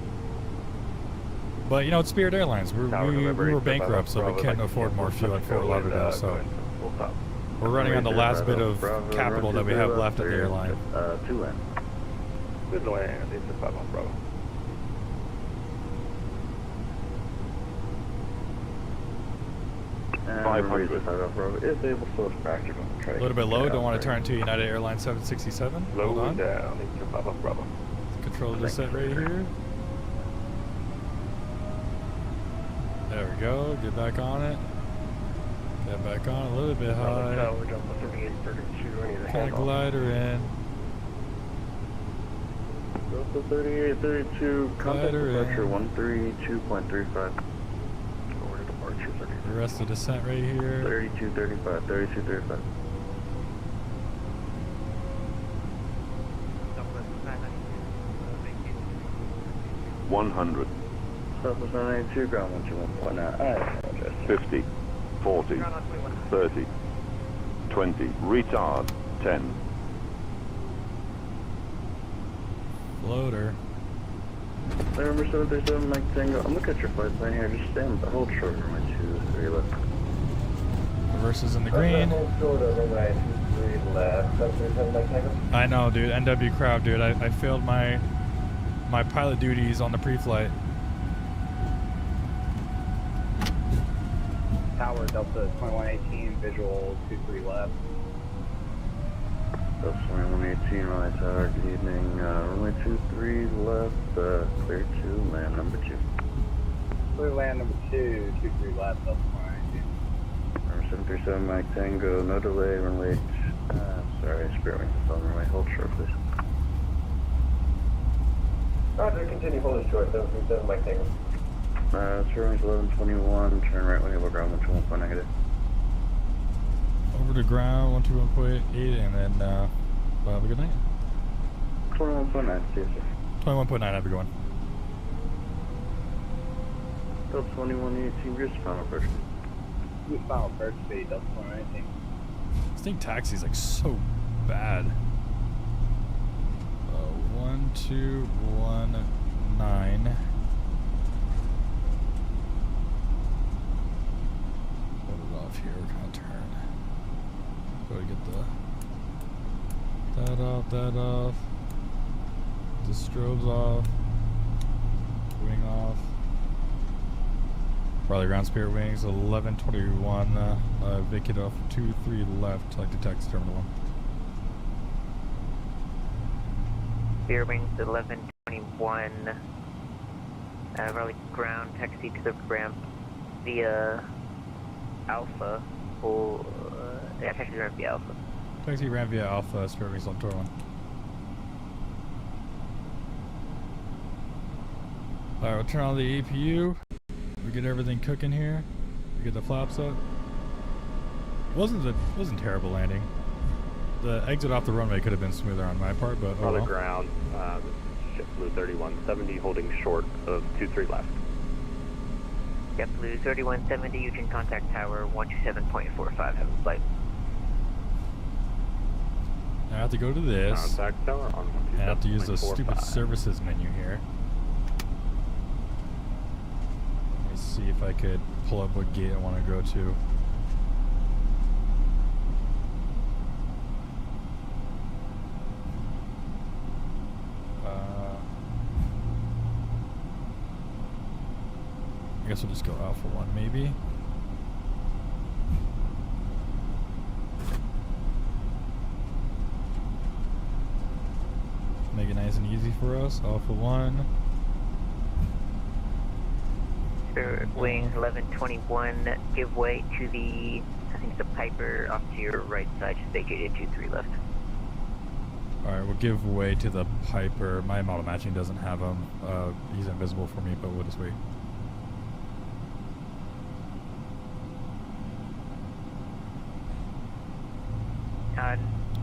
But you know, it's Spirit Airlines. We were bankrupt, so we can't afford more fuel at Fort Lauderdale. So we're running on the last bit of capital that we have left at the airline. 2 land. Good land, 8 5 Alpha Bravo. And 500. If able, so it's practical. A little bit low. Don't want to turn to United Airlines 767. Hold Low on. down, 8 5 Alpha Bravo. Control descent right here. There we go. Get back on it. Get back on a little bit high. Tower, jump to 38, 32, I need a Kind of glider in. Go to 38, 32, contact Glider in. departure 132.35. The rest of descent right here. 3235, 3235. Southwest 992, ground 121.9. I apologize. 50, 40, 30, 20, retard, 10. Floater. November 737, Mike Tango. I'm looking at your flight plan here. Just stand by. Hold short runway 23 left. Reverses in the green. Hold short of runway 23 left. 737, Mike Tango. I know, dude. NW crowd, dude. I failed my pilot duties on the pre-flight. Tower Delta 2118, visual 23 left. Delta 2118, Raleigh Tower. Good evening. Runway 23 left. Clear to land number 2. Clear land number 2, 23 left, Delta 2118. Number 737, Mike Tango. No delay. Runway. Sorry, Spirit Wings is on runway. Hold short, please. Roger, continue holding short, 737, Mike Tango. Spirit Wings 1121. Turn right when you look around 121 negative. Over to ground, 121.8, and then have a good night. 21.9, see you, sir. 21.9, have a good one. Delta 2118, here's the final approach. Who's final approach speed, Delta 2118? This thing taxi's like so bad. 1219. Put it off here, we're gonna turn. Go to get that off. The strobes off. Wing off. Raleigh ground Spirit Wings 1121. Vacate off 23 left, like to taxi terminal 1. Spirit Wings 1121. Raleigh ground taxi to the ramp via Alpha. Or, yeah, taxi ran via Alpha. Taxi ran via Alpha, Spirit Result Tour 1. Alright, we'll turn on the APU. We get everything cooking here. We get the flaps up. Wasn't terrible landing. The exit off the runway could have been smoother on my part, but oh on the well. ground, Blue 3170 holding short of 23 left. JetBlue 3170, you can contact tower 127.45, have a flight. I have to go to this. Contact tower on I have to use the stupid services menu here. Let me see if I could pull up what gate I want to go to. I guess we'll just go Alpha 1 maybe. Make it nice and easy for us. Alpha 1. Spirit Wing 1121, give way to the, I think it's the Piper off to your right side, just vacated 23 left. Alright, we'll give way to the Piper. My model matching doesn't have him. He's invisible for me, but we'll just wait.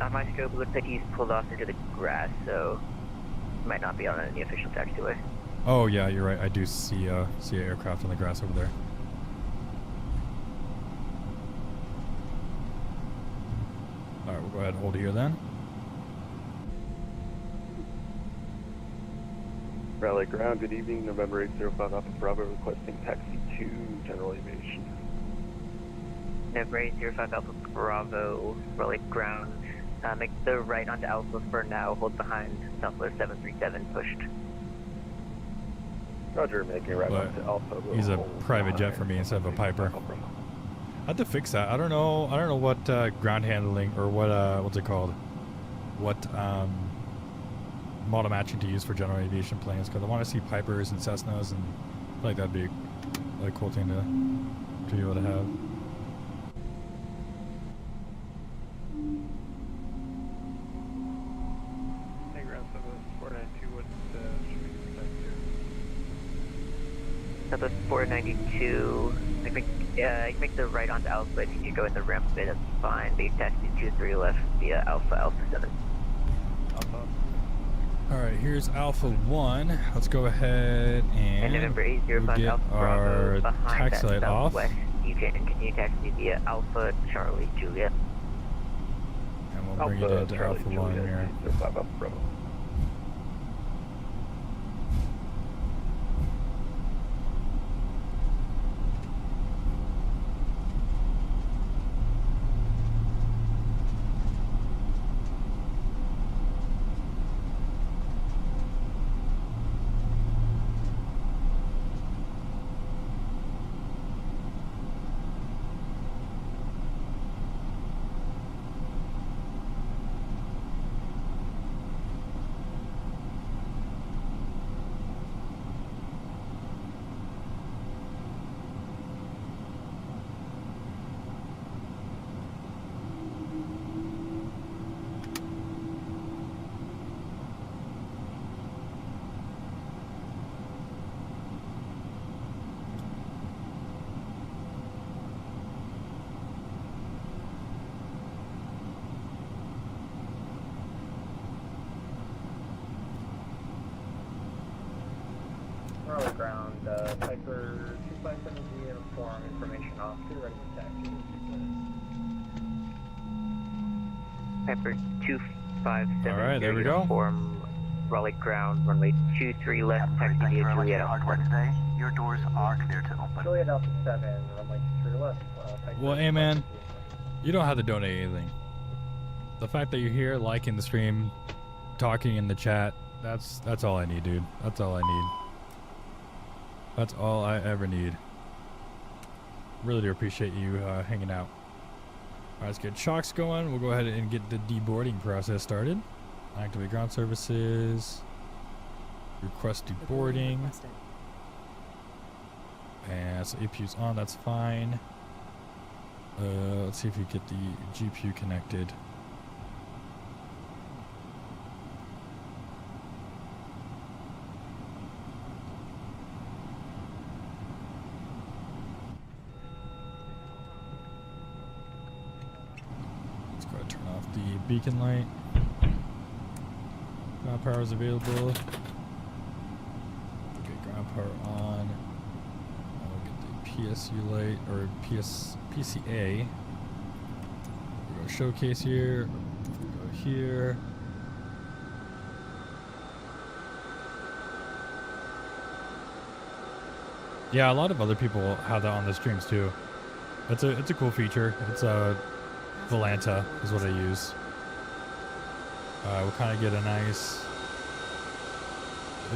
On my scope, it looks like he's pulled off into the grass, so he might not be on any official taxiway. Oh yeah, you're right. I do see an aircraft on the grass over there. Alright, we'll go ahead and hold here then. Rally ground, good evening, November 805 Alpha Bravo requesting taxi to General Aviation. November 805 Alpha Bravo, rally ground. Make the right onto Alpha for now, hold behind Southwest 737 pushed. Roger, making a right onto Alpha. He's a private jet for me instead of a Piper. I have to fix that. I don't know what ground handling or what's it called? What model matching to use for general aviation planes, because I want to see Pipers and Cessnas, and I feel like that'd be a cool thing to be able to have. Hey, ground 492, what should we expect here? Southwest 492, you can make the right onto Alpha if you go in the ramp bay, that's fine. Big taxi 23 left via Alpha 7. Alpha. Alright, here's Alpha 1. Let's go ahead and November 805 get Alpha our Bravo behind taxi that light off. southwest. You can continue taxi via Alpha Charlie Juliet. And we'll bring it into Alpha 1 here. Alpha Bravo. Early ground, Piper 257G inform information officer, ready to taxi. Piper 257. Alright, there we go. Inform Raleigh ground, runway 23 left, taxi via Juliet Alpha. Today, your doors are clear to open. Juliet Alpha 7, runway 23 left. Well, hey man, you don't have to donate anything. The fact that you're here, liking the stream, talking in the chat, that's all I need, dude. That's all I need. That's all I ever need. Really do appreciate you hanging out. Alright, let's get shocks going. We'll go ahead and get the deboarding process started. Activate ground services. Request deboarding. And so APU's on, that's fine. Let's see if we get the GPU connected. Let's go ahead and turn off the beacon light. Ground power is available. Okay, ground power on. We'll get the PSU light or PCA. We'll go showcase here. We'll go here. Yeah, a lot of other people have that on the streams too. It's a cool feature. It's a Volanta is what I use. We'll kind of get a nice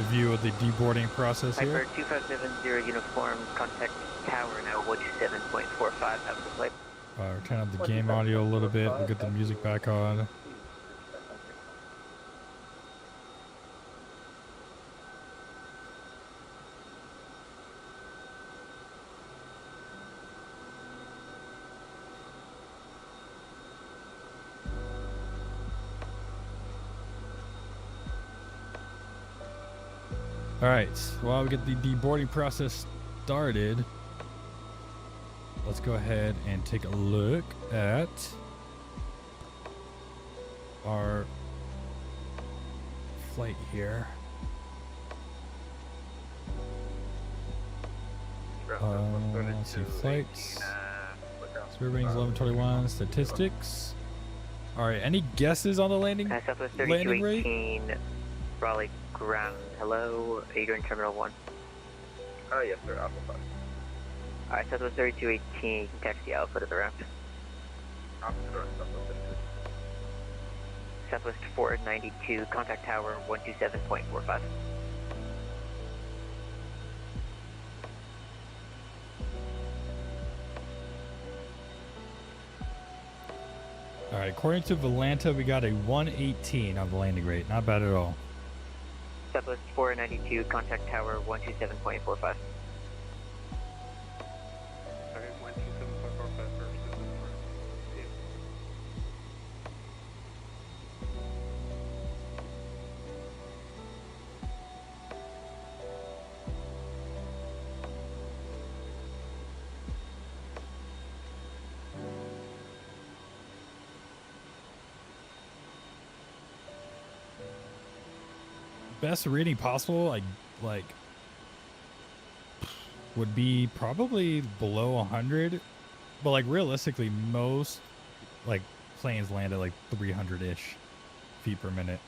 view of the deboarding process here. Piper 2570 uniform, contact tower now 127.45, have the flight. Turn up the game audio a little bit. We'll get the music back on. Alright, while we get the deboarding process started, let's go ahead and take a look at our flight here. Let's see, flights. Spirit ratings 1121, statistics. Alright, any guesses on the landing rate? Southwest 3218, Raleigh ground. Hello, are you doing Terminal 1? Yes, sir, Alpha 5. Alright, Southwest 3218, you can taxi Alpha to the ramp. Southwest 492, contact tower 127.45. Alright, according to Volanta, we got a 118 on the landing rate. Not bad at all. Southwest 492, contact tower 127.45. Sorry, 127.45 versus Best reading possible, like would be probably below 100, but like realistically, most like planes land at like 300-ish feet per minute.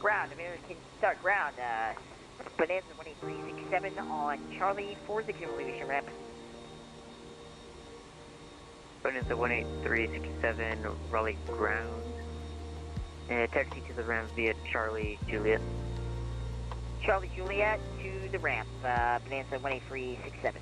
Ground, American start ground, Bonanza 18367 on Charlie 40 elevation ramp. Bonanza 18367, Raleigh ground. Taxi to the ramp via Charlie Juliet. Charlie Juliet to the ramp, Bonanza 18367.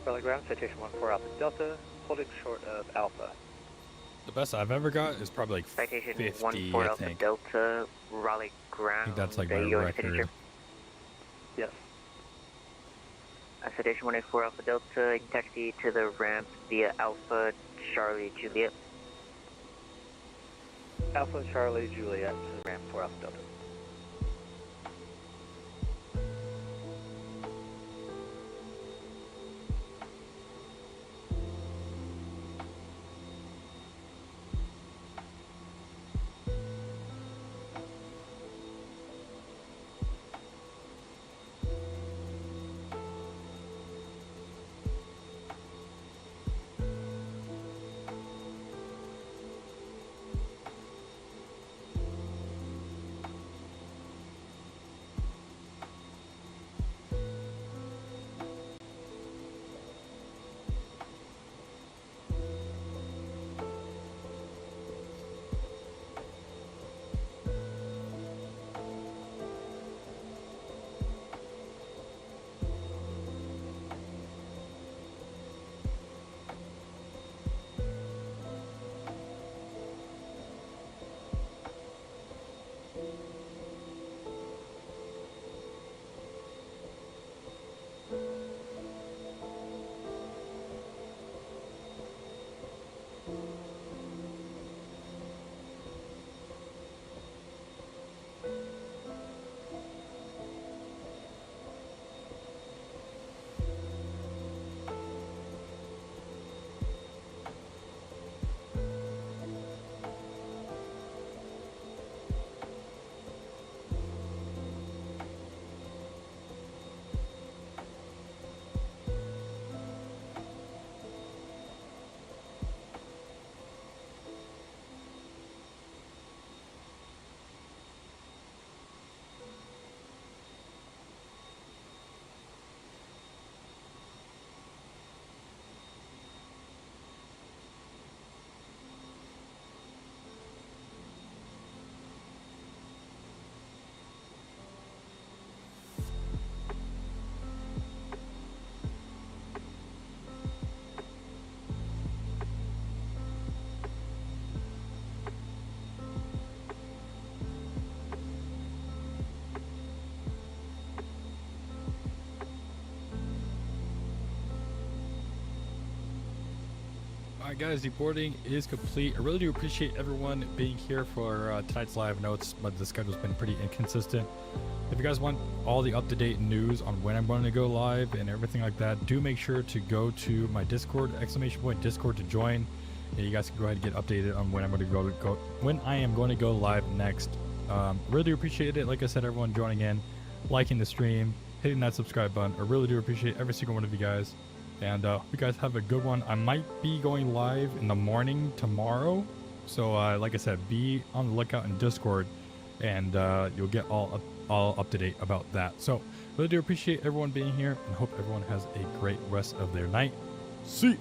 Raleigh ground, citation 14 Alpha Delta, holding short of Alpha. The best I've ever got is probably like Citation 50, 14 I Alpha think. Delta, Raleigh I ground. think that's like my your record. signature. Yes. Citation 184 Alpha Delta, taxi to the ramp via Alpha Charlie Juliet. Alpha Charlie Juliet to the ramp for Alpha Delta. Alright guys, the boarding is complete. I really do appreciate everyone being here for tonight's live notes, but the schedule's been pretty inconsistent. If you guys want all the up-to-date news on when I'm going to go live and everything like that, do make sure to go to my Discord, Discord to join. And you guys can go ahead and get updated on when I'm going to when I am going to go live next. Really do appreciate it. Like I said, everyone joining in, liking the stream, hitting that subscribe button. I really do appreciate every single one of you guys. And you guys have a good one. I might be going live in the morning tomorrow. So like I said, be on the lookout in Discord and you'll get all up to date about that. So really do appreciate everyone being here and hope everyone has a great rest of their night. See ya.